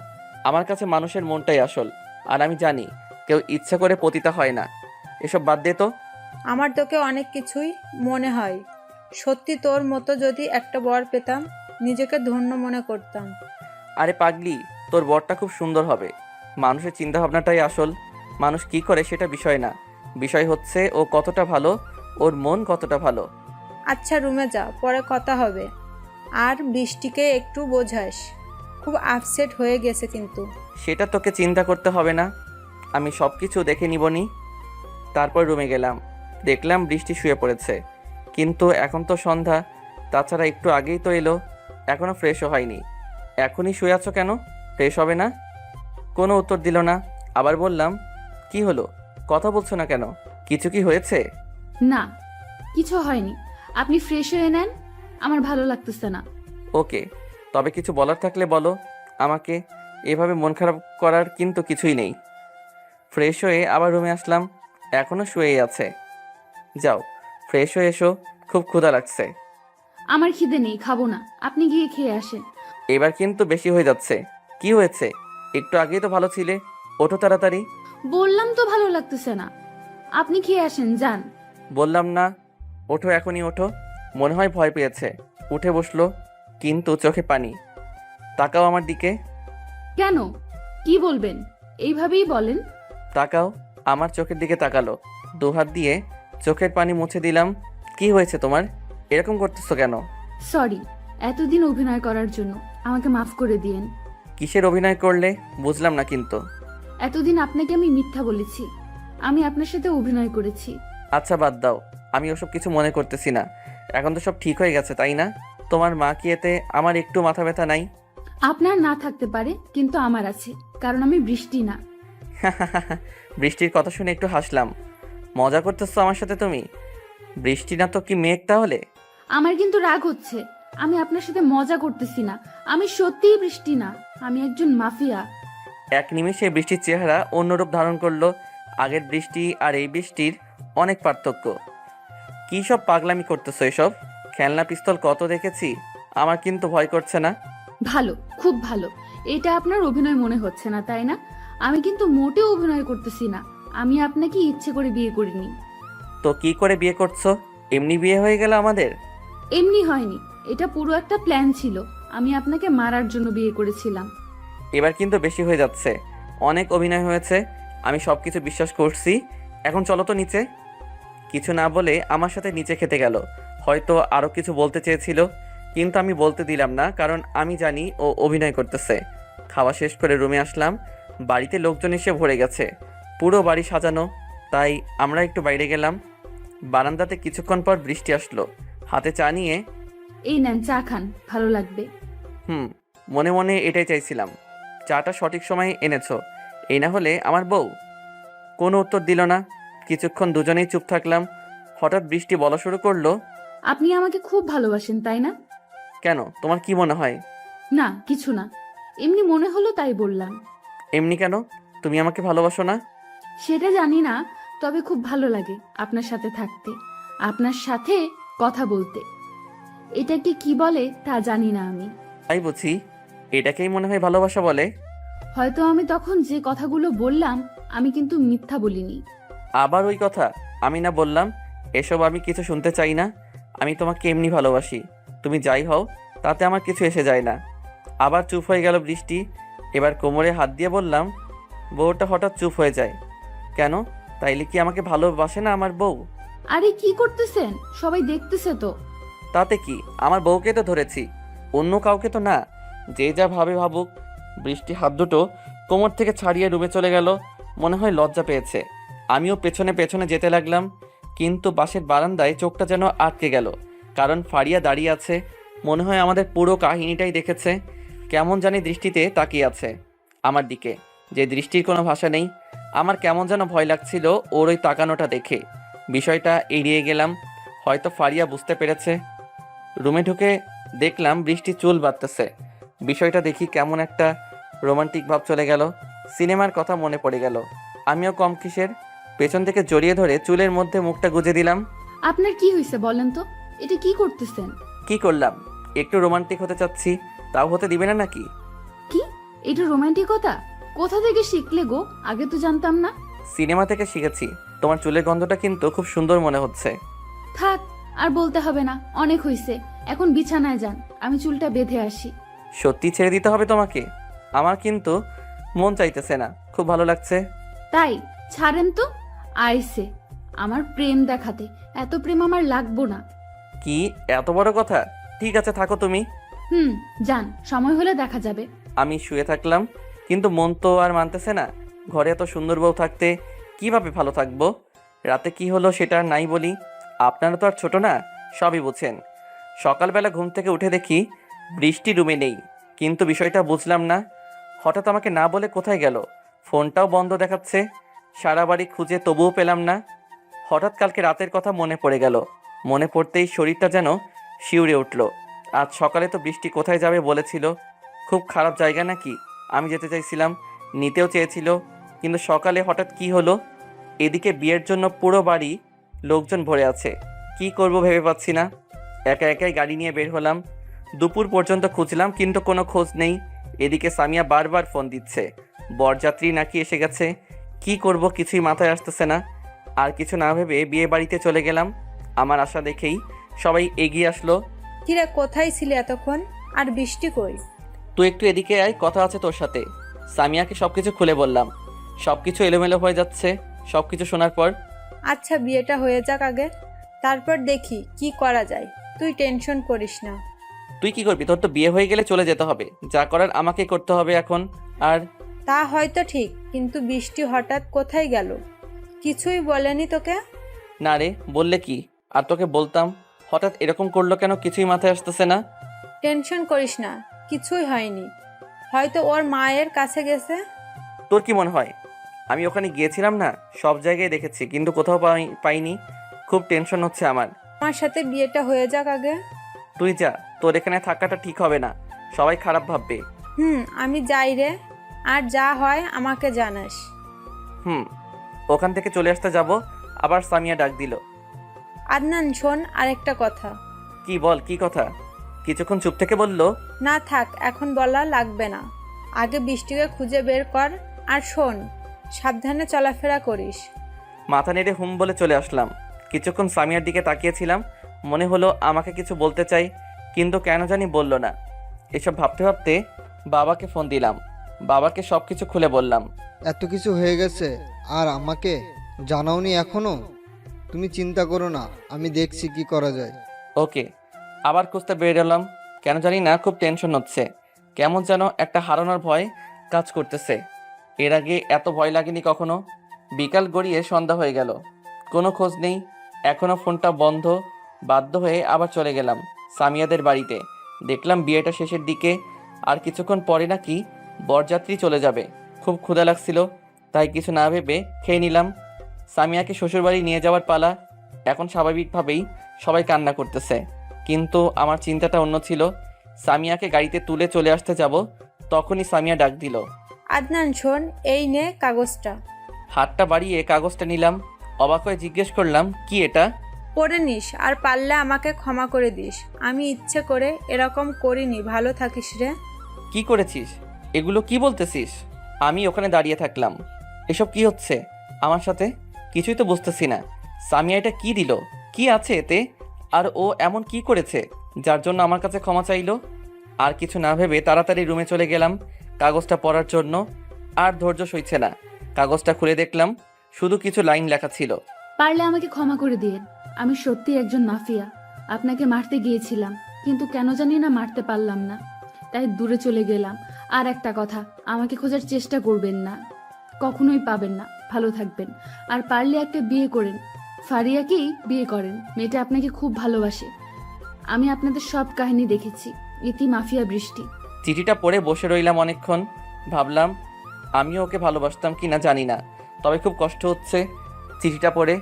আমার কাছে মানুষের মনটাই আসল, আর আমি জানি কেউ ইচ্ছা করে পতিতা হয় না। এসব বাদ দে তো। আমার তোকে অনেক কিছুই মনে হয়, সত্যি তোর মতো যদি একটা বর পেতাম নিজেকে ধন্য মনে করতাম। আরে পাগলি, তোর বরটা খুব সুন্দর হবে। মানুষের চিন্তাভাবনাটাই আসল, মানুষ কি করে সেটা বিষয় না। বিষয় হচ্ছে ও কতটা ভালো, ওর মন কতটা ভালো। আচ্ছা রুমে যা, পরে কথা হবে। আর বৃষ্টিকে একটু বোঝাস, খুব আপসেট হয়ে গেছে কিন্তু। সেটা তোকে চিন্তা করতে হবে না, আমি সব কিছু দেখে নিবনি। তারপর রুমে গেলাম, দেখলাম বৃষ্টি শুয়ে পড়েছে, কিন্তু এখন তো সন্ধ্যা, তাছাড়া একটু আগেই তো এলো, এখনও ফ্রেশও হয়নি। এখনই শুয়ে আছো কেন, ফ্রেশ হবে না? কোনো উত্তর দিল না। আবার বললাম, কি হলো, কথা বলছো না কেন, কিছু কি হয়েছে? না, কিছু হয়নি। আপনি ফ্রেশ হয়ে নেন, আমার ভালো লাগতেছে না। ওকে, তবে কিছু বলার থাকলে বলো আমাকে, এভাবে মন খারাপ করার কিন্তু কিছুই নেই। ফ্রেশ হয়ে আবার রুমে আসলাম, এখনও শুয়েই আছে। যাও ফ্রেশ হয়ে এসো, খুব ক্ষুধা লাগছে। আমার খিদে নেই, খাবো না, আপনি গিয়ে খেয়ে আসেন। এবার কিন্তু বেশি হয়ে যাচ্ছে। কি হয়েছে, একটু আগেই তো ভালো ছিলে, ওঠো তাড়াতাড়ি। বললাম তো ভালো লাগতেছে না, আপনি খেয়ে আসেন, যান। বললাম না, ওঠো, এখনই ওঠো। মনে হয় ভয় পেয়েছে, উঠে বসলো, কিন্তু চোখে পানি। তাকাও আমার দিকে। কেন, কি বলবেন, এইভাবেই বলেন। তাকাও, আমার চোখের দিকে তাকালো, দুহাত দিয়ে চোখের পানি মুছে দিলাম। কি হয়েছে তোমার, এরকম করতেছো কেন? সরি, এতদিন অভিনয় করার জন্য, আমাকে মাফ করে দিয়েন। কিসের অভিনয় করলে, বুঝলাম না কিন্তু। এতদিন আপনাকে আমি মিথ্যা বলেছি, আমি আপনার সাথে অভিনয় করেছি। আচ্ছা বাদ দাও, আমি ওসব কিছু মনে করতেছি না। এখন তো সব ঠিক হয়ে গেছে, তাই না? তোমার মা কি এতে আমার একটু মাথা ব্যথা নাই? আপনার না থাকতে পারে, কিন্তু আমার আছে, কারণ আমি বৃষ্টি না। বৃষ্টির কথা শুনে একটু হাসলাম। মজা করতেছো আমার সাথে তুমি? বৃষ্টি না তো কি মেঘ তাহলে? আমার কিন্তু রাগ হচ্ছে, আমি আপনার সাথে মজা করতেছি না, আমি সত্যিই বৃষ্টি না, আমি একজন মাফিয়া। এক নিমেষে বৃষ্টির চেহারা অন্যরূপ ধারণ করলো। আগের বৃষ্টি আর এই বৃষ্টির অনেক পার্থক্য। কী সব পাগলামি করতেছো এসব? খেলনা পিস্তল কত দেখেছি, আমার কিন্তু ভয় করছে না। ভালো, খুব ভালো। এটা আপনার অভিনয় মনে হচ্ছে না, তাই না? আমি কিন্তু মোটেও অভিনয় করতেছি না, আমি আপনাকে ইচ্ছে করে বিয়ে করিনি। তো কি করে বিয়ে করছো? এমনি বিয়ে হয়ে গেল আমাদের? এমনি হয়নি, এটা পুরো একটা প্ল্যান ছিল, আমি আপনাকে মারার জন্য বিয়ে করেছিলাম। এবার কিন্তু বেশি হয়ে যাচ্ছে, অনেক অভিনয় হয়েছে, আমি সব কিছু বিশ্বাস করছি। এখন চলো তো নিচে। কিছু না বলে আমার সাথে নিচে খেতে গেল। হয়তো আরও কিছু বলতে চেয়েছিল, কিন্তু আমি বলতে দিলাম না, কারণ আমি জানি ও অভিনয় করতেছে। খাওয়া শেষ করে রুমে আসলাম, বাড়িতে লোকজন এসে ভরে গেছে, পুরো বাড়ি সাজানো। তাই আমরা একটু বাইরে গেলাম। বারান্দাতে কিছুক্ষণ পর বৃষ্টি আসলো, হাতে চা নিয়ে। এই নেন, চা খান, ভালো লাগবে। মনে মনে এটাই চাইছিলাম, চাটা সঠিক সময়ে এনেছো, এই না হলে আমার বউ। কোনো উত্তর দিল না। কিছুক্ষণ দুজনেই চুপ থাকলাম। হঠাৎ বৃষ্টি বলা শুরু করলো, আপনি আমাকে খুব ভালোবাসেন, তাই না? কেন, তোমার কি মনে হয়? না, কিছু না, এমনি মনে হলো তাই বললাম। এমনি কেন, তুমি আমাকে ভালোবাসো না? সেটা জানি না, তবে খুব ভালো লাগে আপনার সাথে থাকতে, আপনার সাথে কথা বলতে। এটাকে কি বলে তা জানি না আমি। তাই বুঝি, এটাকেই মনে হয় ভালোবাসা বলে। হয়তো আমি তখন যে কথাগুলো বললাম, আমি কিন্তু মিথ্যা বলিনি। আবার ওই কথা, আমি না বললাম এসব আমি কিছু শুনতে চাই না। আমি তোমাকে এমনি ভালোবাসি, তুমি যাই হও তাতে আমার কিছু এসে যায় না। আবার চুপ হয়ে গেল বৃষ্টি। এবার কোমরে হাত দিয়ে বললাম, বউটা হঠাৎ চুপ হয়ে যায় কেন? তাইলে কি আমাকে ভালোবাসে না আমার বউ? আরে কি করতেছেন, সবাই দেখতেছে তো। তাতে কি, আমার বউকে তো ধরেছি, অন্য কাউকে তো না। যে যা ভাবে ভাবুক। বৃষ্টি হাত দুটো কোমর থেকে ছাড়িয়ে রুমে চলে গেল, মনে হয় লজ্জা পেয়েছে। আমিও পেছনে পেছনে যেতে লাগলাম, কিন্তু বাসের বারান্দায় চোখটা যেন আটকে গেল, কারণ ফারিয়া দাঁড়িয়ে আছে। মনে হয় আমাদের পুরো কাহিনীটাই দেখেছে। কেমন জানি দৃষ্টিতে তাকিয়ে আছে আমার দিকে, যে দৃষ্টির কোনো ভাষা নেই। আমার কেমন যেন ভয় লাগছিল ওর ওই তাকানোটা দেখে। বিষয়টা এড়িয়ে গেলাম, হয়তো ফারিয়া বুঝতে পেরেছে। রুমে ঢুকে দেখলাম বৃষ্টি চুল বাঁধতেছে। বিষয়টা দেখি কেমন একটা রোমান্টিক ভাব চলে গেল, সিনেমার কথা মনে পড়ে গেল। আমিও কম কিসের, পেছন থেকে জড়িয়ে ধরে চুলের মধ্যে মুখটা গুজে দিলাম। আপনার কি হয়েছে বলেন তো, এটা কি করতেছেন? কি করলাম, একটু রোমান্টিক হতে চাচ্ছি, তাও হতে দিবে না নাকি? কি, এটা রোমান্টিকতা? কোথা থেকে শিখলে গো, আগে তো জানতাম না। সিনেমা থেকে শিখেছি। তোমার চুলের গন্ধটা কিন্তু খুব সুন্দর মনে হচ্ছে। থাক, আর বলতে হবে না, অনেক হইছে, এখন বিছানায় যান, আমি চুলটা বেঁধে আসি। সত্যি ছেড়ে দিতে হবে তোমাকে? আমার কিন্তু মন চাইতেছে না, খুব ভালো লাগছে। তাই ছাড়েন তো, আইসে আমার প্রেম দেখাতে, এত প্রেম আমার লাগবো না। কি এত বড় কথা? ঠিক আছে থাকো তুমি। যান, সময় হলে দেখা যাবে। আমি শুয়ে থাকলাম, কিন্তু মন তো আর মানতেছে না। ঘরে এত সুন্দর বউ থাকতে কিভাবে ভালো থাকবো? রাতে কি হলো সেটা আর নাই বলি, আপনারা তো আর ছোট না, সবই বুঝেন। সকালবেলা ঘুম থেকে উঠে দেখি বৃষ্টি রুমে নেই, কিন্তু বিষয়টা বুঝলাম না। হঠাৎ আমাকে না বলে কোথায় গেল? ফোনটাও বন্ধ দেখাচ্ছে। সারা বাড়ি খুঁজে তবুও পেলাম না। হঠাৎ কালকে রাতের কথা মনে পড়ে গেল। মনে পড়তেই শরীরটা যেন শিউরে উঠল। আজ সকালে তো বৃষ্টি কোথায় যাবে বলেছিল। খুব খারাপ জায়গা নাকি? আমি যেতে চাইছিলাম, নিতেও চেয়েছিল, কিন্তু সকালে হঠাৎ কি হলো? এদিকে বিয়ের জন্য পুরো বাড়ি লোকজন ভরে আছে। কি করব ভেবে পাচ্ছি না। একা একাই গাড়ি নিয়ে বের হলাম। দুপুর পর্যন্ত খুঁজলাম, কিন্তু কোনো খোঁজ নেই। এদিকে সামিয়া বারবার ফোন দিচ্ছে, বরযাত্রী নাকি এসে গেছে। কি করব কিছুই মাথায় আসতেছে না। আর কিছু না ভেবে বিয়ে বাড়িতে চলে গেলাম। আমার আশা দেখেই সবাই এগিয়ে আসলো। কিরে, কোথায় ছিলে এতক্ষণ? আর বৃষ্টি কই? তুই একটু এদিকে আয়, কথা আছে তোর সাথে। সামিয়াকে সবকিছু খুলে বললাম। সবকিছু এলোমেলো হয়ে যাচ্ছে সবকিছু শোনার পর। আচ্ছা, বিয়েটা হয়ে যাক আগে, তারপর দেখি কি করা যায়। তুই টেনশন করিস না। তুই কি করবি? তোর তো বিয়ে হয়ে গেলে চলে যেতে হবে, যা করার আমাকে করতে হবে এখন। আর তা হয়তো ঠিক, কিন্তু বৃষ্টি হঠাৎ কোথায় গেল? কিছুই বলেনি তোকে? না রে, বললে কি আর তোকে বলতাম। হঠাৎ এরকম করলো কেন কিছুই মাথায় আসতেছে না। টেনশন করিস না, কিছুই হয়নি। হয়তো ওর মায়ের কাছে গেছে। তোর কি মনে হয় আমি ওখানে গিয়েছিলাম না? সব জায়গায় দেখেছি, কিন্তু কোথাও পাইনি। খুব টেনশন হচ্ছে আমার। আমার সাথে বিয়েটা হয়ে যাক আগে। তুই যা, তোর এখানে থাকাটা ঠিক হবে না, সবাই খারাপ ভাববে। আমি যাই রে, আর যা হয় আমাকে জানাস। ওখান থেকে চলে আসতে যাব, আবার সামিয়া ডাক দিল। আদনান শোন, আরেকটা কথা। কি বল, কি কথা? কিছুক্ষণ চুপ থেকে বলল। না থাক, এখন বলা লাগবে না। আগে বৃষ্টিকে খুঁজে বের কর। আর শোন, সাবধানে চলাফেরা করিস। মাথা নেড়ে হুম বলে চলে আসলাম। কিছুক্ষণ সামিয়ার দিকে তাকিয়েছিলাম, মনে হলো আমাকে কিছু বলতে চাই, কিন্তু কেন জানি বলল না। এসব ভাবতে ভাবতে বাবাকে ফোন দিলাম। বাবাকে সব কিছু খুলে বললাম। এত কিছু হয়ে গেছে আর আমাকে জানাওনি এখনো? তুমি চিন্তা করো না, আমি দেখছি কি করা যায়। ওকে। আবার খুঁজতে বেরোলাম। কেন জানি না খুব টেনশন হচ্ছে, কেমন যেন একটা হারানোর ভয় কাজ করতেছে। এর আগে এত ভয় লাগেনি কখনো। বিকাল গড়িয়ে সন্ধ্যা হয়ে গেল, কোনো খোঁজ নেই। এখনো ফোনটা বন্ধ। বাধ্য হয়ে আবার চলে গেলাম সামিয়াদের বাড়িতে। দেখলাম বিয়েটা শেষের দিকে, আর কিছুক্ষণ পরে নাকি বরযাত্রী চলে যাবে। খুব ক্ষুধা লাগছিল, তাই কিছু না ভেবে খেয়ে নিলাম। সামিয়াকে শ্বশুরবাড়ি নিয়ে যাওয়ার পালা। এখন স্বাভাবিকভাবেই সবাই কান্না করতেছে, কিন্তু আমার চিন্তাটা অন্য ছিল। সামিয়াকে গাড়িতে তুলে চলে আসতে যাব, তখনই সামিয়া ডাক দিল। আদনান শোন, এই নে কাগজটা। হাতটা বাড়িয়ে কাগজটা নিলাম। অবাক হয়ে জিজ্ঞেস করলাম, কি এটা? পড়ে নিস, আর পারলে আমাকে ক্ষমা করে দিস। আমি ইচ্ছে করে এরকম করিনি। ভালো থাকিস রে। কি করেছিস? এগুলো কি বলতেছিস? আমি ওখানে দাঁড়িয়ে থাকলাম। এসব কি হচ্ছে আমার সাথে? কিছুই তো বুঝতেছি না। সামিয়া এটা কি দিল? কি আছে এতে? আর ও এমন কি করেছে যার জন্য আমার কাছে ক্ষমা চাইলো? আর কিছু না ভেবে তাড়াতাড়ি রুমে চলে গেলাম কাগজটা পড়ার জন্য। আর ধৈর্য সইছে না। কাগজটা খুলে দেখলাম শুধু কিছু লাইন লেখা ছিল। পারলে আমাকে ক্ষমা করে দিন। আমি সত্যি একজন মাফিয়া। আপনাকে মারতে গিয়েছিলাম, কিন্তু কেন জানি না মারতে পারলাম না, তাই দূরে চলে গেলাম। আর একটা কথা, আমাকে খোঁজার চেষ্টা করবেন না, কখনোই পাবেন না। ভালো থাকবেন। আর পারলে একটা বিয়ে করেন, ফারিয়াকেই বিয়ে করেন। মেয়েটা আপনাকে খুব ভালোবাসে। আমি আপনাদের সব কাহিনী দেখেছি। ইতি মাফিয়া বৃষ্টি। চিঠিটা পড়ে বসে রইলাম অনেকক্ষণ। ভাবলাম আমিও ওকে ভালোবাসতাম কি না জানি না, তবে খুব কষ্ট হচ্ছে চিঠিটা পড়ে।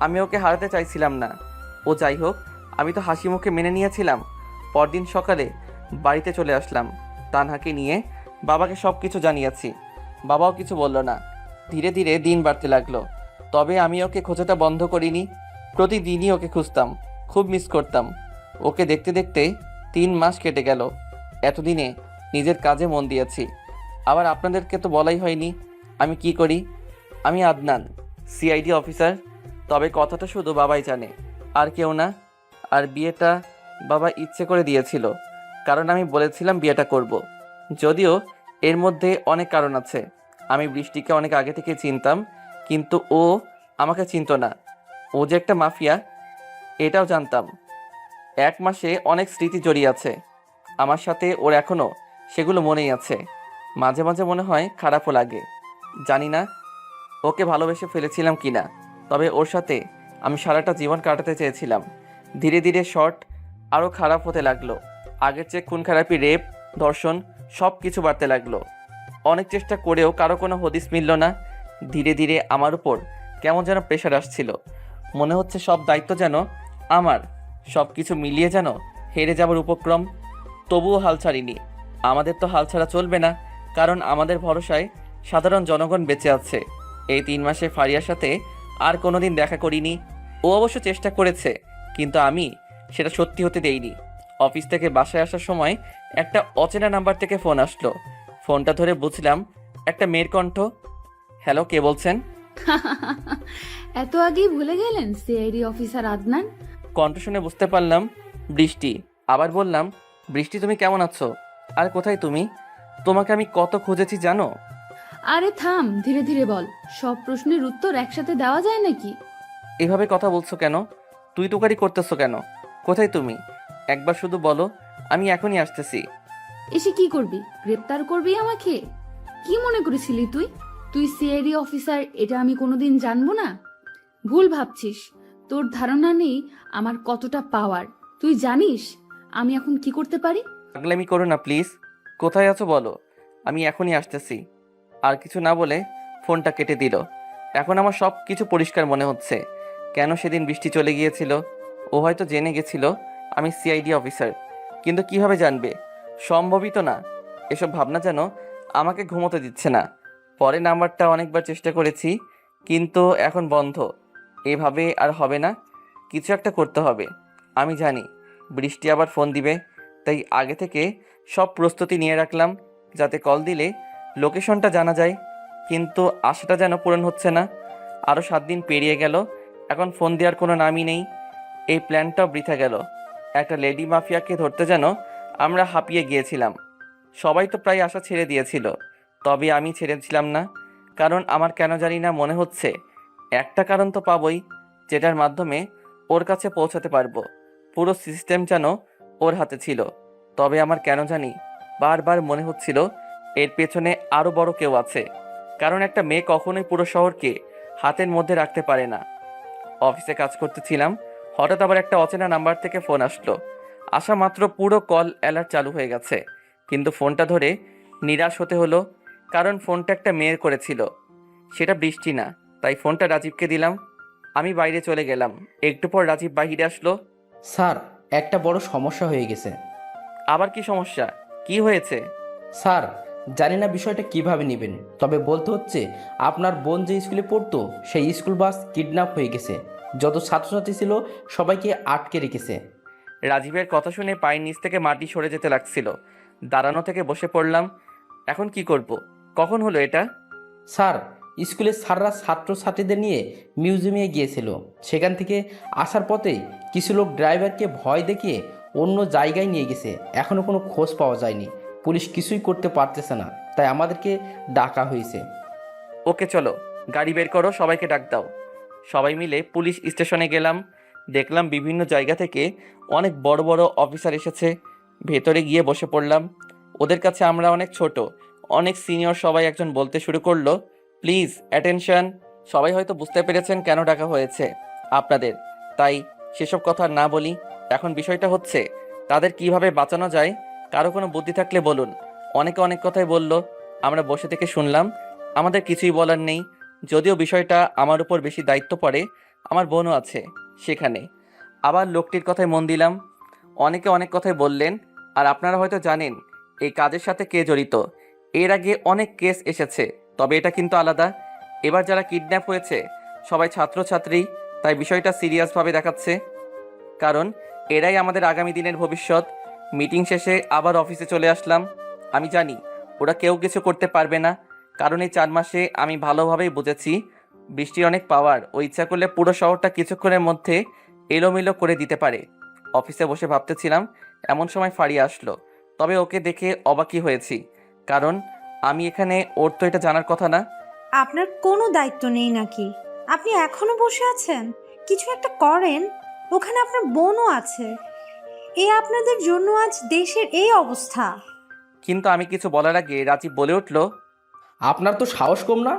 আমি ওকে হারাতে চাইছিলাম না। ও যাই হোক, আমি তো হাসি মুখে মেনে নিয়েছিলাম। পরদিন সকালে বাড়িতে চলে আসলাম তানহাকে নিয়ে। বাবাকে সব কিছু জানিয়েছি, বাবাও কিছু বলল না। ধীরে ধীরে দিন বাড়তে লাগলো, তবে আমি ওকে খোঁজাটা বন্ধ করিনি। প্রতিদিনই ওকে খুঁজতাম, খুব মিস করতাম ওকে। দেখতে দেখতে 3 মাস কেটে গেল। এতদিনে নিজের কাজে মন দিয়েছি। আবার আপনাদেরকে তো বলাই হয়নি আমি কি করি। আমি আদনান, সিআইডি অফিসার। তবে কথাটা শুধু বাবাই জানে, আর কেউ না। আর বিয়েটা বাবা ইচ্ছে করে দিয়েছিল, কারণ আমি বলেছিলাম বিয়েটা করব। যদিও এর মধ্যে অনেক কারণ আছে। আমি বৃষ্টিকে অনেক আগে থেকে চিনতাম, কিন্তু ও আমাকে চিনতো না। ও যে একটা মাফিয়া এটাও জানতাম। 1 মাসে অনেক স্মৃতি জড়িয়ে আছে আমার সাথে, ওর এখনও সেগুলো মনেই আছে। মাঝে মাঝে মনে হয় খারাপও লাগে। জানি না ওকে ভালোবেসে ফেলেছিলাম কিনা, তবে ওর সাথে আমি সারাটা জীবন কাটাতে চেয়েছিলাম। ধীরে ধীরে শর্ট আরও খারাপ হতে লাগলো। আগের চেয়ে খুন খারাপি, রেপ, ধর্ষণ সব কিছু বাড়তে লাগলো। অনেক চেষ্টা করেও কারো কোনো হদিস মিলল না। ধীরে ধীরে আমার উপর কেমন যেন প্রেশার আসছিল। মনে হচ্ছে সব দায়িত্ব যেন আমার, সব কিছু মিলিয়ে যেন হেরে যাবার উপক্রম। তবুও হাল ছাড়িনি। আমাদের তো হাল ছাড়া চলবে না, কারণ আমাদের ভরসায় সাধারণ জনগণ বেঁচে আছে। এই 3 মাসে ফারিয়ার সাথে আর কোনোদিন দেখা করিনি। ও অবশ্য চেষ্টা করেছে, কিন্তু আমি সেটা সত্যি হতে দেইনি। অফিস থেকে বাসায় আসার সময় একটা অচেনা নাম্বার থেকে ফোন আসলো। ফোনটা ধরে বুঝলাম একটা মেয়ের কণ্ঠ। হ্যালো, কে বলছেন? এত আগেই ভুলে গেলেন সিআইডি অফিসার আদনান? কণ্ঠ শুনে বুঝতে পারলাম বৃষ্টি। আবার বললাম, বৃষ্টি তুমি কেমন আছো? আর কোথায় তুমি? তোমাকে আমি কত খুঁজেছি জানো? আরে থাম, ধীরে ধীরে বল। সব প্রশ্নের উত্তর একসাথে দেওয়া যায় নাকি? এভাবে কথা বলছো কেন? তুই তোকারি করতেছো কেন? কোথায় তুমি? একবার শুধু বলো, আমি এখনই আসতেছি। এসে কি করবি? গ্রেপ্তার করবি আমাকে? কি মনে করেছিলি তুই? তুই সিআইডি অফিসার, এটা আমি কোনোদিন জানবো না? ভুল ভাবছিস। তোর ধারণা নেই আমার কতটা পাওয়ার। তুই জানিস আমি এখন কি করতে পারি? পাগলামি করো না প্লিজ। কোথায় আছো বলো, আমি এখনই আসতেছি। আর কিছু না বলে ফোনটা কেটে দিল। এখন আমার সব কিছু পরিষ্কার মনে হচ্ছে। কেন সেদিন বৃষ্টি চলে গিয়েছিল? ও হয়তো জেনে গেছিল আমি সিআইডি অফিসার, কিন্তু কিভাবে জানবে? সম্ভবই তো না। এসব ভাবনা যেন আমাকে ঘুমোতে দিচ্ছে না। পরে নাম্বারটা অনেকবার চেষ্টা করেছি, কিন্তু এখন বন্ধ। এভাবে আর হবে না, কিছু একটা করতে হবে। আমি জানি বৃষ্টি আবার ফোন দিবে, তাই আগে থেকে সব প্রস্তুতি নিয়ে রাখলাম, যাতে কল দিলে লোকেশনটা জানা যায়। কিন্তু আশাটা যেন পূরণ হচ্ছে না। আরও 7 দিন পেরিয়ে গেল, এখন ফোন দেওয়ার কোনো নামই নেই। এই প্ল্যানটাও বৃথা গেল। একটা লেডি মাফিয়াকে ধরতে যেন আমরা হাঁপিয়ে গিয়েছিলাম। সবাই তো প্রায় আশা ছেড়ে দিয়েছিল, তবে আমি ছেড়েছিলাম না। কারণ আমার কেন জানি না মনে হচ্ছে একটা কারণ তো পাবই, যেটার মাধ্যমে ওর কাছে পৌঁছাতে পারবো। পুরো সিস্টেম যেন ওর হাতে ছিল। তবে আমার কেন জানি বারবার মনে হচ্ছিল এর পেছনে আরও বড় কেউ আছে। কারণ একটা মেয়ে কখনোই পুরো শহরকে হাতের মধ্যে রাখতে পারে না। অফিসে কাজ করতেছিলাম, হঠাৎ আবার একটা অচেনা নাম্বার থেকে ফোন আসলো। আসা মাত্র পুরো কল অ্যালার্ট চালু হয়ে গেছে, কিন্তু ফোনটা ধরে নিরাশ হতে হলো। কারণ ফোনটা একটা মেয়ের করেছিল, সেটা বৃষ্টি না। তাই ফোনটা রাজীবকে দিলাম। আমি বাইরে চলে গেলাম। একটু পর রাজীব বাইরে আসলো। স্যার, একটা বড় সমস্যা হয়ে গেছে। আবার কি সমস্যা? কি হয়েছে? স্যার, জানি না বিষয়টা কিভাবে নেবেন, তবে বলতে হচ্ছে আপনার বোন যে স্কুলে পড়তো সেই স্কুল বাস কিডন্যাপ হয়ে গেছে। যত ছাত্রছাত্রী ছিল সবাইকে আটকে রেখেছে। রাজীবের কথা শুনে পায়ের নিচ থেকে মাটি সরে যেতে লাগছিল। দাঁড়ানো থেকে বসে পড়লাম। এখন কি করব? কখন হলো এটা? স্যার, স্কুলের স্যাররা ছাত্রছাত্রীদের নিয়ে মিউজিয়ামে গিয়েছিল। সেখান থেকে আসার পথেই কিছু লোক ড্রাইভারকে ভয় দেখিয়ে অন্য জায়গায় নিয়ে গেছে। এখনও কোনো খোঁজ পাওয়া যায়নি। পুলিশ কিছুই করতে পারতেছে না, তাই আমাদেরকে ডাকা হয়েছে। ওকে চলো, গাড়ি বের করো, সবাইকে ডাক দাও। সবাই মিলে পুলিশ স্টেশনে গেলাম। দেখলাম বিভিন্ন জায়গা থেকে অনেক বড় বড় অফিসার এসেছে। ভেতরে গিয়ে বসে পড়লাম। ওদের কাছে আমরা অনেক ছোট, অনেক সিনিয়র। সবাই একজন বলতে শুরু করলো, প্লিজ অ্যাটেনশন। সবাই হয়তো বুঝতে পেরেছেন কেন ডাকা হয়েছে আপনাদের, তাই সেসব কথা আর না বলি। এখন বিষয়টা হচ্ছে তাদের কিভাবে বাঁচানো যায়। কারো কোনো বুদ্ধি থাকলে বলুন। অনেকে অনেক কথাই বলল, আমরা বসে থেকে শুনলাম। আমাদের কিছুই বলার নেই। যদিও বিষয়টা আমার উপর বেশি দায়িত্ব পড়ে, আমার বোনও আছে সেখানে। আবার লোকটির কথায় মন দিলাম। অনেকে অনেক কথাই বললেন। আর আপনারা হয়তো জানেন এই কাজের সাথে কে জড়িত। এর আগে অনেক কেস এসেছে, তবে এটা কিন্তু আলাদা। এবার যারা কিডন্যাপ হয়েছে সবাই ছাত্রছাত্রী, তাই বিষয়টা সিরিয়াসভাবে দেখাচ্ছে। কারণ এরাই আমাদের আগামী দিনের ভবিষ্যৎ। মিটিং শেষে আবার অফিসে চলে আসলাম। আমি জানি ওরা কেউ কিছু করতে পারবে না, কারণ এই 4 মাসে আমি ভালোভাবেই বুঝেছি বৃষ্টির অনেক পাওয়ার। ও ইচ্ছা করলে পুরো শহরটা কিছুক্ষণের মধ্যে এলোমেলো করে দিতে পারে। অফিসে বসে ভাবতেছিলাম, এমন সময় ফারিয়া আসলো। তবে ওকে দেখে অবাকই হয়েছি, কারণ আমি এখানে, ওর তো এটা জানার কথা না। আপনার কোনো দায়িত্ব নেই নাকি? আপনি এখনো বসে আছেন? কিছু একটা করেন। ওখানে আপনার বোনও আছে। আপনাদের জন্য আজ দেশের এই অবস্থা। কিন্তু আমি কিছু বলার আগে রাজীব বলে উঠল, আপনার তো সাহস কম না?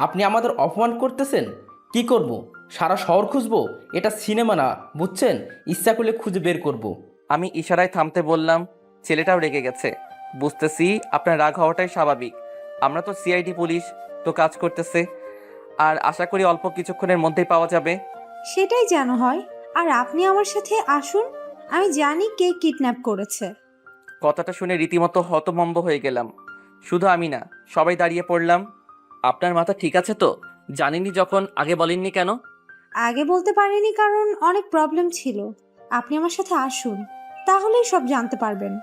আপনি আমাদের অপমান করতেছেন। কি করব? সারা শহর খুঁজবো? এটা সিনেমা না, বুঝছেন? ইচ্ছা করলে খুঁজে বের করব। আমি ইশারায় থামতে বললাম। ছেলেটাও রেগে গেছে। বুঝতেছি আপনার রাগ হওয়াটাই স্বাভাবিক। আমরা তো সিআইডি পুলিশ, তো কাজ করতেছে। আর আশা করি অল্প কিছুক্ষণের মধ্যেই পাওয়া যাবে। সেটাই যেন হয়। আর আপনি আমার সাথে আসুন, আমি জানি কে কিডন্যাপ করেছে। কথাটা শুনে রীতিমতো হতভম্ব হয়ে গেলাম। শুধু আমি না, সবাই দাঁড়িয়ে পড়লাম। আপনার মাথা ঠিক আছে তো? জানেননি যখন আগে বলেননি কেন? আগে বলতে পারিনি কারণ অনেক প্রবলেম ছিল। আপনি আমার সাথে আসুন, তাহলেই সব জানতে পারবেন।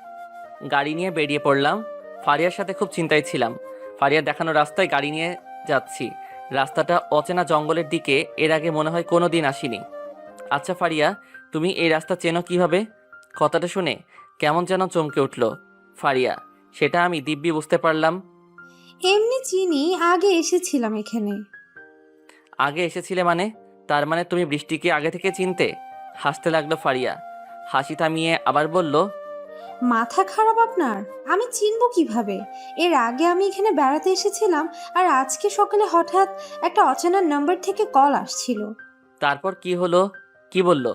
গাড়ি নিয়ে বেরিয়ে পড়লাম। ফারিয়ার সাথে খুব চিন্তায় ছিলাম। ফারিয়ার দেখানো রাস্তায় গাড়ি নিয়ে যাচ্ছি। রাস্তাটা অচেনা জঙ্গলের দিকে, এর আগে মনে হয় কোনো দিন আসিনি। আচ্ছা ফারিয়া, তুমি এই রাস্তা চেনো কিভাবে? কথাটা শুনে কেমন যেন চমকে উঠল ফারিয়া। সেটা আমি দিব্যি বুঝতে পারলাম। এমনি চিনি, আগে এসেছিলাম এখানে। আগে এসেছিলে মানে? তার মানে তুমি বৃষ্টিকে আগে থেকে চিনতে? হাসতে লাগলো ফারিয়া। হাসি থামিয়ে আবার বলল, মাথা খারাপ আপনার? আমি চিনবো কিভাবে? এর আগে আমি এখানে বেড়াতে এসেছিলাম, আর আজকে সকালে হঠাৎ একটা অচেনা নাম্বার থেকে কল আসছিল। তারপর কি হলো? কি বলল?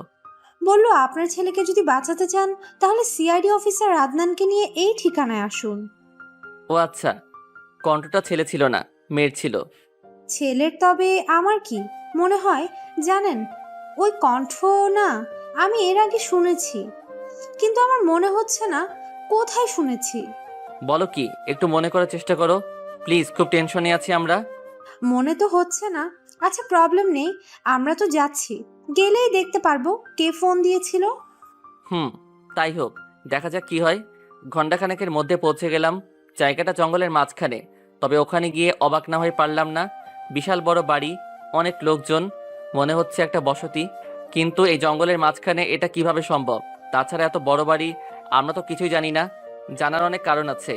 বলল আপনার ছেলেকে যদি বাঁচাতে চান তাহলে সিআইডি অফিসার আদনানকে নিয়ে এই ঠিকানায় আসুন। ও আচ্ছা, কণ্ঠটা ছেলে ছিল না, মেয়ের ছিল। ছেলের? তবে আমার কি মনে হয় জানেন, ওই কণ্ঠ না আমি এর আগে শুনেছি, কিন্তু আমার মনে হচ্ছে না কোথায় শুনেছি। বলো কি, একটু মনে করার চেষ্টা করো প্লিজ, খুব টেনশনে আছি আমরা। মনে তো হচ্ছে না। আচ্ছা প্রবলেম নেই, আমরা তো যাচ্ছি, গেলেই দেখতে পারবো কে ফোন দিয়েছিল। তাই হোক, দেখা যাক কি হয়। ঘণ্টাখানেকের মধ্যে পৌঁছে গেলাম। জায়গাটা জঙ্গলের মাঝখানে, তবে ওখানে গিয়ে অবাক না হয়ে পারলাম না। বিশাল বড় বাড়ি, অনেক লোকজন, মনে হচ্ছে একটা বসতি। কিন্তু এই জঙ্গলের মাঝখানে এটা কিভাবে সম্ভব? তাছাড়া এত বড় বাড়ি, আমরা তো কিছুই জানি না। জানার অনেক কারণ আছে।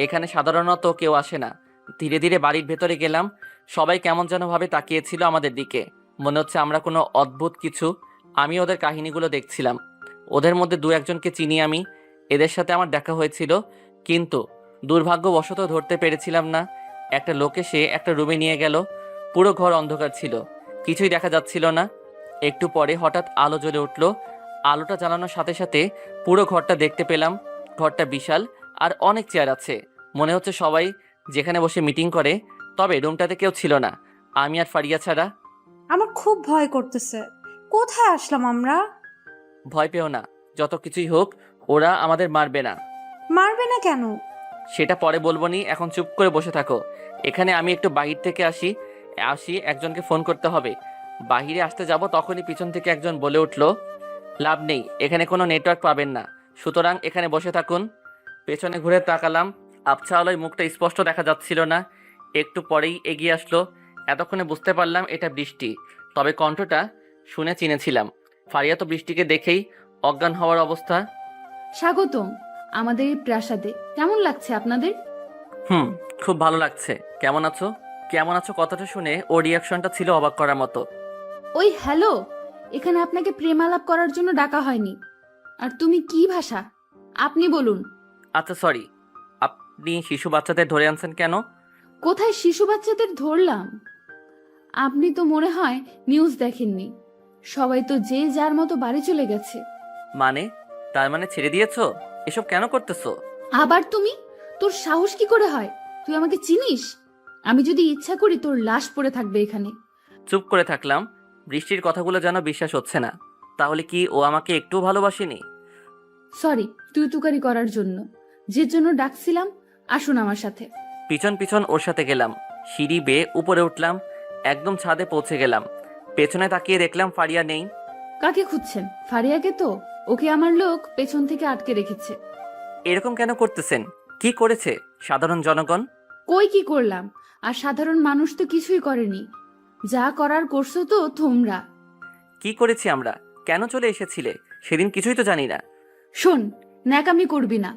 এখানে সাধারণত কেউ আসে না। ধীরে ধীরে বাড়ির ভেতরে গেলাম। সবাই কেমন যেন ভাবে তাকিয়েছিল আমাদের দিকে। মনে হচ্ছে আমরা কোনো অদ্ভুত কিছু। আমি ওদের কাহিনীগুলো দেখছিলাম। ওদের মধ্যে দু একজনকে চিনি আমি, এদের সাথে আমার দেখা হয়েছিল, কিন্তু দুর্ভাগ্যবশত ধরতে পেরেছিলাম না। একটা লোক এসে একটা রুমে নিয়ে গেল। পুরো ঘর অন্ধকার ছিল, কিছুই দেখা যাচ্ছিল না। একটু পরে হঠাৎ আলো জ্বলে উঠল। আলোটা জ্বালানোর সাথে সাথে পুরো ঘরটা দেখতে পেলাম। ঘরটা বিশাল, আর অনেক চেয়ার আছে। মনে হচ্ছে সবাই যেখানে বসে মিটিং করে। তবে রুমটাতে কেউ ছিল না, আমি আর ফারিয়া ছাড়া। আমার খুব ভয় করতেছে, কোথায় আসলাম আমরা? ভয় পেও না, যত কিছুই হোক ওরা আমাদের মারবে না। মারবে না কেন? সেটা পরে বলবো নি, এখন চুপ করে বসে থাকো। এখানে আমি একটু বাহির থেকে আসি আসি একজনকে ফোন করতে হবে। বাহিরে আসতে যাব তখনই পিছন থেকে একজন বলে উঠল, লাভ নেই, এখানে কোনো নেটওয়ার্ক পাবেন না, সুতরাং এখানে বসে থাকুন। পেছনে ঘুরে তাকালাম। আবছা আলোয় মুখটা স্পষ্ট দেখা যাচ্ছিল না। একটু পরেই এগিয়ে আসলো। এতক্ষণে বুঝতে পারলাম এটা বৃষ্টি, তবে কণ্ঠটা শুনে চিনেছিলাম। ফারিয়া তো বৃষ্টিকে দেখেই অজ্ঞান হওয়ার অবস্থা। স্বাগতম আমাদের এই প্রাসাদে। কেমন লাগছে আপনাদের? খুব ভালো লাগছে। কেমন আছো? কেমন আছো কথাটা শুনে ওর রিয়াকশনটা ছিল অবাক করার মতো। ওই হ্যালো, এখানে আপনাকে প্রেমালাপ করার জন্য ডাকা হয়নি। আর তুমি কি ভাষা? আপনি বলুন। আচ্ছা সরি, আপনি শিশু বাচ্চাদের ধরে আনছেন কেন? কোথায় শিশু বাচ্চাদের ধরলাম? আপনি তো মনে হয় নিউজ দেখেননি। সবাই তো যে যার মতো বাড়ি চলে গেছে। মানে? তার মানে ছেড়ে দিয়েছো? এসব কেন করতেছো? আবার তুমি? তোর সাহস কি করে হয়? তুই আমাকে চিনিস? আমি যদি ইচ্ছা করি তোর লাশ পড়ে থাকবে এখানে। চুপ করে থাকলাম। বৃষ্টির কথাগুলো যেন বিশ্বাস হচ্ছে না। তাহলে কি ও আমাকে একটু ভালোবাসেনি? সরি তুই তুকারি করার জন্য। যে জন্য ডাকছিলাম, আসুন আমার সাথে। পিছন পিছন ওর সাথে গেলাম। সিঁড়ি বেয়ে উপরে উঠলাম। একদম ছাদে পৌঁছে গেলাম। পেছনে তাকিয়ে দেখলাম ফারিয়া নেই। কাকে খুঁজছেন? ফারিয়াকে তো। ওকে আমার লোক পেছন থেকে আটকে রেখেছে। এরকম কেন করতেছেন? কি করেছে সাধারণ জনগণ? কই কি করলাম? আর সাধারণ মানুষ তো কিছুই করেনি। যা করার করছো তো তোমরা। কি করেছি আমরা? কেন চলে এসেছিলে? সেদিন কিছুই তো জানি না। শোন, ন্যাকামি করবি না।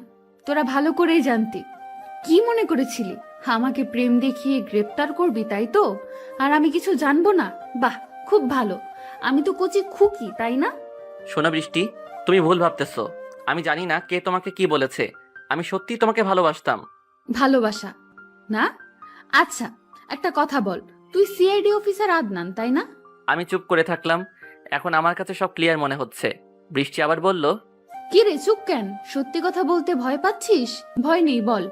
তোরা ভালো করেই জানতি। কি মনে করেছিলি আমাকে প্রেম দেখিয়ে গ্রেপ্তার করবি, তাই তো? আর আমি কিছু জানবো না? বাহ, খুব ভালো। আমি তো কচি খুকি, তাই না? শোনো বৃষ্টি, তুমি ভুল ভাবতেছো। আমি জানি না কে তোমাকে কি বলেছে। আমি সত্যিই তোমাকে ভালোবাসতাম। ভালোবাসা না? আচ্ছা, একটা কথা বল, তুই সিআইডি অফিসার আদনান, তাই না? আমি চুপ করে থাকলাম। এখন আমার কাছে সব ক্লিয়ার মনে হচ্ছে। বৃষ্টি আবার বলল, কি রে, চুপ কেন? সত্যি কথা বলতে ভয় পাচ্ছিস? ভয় নেই, বল,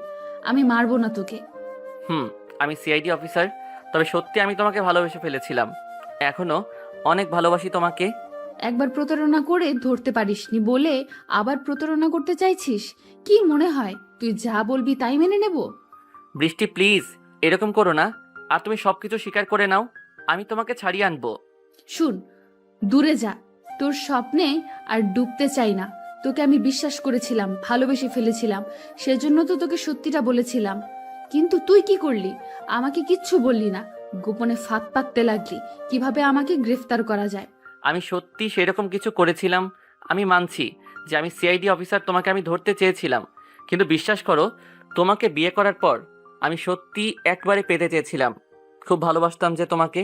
আমি মারবো না তোকে। আমি সিআইডি অফিসার, তবে সত্যি আমি তোমাকে ভালোবেসে ফেলেছিলাম। এখনো অনেক ভালোবাসি তোমাকে। একবার প্রতারণা করে ধরতে পারিসনি বলে আবার প্রতারণা করতে চাইছিস? কি মনে হয় তুই যা বলবি তাই মেনে নেব? বৃষ্টি প্লিজ এরকম করো না। আর তুমি সবকিছু স্বীকার করে নাও, আমি তোমাকে ছাড়িয়ে আনবো। শুন, দূরে যা, তোর স্বপ্নে আর ডুবতে চাই না। তোকে আমি বিশ্বাস করেছিলাম, ভালোবেসে ফেলেছিলাম, সেজন্য তো তোকে সত্যিটা বলেছিলাম। কিন্তু তুই কি করলি? আমাকে কিচ্ছু বললি না, গোপনে ফাঁদ পাততে লাগলি কিভাবে আমাকে গ্রেফতার করা যায়। আমি সত্যি সেরকম কিছু করেছিলাম। আমি মানছি যে আমি সিআইডি অফিসার, তোমাকে আমি ধরতে চেয়েছিলাম। কিন্তু বিশ্বাস করো, তোমাকে বিয়ে করার পর আমি সত্যি একবারে পেতে চেয়েছিলাম। খুব ভালোবাসতাম যে তোমাকে।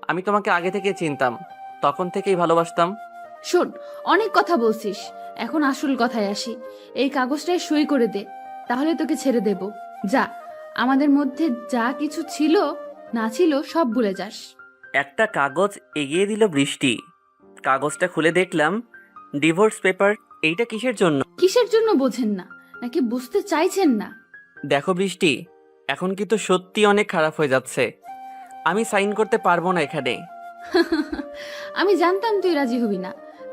আমি তোমাকে আগে থেকে চিনতাম, তখন থেকেই ভালোবাসতাম। শোন, অনেক কথা বলছিস, এখন আসল কথায় আসি। এই কাগজটায় সই করে দে, তাহলে তোকে ছেড়ে দেব। যা, আমাদের মধ্যে যা কিছু ছিল না ছিল সব ভুলে যাস। একটা কাগজ এগিয়ে দিল বৃষ্টি। কাগজটা খুলে দেখলাম ডিভোর্স পেপার। এইটা কিসের জন্য? কিসের জন্য বোঝেন না নাকি বুঝতে চাইছেন না? দেখো বৃষ্টি, এখন কিন্তু সত্যি অনেক খারাপ হয়ে যাচ্ছে। আমি সাইন করতে পারবো না এখানে। আমি জানতাম তুই রাজি হবি না,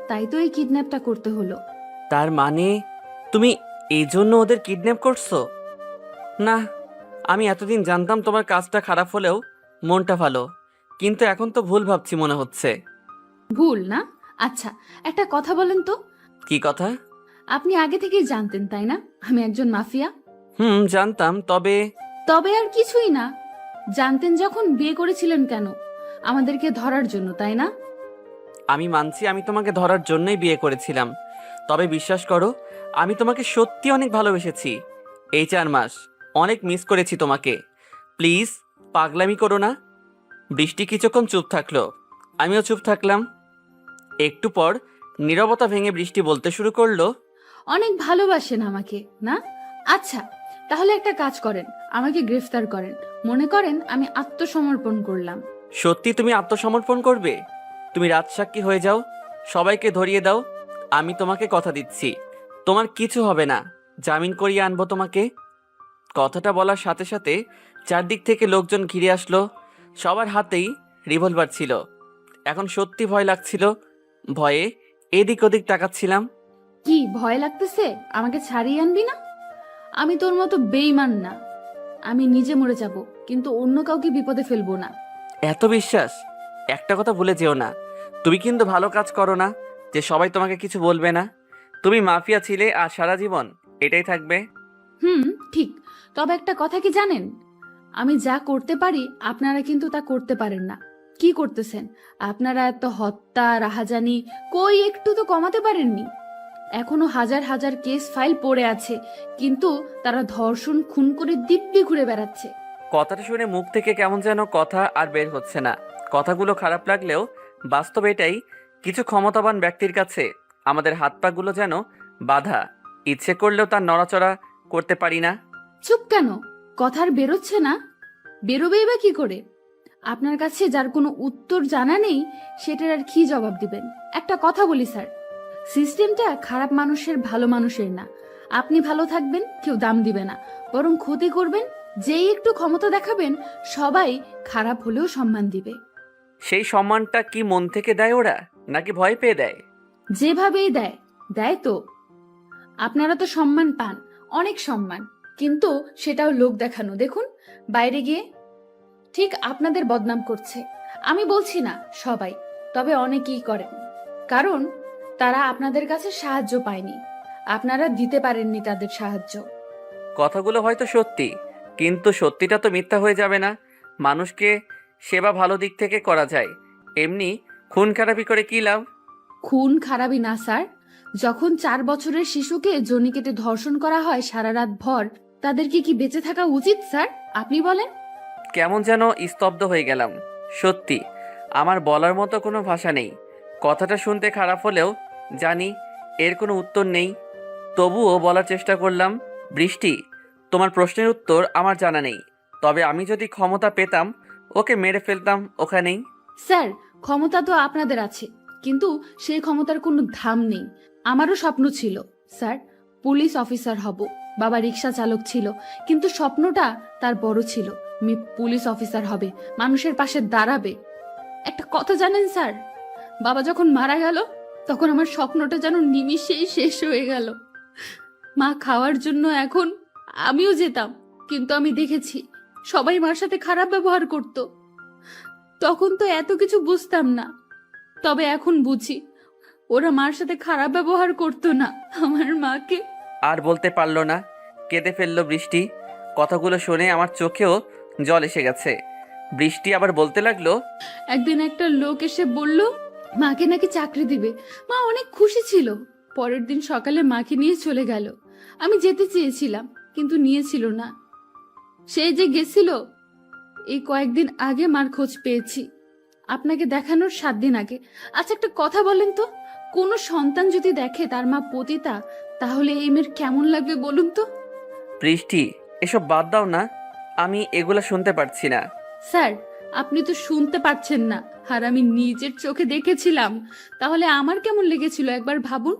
তাই তো এই কিডন্যাপটা করতে হলো। তার মানে তুমি এই জন্য ওদের কিডন্যাপ করছো? না, আমি এতদিন জানতাম তোমার কাজটা খারাপ হলেও মনটা ভালো, কিন্তু এখন তো ভুল ভাবছি মনে হচ্ছে। ভুল না? আচ্ছা, একটা কথা বলেন তো, কি কথা? আপনি আগে থেকেই জানতেন তাই না আমি একজন মাফিয়া? জানতাম, তবে তবে আর কিছুই না। জানতেন যখন বিয়ে করেছিলেন কেন? আমাদেরকে ধরার জন্য, তাই না? আমি মানছি আমি তোমাকে ধরার জন্যই বিয়ে করেছিলাম। তবে বিশ্বাস করো, আমি তোমাকে সত্যি অনেক ভালোবেসেছি। এই 4 মাস অনেক মিস করেছি তোমাকে। প্লিজ পাগলামি করো না। বৃষ্টি কিছুক্ষণ চুপ থাকলো, আমিও চুপ থাকলাম। একটু পর নীরবতা ভেঙে বৃষ্টি বলতে শুরু করলো, অনেক ভালোবাসেন আমাকে না? আচ্ছা, তাহলে একটা কাজ করেন, আমাকে গ্রেফতার করেন, মনে করেন আমি আত্মসমর্পণ করলাম। সত্যি তুমি আত্মসমর্পণ করবে? তুমি রাজসাক্ষী হয়ে যাও, সবাইকে ধরিয়ে দাও। আমি তোমাকে কথা দিচ্ছি, তোমার কিছু হবে না। জামিন করিয়ে আনবো তোমাকে। কথাটা বলার সাথে সাথে চারদিক থেকে লোকজন ঘিরে আসলো। সবার হাতেই রিভলভার ছিল। এখন সত্যি ভয় লাগছিল। ভয়ে এদিক ওদিক তাকাচ্ছিলাম। কি ভয় লাগতেছে? আমাকে ছাড়িয়ে আনবি না? আমি তোর মতো বেইমান না। আমি নিজে মরে যাব, কিন্তু অন্য কাউকে বিপদে ফেলবো না। এত বিশ্বাস? একটা কথা ভুলে যেও না, তুমি কিন্তু ভালো কাজ করো না যে সবাই তোমাকে কিছু বলবে না। তুমি মাফিয়া ছিলে আর সারা জীবন এটাই থাকবে। ঠিক। তবে একটা কথা কি জানেন, আমি যা করতে পারি আপনারা কিন্তু তা করতে পারেন না। কি করতেছেন আপনারা? এত হত্যা, রাহাজানি, কই একটু তো কমাতে পারেননি? এখনো হাজার হাজার কেস ফাইল পড়ে আছে, কিন্তু তারা ধর্ষণ, খুন করে দিব্যি ঘুরে বেড়াচ্ছে। কথাটা শুনে মুখ থেকে কেমন যেন কথা আর বের হচ্ছে না। কথাগুলো খারাপ লাগলেও বাস্তব এটাই। কিছু ক্ষমতাবান ব্যক্তির কাছে আমাদের হাত পাগুলো যেন বাধা। ইচ্ছে করলেও তার নড়াচড়া করতে পারি না। চুপ কেন? কথা আর বেরোচ্ছে না? বেরোবেই বা কি করে? আপনার কাছে যার কোনো উত্তর জানা নেই, সেটার আর কি জবাব দিবেন? একটা কথা বলি স্যার, সিস্টেমটা খারাপ মানুষের ভালো মানুষের না। আপনি ভালো থাকবেন, কেউ দাম দিবে না, বরং ক্ষতি করবেন। যেই একটু ক্ষমতা দেখাবেন, সবাই খারাপ হলেও সম্মান দিবে। সেই সম্মানটা কি মন থেকে দেয় ওরা, নাকি ভয় পেয়ে দেয়? যেভাবেই দেয়, দেয় তো। আপনারা তো সম্মান পান, অনেক সম্মান, কিন্তু সেটাও লোক দেখানো। দেখুন বাইরে গিয়ে ঠিক আপনাদের বদনাম করছে। আমি বলছি না সবাই, তবে অনেকেই করেন, কারণ তারা আপনাদের কাছে সাহায্য পায়নি, আপনারা দিতে পারেননি তাদের সাহায্য। কথাগুলো হয়তো সত্যি, কিন্তু সত্যিটা তো মিথ্যা হয়ে যাবে না। মানুষকে সেবা ভালো দিক থেকে করা যায়, এমনি খুন খারাপি করে কি লাভ? খুন খারাপই না স্যার। যখন 4 বছরের শিশুকে জনি কেটে ধর্ষণ করা হয় সারা রাত ভর, তাদেরকে কি বেঁচে থাকা উচিত স্যার? আপনি বলেন। কেমন যেন স্তব্ধ হয়ে গেলাম। সত্যি আমার বলার মতো কোনো ভাষা নেই। কথাটা শুনতে খারাপ হলেও জানি এর কোনো উত্তর নেই। তবুও বলার চেষ্টা করলাম, বৃষ্টি, তোমার প্রশ্নের উত্তর আমার জানা নেই, তবে আমি যদি ক্ষমতা পেতাম ওকে মেরে ফেলতাম ওখানেই। স্যার, ক্ষমতা তো আপনাদের আছে, কিন্তু সেই ক্ষমতার কোনো দাম নেই। আমারও স্বপ্ন ছিল স্যার, পুলিশ অফিসার হব। বাবা রিক্সা চালক ছিল, কিন্তু স্বপ্নটা তার বড় ছিল। পুলিশ অফিসার হবে, মানুষের পাশে দাঁড়াবে। একটা কথা জানেন স্যার, বাবা যখন মারা গেল তখন আমার স্বপ্নটা যেন নিমিষেই শেষ হয়ে গেল। মা খাওয়ার জন্য এখন আমিও যেতাম, কিন্তু আমি দেখেছি সবাই মার সাথে খারাপ ব্যবহার করত। তখন তো এত কিছু বুঝতাম না, তবে এখন বুঝি ওরা মার সাথে খারাপ ব্যবহার করতো না, আমার মাকে। আর বলতে পারলো না, কেঁদে ফেললো বৃষ্টি। কথাগুলো শুনে আমার চোখেও জল এসে গেছে। বৃষ্টি আবার বলতে লাগলো, একদিন একটা লোক এসে বলল মাকে নাকি চাকরি দিবে। মা অনেক খুশি ছিল। পরের দিন সকালে মাকে নিয়ে চলে গেল। আমি যেতে চেয়েছিলাম, কিন্তু নিয়েছিল না। সেই যে গেছিল, এই কয়েকদিন আগে মার খোঁজ পেয়েছি, আপনাকে দেখানোর 7 দিন আগে। আচ্ছা, একটা কথা বলেন তো, কোনো সন্তান যদি দেখে তার মা পতিতা, তাহলে এই মেয়ের কেমন লাগবে বলুন তো? বৃষ্টি এসব বাদ দাও না, আমি এগুলা শুনতে পারছি না। স্যার, আপনি তো শুনতে পাচ্ছেন না, আর আমি নিজের চোখে দেখেছিলাম। তাহলে আমার কেমন লেগেছিল একবার ভাবুন।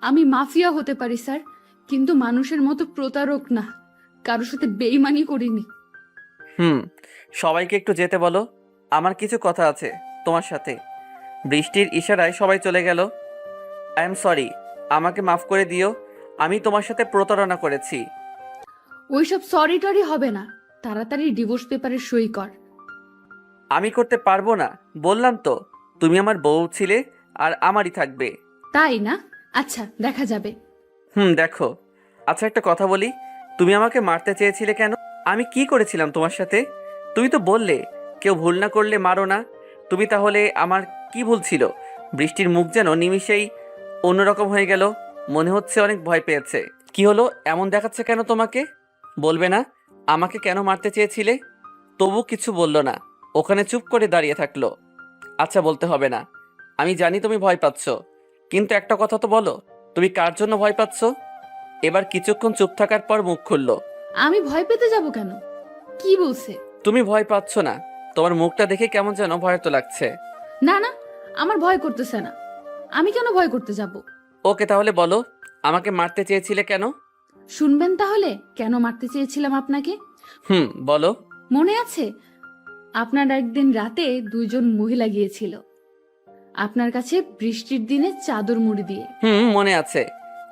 আমি মাফিয়া হতে পারি স্যার, কিন্তু মানুষের মতো প্রতারক না, কারোর সাথে বেইমানি করিনি। সবাইকে একটু যেতে বলো, আমার কিছু কথা আছে তোমার সাথে। বৃষ্টির ইশারায় সবাই চলে গেল। আই এম সরি, আমাকে মাফ করে দিও, আমি তোমার সাথে প্রতারণা করেছি। ওইসব সরি টরি হবে না, তাড়াতাড়ি ডিভোর্স পেপারে সই কর। আমি করতে পারবো না, বললাম তো, তুমি আমার বউ ছিলে আর আমারই থাকবে। তাই না? আচ্ছা, দেখা যাবে। দেখো। আচ্ছা, একটা কথা বলি, তুমি আমাকে মারতে চেয়েছিলে কেন? আমি কি করেছিলাম তোমার সাথে? তুমি তো বললে কেউ ভুল না করলে মারো না। তুমি তাহলে আমার কি ভুল ছিল? বৃষ্টির মুখ যেন নিমিষেই অন্যরকম হয়ে গেল, মনে হচ্ছে অনেক ভয় পেয়েছে। কি হলো, এমন দেখাচ্ছে কেন তোমাকে? বলবে না আমাকে কেন মারতে চেয়েছিলে? তবু কিছু বলল না, ওখানে চুপ করে দাঁড়িয়ে থাকলো। আচ্ছা, বলতে হবে না, আমি জানি তুমি ভয় পাচ্ছ, কিন্তু একটা কথা তো বলো, তুমি কার জন্য ভয় পাচ্ছ? এবার কিছুক্ষণ চুপ থাকার পর মুখ খুলল। আমি ভয় পেতে যাব কেন? কি বলছে? তুমি ভয় পাচ্ছ না, তোমার মুখটা দেখে কেমন যেন ভয় তো লাগছে। না না, আমার ভয় করতেছে না। আমি কেন ভয় করতে যাব? ওকে, তাহলে বলো, আমাকে মারতে চেয়েছিলে কেন? শুনবেন তাহলে কেন মারতে চেয়েছিলাম আপনাকে? বলো। মনে আছে, আপনার একদিন রাতে 2 জন মহিলা গিয়েছিল আপনার কাছে বৃষ্টির দিনে চাদর মুড়ি দিয়ে। মনে আছে,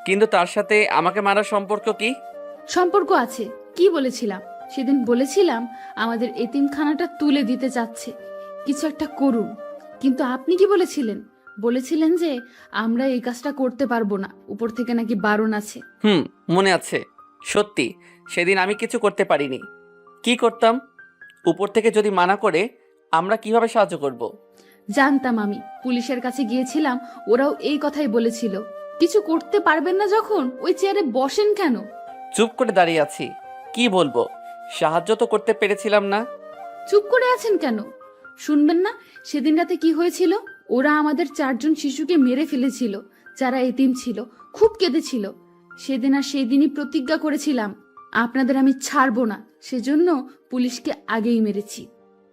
কিন্তু তার সাথে আমাকে মারার সম্পর্ক কি? সম্পর্ক আছে। কি বলেছিলাম সেদিন? বলেছিলাম আমাদের এতিমখানাটা তুলে দিতে চাচ্ছে, কিছু একটা করুন। কিন্তু আপনি কি বলেছিলেন? বলেছিলেন যে আমরা এই কাজটা করতে পারবো না, উপর থেকে নাকি বারণ আছে। মনে আছে। সত্যি, সেদিন আমি কিছু করতে পারিনি। কি করতাম? উপর থেকে যদি মানা করে আমরা কিভাবে সাহায্য করব? জানতাম। আমি পুলিশের কাছে গিয়েছিলাম, ওরাও এই কথাই বলেছিল। কিছু করতে পারবেন না যখন ওই চেয়ারে বসেন কেন? চুপ করে দাঁড়িয়ে আছি, কি বলবো? সাহায্য তো করতে পেরেছিলাম না। চুপ করে আছেন কেন? শুনবেন না সেদিন রাতে কি হয়েছিল? ওরা আমাদের 4 জন শিশুকে মেরে ফেলেছিল, যারা এতিম ছিল, খুব কেঁদেছিল। সেদিন আর সেই দিনই প্রতিজ্ঞা করেছিলাম আপনাদের আমি ছাড়বো না, সেজন্য পুলিশকে আগেই মেরেছি।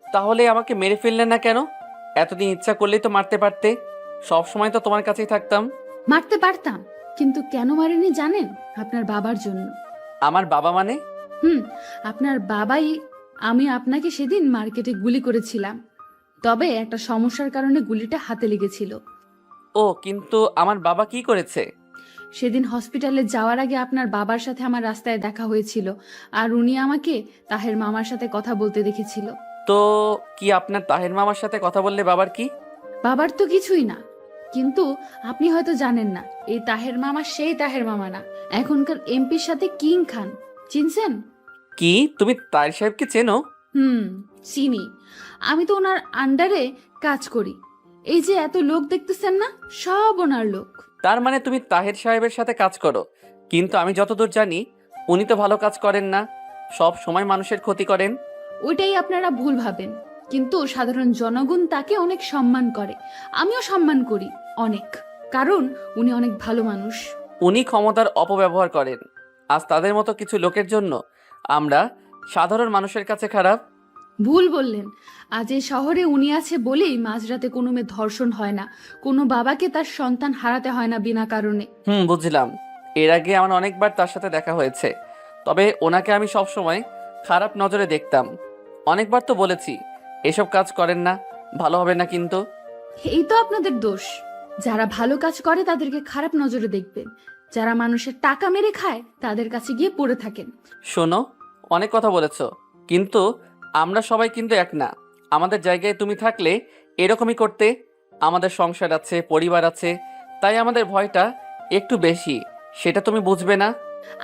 তাহলে আমাকে মেরে ফেললে না কেন? এতদিন ইচ্ছা করলেই তো মারতে পারতে, সব সময় তো তোমার কাছেই থাকতাম। মারতে পারতাম, কিন্তু কেন মারেনি জানেন? আপনার বাবার জন্য। আমার বাবা মানে? আপনার বাবাই। আমি আপনাকে সেদিন মার্কেটে গুলি করেছিলাম, তবে একটা সমস্যার কারণে গুলিটা হাতে লেগেছিল। ও, কিন্তু আমার বাবা কি করেছে? সেদিন হসপিটালে যাওয়ার আগে আপনার বাবার সাথে আমার রাস্তায় দেখা হয়েছিল, আর উনি আমাকে তাহের মামার সাথে কথা বলতে দেখেছিল। তো কি আপনার তাহের মামার সাথে কথা বললে বাবার কি? বাবার তো কিছুই না, কিন্তু আপনি হয়তো জানেন না, এই তাহের মামা সেই তাহের মামা না, এখনকার এমপির সাথে কিং খান। চিনছেন? কি, তুমি তাহের সাহেবকে চেনো? চিনি। আমি তো ওনার আন্ডারে কাজ করি। এই যে এত লোক দেখতেছেন না, সব ওনার লোক। তার মানে তুমি তাহের সাহেবের সাথে কাজ করো? কিন্তু আমি যতদূর জানি উনি তো ভালো কাজ করেন না, সব সময় মানুষের ক্ষতি করেন। ওইটাই আপনারা ভুল ভাবেন, কিন্তু সাধারণ জনগণ তাকে অনেক সম্মান করে। আমিও সম্মান করি অনেক, কারণ উনি অনেক ভালো মানুষ। উনি ক্ষমতার অপব্যবহার করেন, আজ তাদের মতো কিছু লোকের জন্য আমরা সাধারণ মানুষের কাছে খারাপ? ভুল বললেন। আজ এই শহরে উনি আছে বলেই মাঝরাতে কোনো মেয়ে ধর্ষণ হয় না, কোনো বাবাকে তার সন্তান হারাতে হয় না বিনা কারণে। বুঝলাম। এর আগে আমার অনেকবার তার সাথে দেখা হয়েছে, তবে ওনাকে আমি সবসময় খারাপ নজরে দেখতাম। অনেকবার তো বলেছি এসব কাজ করেন না, ভালো হবে না কিন্তু। এই তো আপনাদের দোষ। যারা ভালো কাজ করে তাদেরকে খারাপ নজরে দেখবেন, যারা মানুষের টাকা মেরে খায় তাদের কাছে গিয়ে পড়ে থাকেন। শোনো, অনেক কথা বলেছো, কিন্তু আমরা সবাই কিন্তু এক না। আমাদের জায়গায় তুমি থাকলে এরকমই করতে। আমাদের সংসার আছে, পরিবার আছে, তাই আমাদের ভয়টা একটু বেশি। সেটা তুমি বুঝবে না?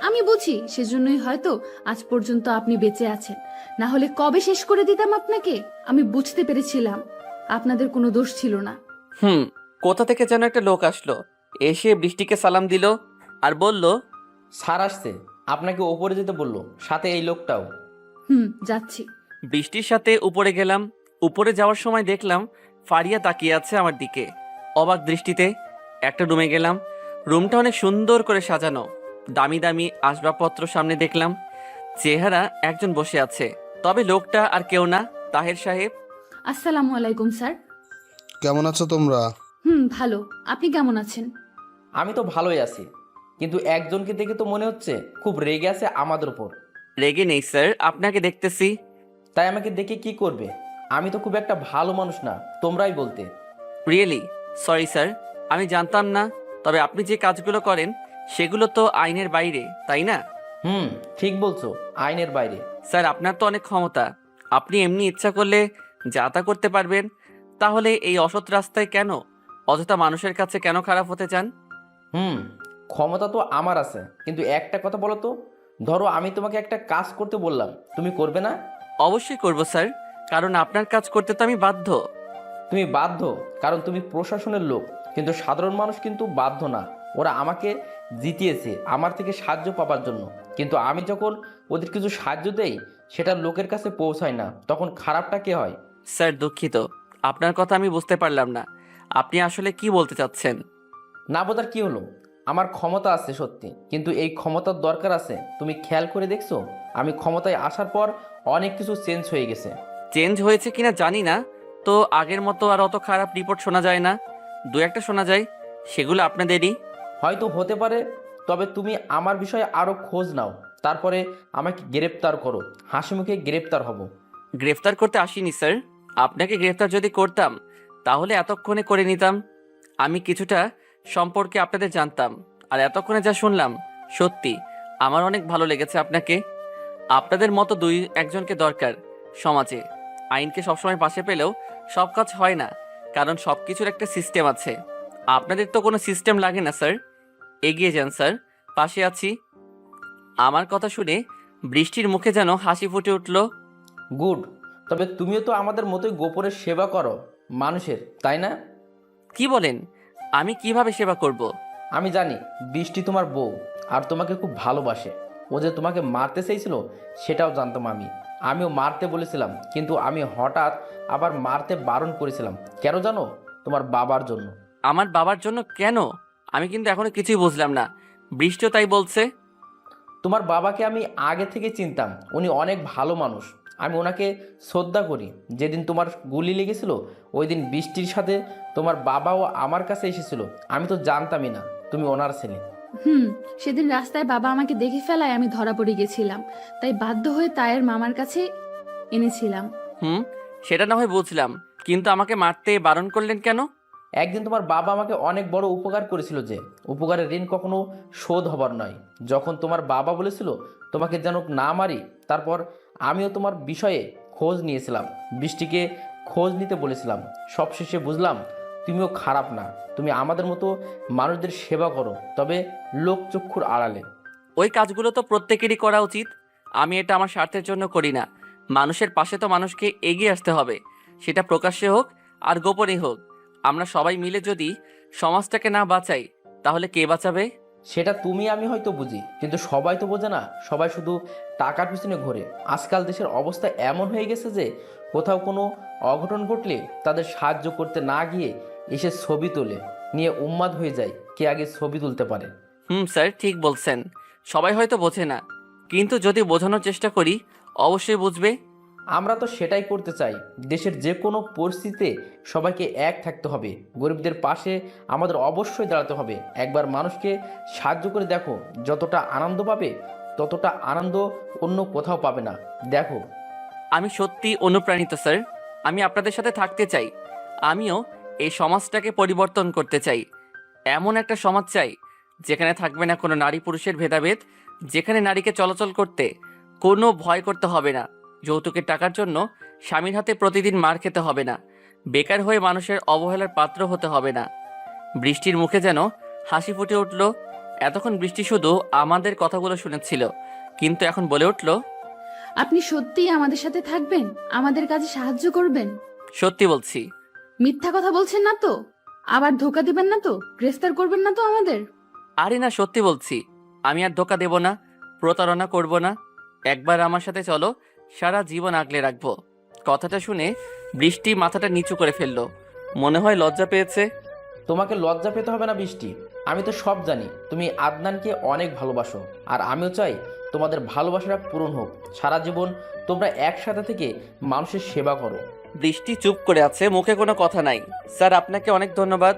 আমি বুঝি, সেজন্যই হয়তো আজ পর্যন্ত আপনি বেঁচে আছেন। না হলে কবে শেষ করে দিতাম আপনাকে। আমি বুঝতে পেরেছিলাম আপনাদের কোনো দোষ ছিল না। কোথা থেকে যেন একটা লোক আসলো, এসে বৃষ্টিকে সালাম দিল আর বলল, স্যার আসছে, আপনাকে ওপরে যেতে বললো, সাথে এই লোকটাও। যাচ্ছি। বৃষ্টির সাথে উপরে গেলাম। উপরে যাওয়ার সময় দেখলাম ফারিয়া তাকিয়ে আছে আমার দিকে অবাক দৃষ্টিতে। একটা রুমে গেলাম। রুমটা অনেক সুন্দর করে সাজানো, দামি দামি আসবাবপত্র সামনে দেখলাম। চেহারা একজন বসে আছে, তবে লোকটা আর কেউ না, তাহের সাহেব। আসসালামু আলাইকুম স্যার। কেমন আছো তোমরা? ভালো। আপনি কেমন আছেন? আমি তো ভালোই আছি, কিন্তু একজনকে দেখে তো মনে হচ্ছে খুব রেগে আছে আমাদের উপর। রেগে নেই স্যার, আপনাকে দেখতেছি। তাই আমাকে দেখে কি করবে? আমি তো খুব একটা ভালো মানুষ না, তোমরাই বলতে। রিয়েলি সরি স্যার, আমি জানতাম না। তবে আপনি যে কাজগুলো করেন সেগুলো তো আইনের বাইরে, তাই না? ঠিক বলছো, আইনের বাইরে। স্যার, আপনার তো অনেক ক্ষমতা। আপনি এমনি ইচ্ছা করলে যা তা করতে পারবেন। তাহলে এই অসৎ রাস্তায় কেন, অযথা মানুষের কাছে কেন খারাপ হতে চান? ক্ষমতা তো আমার আছে, কিন্তু একটা কথা বলো তো, ধরো আমি তোমাকে একটা কাজ করতে বললাম, তুমি করবে না? অবশ্যই করব স্যার, কারণ আপনার কাজ করতে তো আমি বাধ্য। তুমি বাধ্য কারণ তুমি প্রশাসনের লোক, কিন্তু সাধারণ মানুষ কিন্তু বাধ্য না। ওরা আমাকে জিতিয়েছে আমার থেকে সাহায্য পাবার জন্য, কিন্তু আমি যখন ওদের কিছু সাহায্য দেই সেটা লোকের কাছে পৌঁছায় না, তখন খারাপটা কে হয়? স্যার দুঃখিত, আপনার কথা আমি বুঝতে পারলাম না। আপনি আসলে কি বলতে চাচ্ছেন? না বোঝার কি হলো? আমার ক্ষমতা আছে সত্যি, কিন্তু এই ক্ষমতার দরকার আছে। তুমি খেয়াল করে দেখছো আমি ক্ষমতায় আসার পর অনেক কিছু চেঞ্জ হয়ে গেছে। চেঞ্জ হয়েছে কিনা জানি না, তো আগের মতো আর অত খারাপ রিপোর্ট শোনা যায় না। দু একটা শোনা যায়, সেগুলো আপনাদেরই। হয়তো হতে পারে, তবে তুমি আমার বিষয়ে আরও খোঁজ নাও, তারপরে আমাকে গ্রেপ্তার করো। হাসিমুখে গ্রেপ্তার হব। গ্রেফতার করতে আসিনি স্যার। আপনাকে গ্রেফতার যদি করতাম তাহলে এতক্ষণে করে নিতাম। আমি কিছুটা সম্পর্কে আপনাদের জানতাম, আর এতক্ষণে যা শুনলাম সত্যি আমার অনেক ভালো লেগেছে আপনাকে। আপনাদের মতো দুই একজনকে দরকার সমাজে। আইনকে সবসময় পাশে পেলেও সব কাজ হয় না, কারণ সব কিছুর একটা সিস্টেম আছে। আপনাদের তো কোনো সিস্টেম লাগে না স্যার। এগিয়ে যান স্যার, পাশে আছি। আমার কথা শুনে বৃষ্টির মুখে যেন হাসি ফুটে উঠল। গুড। তবে তুমিও তো আমাদের মতোই গোপনে সেবা করো মানুষের, তাই না? কি বলেন? আমি কিভাবে সেবা করব? আমি জানি বৃষ্টি তোমার বউ, আর তোমাকে খুব ভালোবাসে। ও যে তোমাকে মারতে চাইছিল সেটাও জানতাম আমিও মারতে বলেছিলাম, কিন্তু আমি হঠাৎ আবার মারতে বারণ করেছিলাম। কেন জানো? তোমার বাবার জন্য। আমার বাবার জন্য কেন? আমি কিন্তু এখনো কিছুই বুঝলাম না। বৃষ্টিও তাই বলছে। তোমার বাবাকে আমি আগে থেকে চিনতাম, উনি অনেক ভালো মানুষ। আমি ওনাকে শ্রদ্ধা করি। যেদিন তোমার গুলি লেগেছিল ওই দিন বৃষ্টির সাথে তোমার বাবাও আমার কাছে এসেছিল। আমি তো জানতামই না তুমি ওনার ছেলে। সেদিন রাস্তায় বাবা আমাকে দেখে ফেলায় আমি ধরা পড়ে গেছিলাম, তাই বাধ্য হয়ে তায়ের মামার কাছে এনেছিলাম। সেটা না হয় বুঝলাম, কিন্তু আমাকে মারতে বারণ করলেন কেন? একদিন তোমার বাবা আমাকে অনেক বড় উপকার করেছিল, যে উপকারের ঋণ কখনো শোধ হবার নয়। যখন তোমার বাবা বলেছিল তোমাকে যেন না মারি, তারপর আমিও তোমার বিষয়ে খোঁজ নিয়েছিলাম, বৃষ্টিকে খোঁজ নিতে বলেছিলাম। সবশেষে বুঝলাম তুমিও খারাপ না, তুমি আমাদের মতো মানুষদের সেবা করো, তবে লোকচক্ষুর আড়ালে। ওই কাজগুলো তো প্রত্যেকেরই করা উচিত। আমি এটা আমার স্বার্থের জন্য করি না। মানুষের পাশে তো মানুষকে এগিয়ে আসতে হবে, সেটা প্রকাশ্যে হোক আর গোপনে হোক। আমরা সবাই মিলে যদি সমাজটাকে না বাঁচাই তাহলে কে বাঁচাবে? সেটা তুমি আমি হয়তো বুঝি, কিন্তু সবাই তো বোঝে না। সবাই শুধু টাকার পিছনে ঘোরে। আজকাল দেশের অবস্থা এমন হয়ে গেছে যে কোথাও কোনো অঘটন ঘটলে তাদের সাহায্য করতে না গিয়ে এসে ছবি তোলে, নিয়ে উন্মাদ হয়ে যায় কে আগে ছবি তুলতে পারে। স্যার ঠিক বলছেন। সবাই হয়তো বোঝে না, কিন্তু যদি বোঝানোর চেষ্টা করি অবশ্যই বুঝবে। আমরা তো সেটাই করতে চাই। দেশের যে কোনো পরিস্থিতিতে সবাইকে এক থাকতে হবে, গরিবদের পাশে আমাদের অবশ্যই দাঁড়াতে হবে। একবার মানুষকে সাহায্য করে দেখো, যতটা আনন্দ পাবে ততটা আনন্দ অন্য কোথাও পাবে না। দেখো, আমি সত্যি অনুপ্রাণিত স্যার। আমি আপনাদের সাথে থাকতে চাই। আমিও এই সমাজটাকে পরিবর্তন করতে চাই। এমন একটা সমাজ চাই যেখানে থাকবে না কোনো নারী পুরুষের ভেদাভেদ, যেখানে নারীকে চলাচল করতে কোনো ভয় করতে হবে না, যৌতুকের টাকার জন্য স্বামীর হাতে প্রতিদিন মার খেতে হবে না, বেকার হয়ে মানুষের অবহেলার পাত্র হতে হবে না। বৃষ্টির মুখে যেন হাসি ফুটে উঠল। এতক্ষণ বৃষ্টি শুধু আমাদের কথাগুলো শুনেছিল, কিন্তু এখন বলে উঠল, আপনি সত্যিই আমাদের সাথে থাকবেন, আমাদের কাজে সাহায্য করবেন? সত্যি বলছি। মিথ্যা কথা বলছেন না তো? আবার ধোকা দিবেন না তো? গ্রেফতার করবেন না তো আমাদের? আরে না, সত্যি বলছি। আমি আর ধোকা দেব না, প্রতারণা করব না। একবার আমার সাথে চলো, সারা জীবন আগলে রাখবো। কথাটা শুনে বৃষ্টি মাথাটা নিচু করে ফেললো। মনে হয় লজ্জা পেয়েছে। তোমাকে লজ্জা পেতে হবে না বৃষ্টি। আমি তো সব জানি, তুমি আদনানকে অনেক ভালোবাসো, আর আমিও চাই তোমাদের ভালোবাসাটা পূরণ হোক। সারা জীবন তোমরা একসাথে থেকে মানুষের সেবা করো। বৃষ্টি চুপ করে আছে, মুখে কোনো কথা নাই। স্যার, আপনাকে অনেক ধন্যবাদ।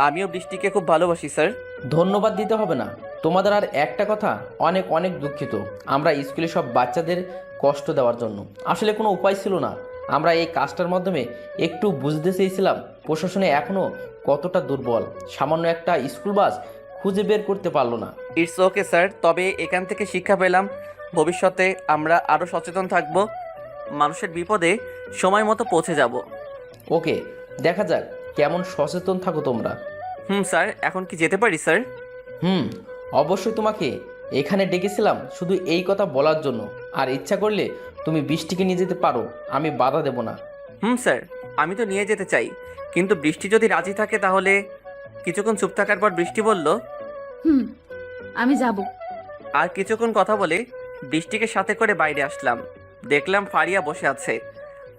আমিও বৃষ্টিকে খুব ভালোবাসি স্যার। ধন্যবাদ দিতে হবে না তোমাদের। আর একটা কথা, অনেক অনেক দুঃখিত আমরা স্কুলে সব বাচ্চাদের কষ্ট দেওয়ার জন্য। আসলে কোনো উপায় ছিল না। আমরা এই কাজটার মাধ্যমে একটু বুঝতে চেয়েছিলাম প্রশাসনে এখনও কতটা দুর্বল। সামান্য একটা স্কুল বাস খুঁজে বের করতে পারলো না। ইটস ওকে স্যার, তবে এখান থেকে শিক্ষা পেলাম ভবিষ্যতে আমরা আরও সচেতন থাকব, মানুষের বিপদে সময় মতো পৌঁছে যাব। ওকে, দেখা যাক কেমন সচেতন থাকো তোমরা। স্যার, এখন কি যেতে পারি স্যার? অবশ্যই। তোমাকে এখানে ডেকেছিলাম শুধু এই কথা বলার জন্য। আর ইচ্ছা করলে তুমি বৃষ্টিকে নিয়ে যেতে পারো, আমি বাধা দেব না। স্যার, আমি তো নিয়ে যেতে চাই, কিন্তু বৃষ্টি যদি রাজি থাকে তাহলে। কিছুক্ষণ চুপ থাকার পর বৃষ্টি বলল, আমি যাব। আর কিছুক্ষণ কথা বলে বৃষ্টিকে সাথে করে বাইরে আসলাম। দেখলাম ফারিয়া বসে আছে।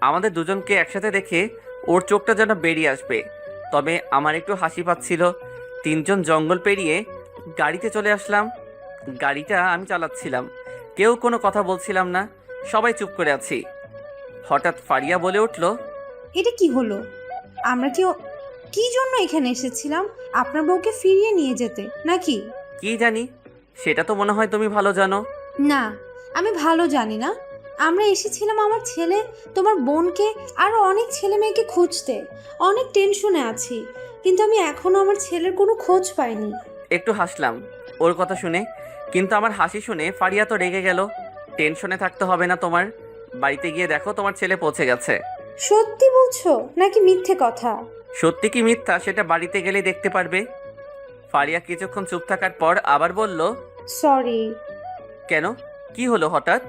আমাদের দুজনকে একসাথে দেখে ওর চোখটা যেন বেরিয়ে আসবে, তবে আমার একটু হাসি পাচ্ছিল। তিনজন জঙ্গল পেরিয়ে গাড়িতে চলে আসলাম। গাড়িটা আমি চালাচ্ছিলাম, কেউ কোনো কথা বলছিলাম না, সবাই চুপ করে আছি। হঠাৎ ফারিয়া বলে উঠল, এটা কি হলো? আমরা কি জন্য এখানে এসেছিলাম? আপনার বউকে ফিরিয়ে নিয়ে যেতে নাকি? কি জানি, সেটা তো মনে হয় তুমি ভালো জানো। না, আমি ভালো জানি না। আমরা এসেছিলাম আমার ছেলে, তোমার বোনকে, আরও অনেক ছেলে মেয়েকে খুঁজতে। অনেক টেনশনে আছি, কিন্তু আমি এখনো আমার ছেলের কোনো খোঁজ পাইনি। একটু হাসলাম ওর কথা শুনে, কিন্তু আমার হাসি শুনে ফারিয়া তো রেগে গেল। টেনশনে থাকতে হবে না তোমার, বাড়িতে গিয়ে দেখো তোমার ছেলে পৌঁছে গেছে। সত্যি বলছো নাকি মিথ্যে কথা? সত্যি কি মিথ্যা সেটা বাড়িতে গেলেই দেখতে পারবে। ফারিয়া কিছুক্ষণ চুপ থাকার পর আবার বলল, সরি। কেন, কি হলো হঠাৎ?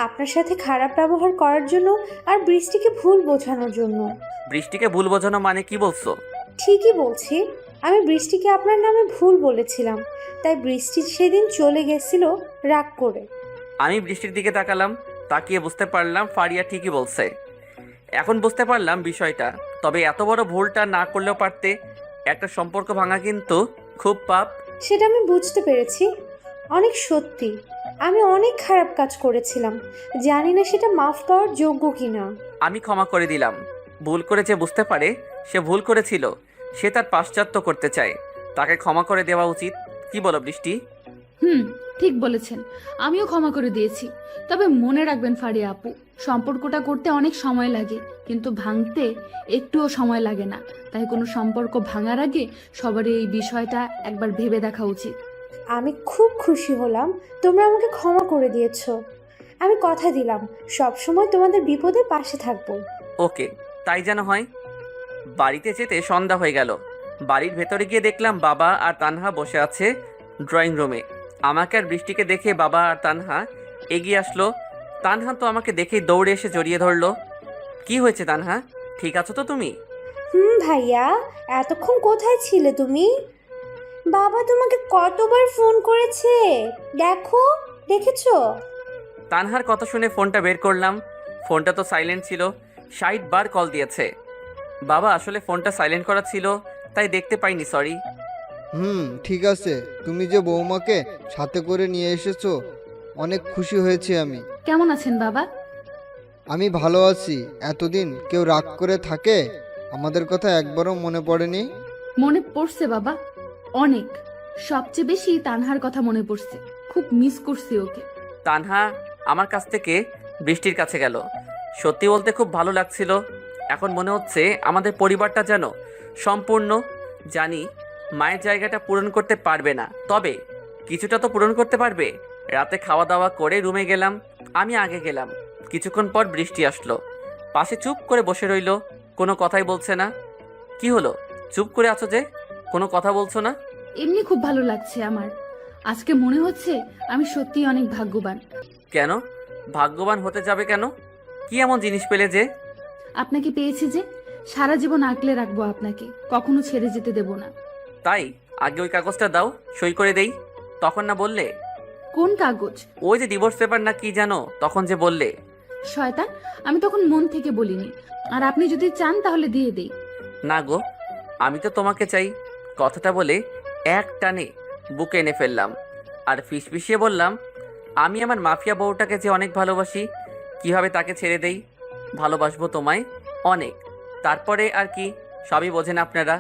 আপনার সাথে খারাপ ব্যবহার করার জন্য আর বৃষ্টিকে ভুল বোঝানোর জন্য। বৃষ্টিকে ভুল বোঝানো মানে কি বলছো? ঠিকই বলছি, আমি বৃষ্টিকে আপনার নামে ভুল বলেছিলাম, তাই বৃষ্টি সেদিন চলে গেছিল রাগ করে। আমি বৃষ্টির দিকে তাকালাম, তাকিয়ে বুঝতে পারলাম ফারিয়া ঠিকই বলছে। এখন বুঝতে পারলাম বিষয়টা, তবে এত বড় ভুলটা না করলেও পারতে। একটা সম্পর্ক ভাঙা কিন্তু খুব পাপ। সেটা আমি বুঝতে পেরেছি, অনেক সত্যি। আমি অনেক খারাপ কাজ করেছিলাম, জানি না সেটা মাফ পাওয়ার যোগ্য কিনা। আমি ক্ষমা করে দিলাম। ভুল করে যে বুঝতে পারে সে ভুল করেছিল, সে তার পাশ্চাত্য করতে চায়, তাকে ক্ষমা করে দেওয়া উচিত। কি বলো বৃষ্টি? ঠিক বলেছেন, আমিও ক্ষমা করে দিয়েছি। তবে মনে রাখবেন ফারিয়া আপু, সম্পর্কটা করতে অনেক সময় লাগে, কিন্তু ভাঙতে একটুও সময় লাগে না। তাই কোনো সম্পর্ক ভাঙার আগে সবারই এই বিষয়টা একবার ভেবে দেখা উচিত। আমি খুব খুশি হলাম তোমরা আমাকে ক্ষমা করে দিয়েছো। আমি কথা দিলাম সব সময় তোমাদের বিপদে পাশে থাকবো। ওকে, তাই যেন হয়। বাড়িতে যেতে সন্ধ্যা হয়ে গেল। বাড়ির ভেতরে গিয়ে দেখলাম বাবা আর তানহা বসে আছে ড্রয়িং রুমে। আমাকে আর বৃষ্টিকে দেখে বাবা আর তানহা এগিয়ে আসলো। তানহা তো আমাকে দেখেই দৌড়ে এসে জড়িয়ে ধরলো। কি হয়েছে তানহা, ঠিক আছো তো তুমি? ভাইয়া, এতক্ষণ কোথায় ছিলে তুমি? বাবা তোমাকে কতবার ফোন করেছে, দেখেছো? তানহার কথা শুনে ফোনটা বের করলাম। ফোনটা তো সাইলেন্ট ছিল, 60 বার কল দিয়েছে। বাবা, আসলে ফোনটা সাইলেন্ট করা ছিল, তাই দেখতে পাইনি, সরি। ঠিক আছে, তুমি যে বৌমাকে সাথে করে নিয়ে এসেছো অনেক খুশি হয়েছি আমি। কেমন আছেন বাবা? আমি ভালো আছি। এতদিন কেউ রাগ করে থাকে? আমাদের কথা একবারও মনে পড়েনি? মনে পড়ছে বাবা, অনেক। সবচেয়ে বেশি তানহার কথা মনে পড়ছে। খুব মিস করছি ওকে। তানহা আমার কাছ থেকে বৃষ্টির কাছে গেল। সত্যি বলতে খুব ভালো লাগছিল। এখন মনে হচ্ছে আমাদের পরিবারটা যেন সম্পূর্ণ। জানি মায়ের জায়গাটা পূরণ করতে পারবে না, তবে কিছুটা তো পূরণ করতে পারবে। রাতে খাওয়া দাওয়া করে রুমে গেলাম। আমি আগে গেলাম। কিছুক্ষণ পর বৃষ্টি আসলো। পাশে চুপ করে বসে রইলো, কোনো কথাই বলছে না। কি হলো, চুপ করে আছো যে? কোনো কথা বলছো না? এমনি খুব ভালো লাগছে আমার। আজকে মনে হচ্ছে আমি সত্যিই অনেক ভাগ্যবান। কেন ভাগ্যবান হতে যাবে কেন? কি এমন জিনিস পেলে যে? আপনাকে পেয়েছি যে সারা জীবন আগলে রাখবো আপনাকে, কখনো ছেড়ে যেতে দেব না। তাই আগে ওই কাগজটা দাও, সই করে দেই। তখন না বললে? কোন কাগজ? ওই যে ডিভোর্স পেপার না কি জানো, তখন যে বললে। শয়তান, আমি তখন মন থেকে বলিনি। আর আপনি যদি চান তাহলে দিয়ে দেই। না গো, আমি তো তোমাকে চাই। কথাটা বলে এক টানে বুকে এনে ফেললাম আর ফিসফিসিয়ে বললাম, আমি আমার মাফিয়া বউটাকে যে অনেক ভালোবাসি, কিভাবে তাকে ছেড়ে দেই? ভালোবাসবো তোমায় অনেক। তারপরে আর কি, সবই বোঝেন আপনারা।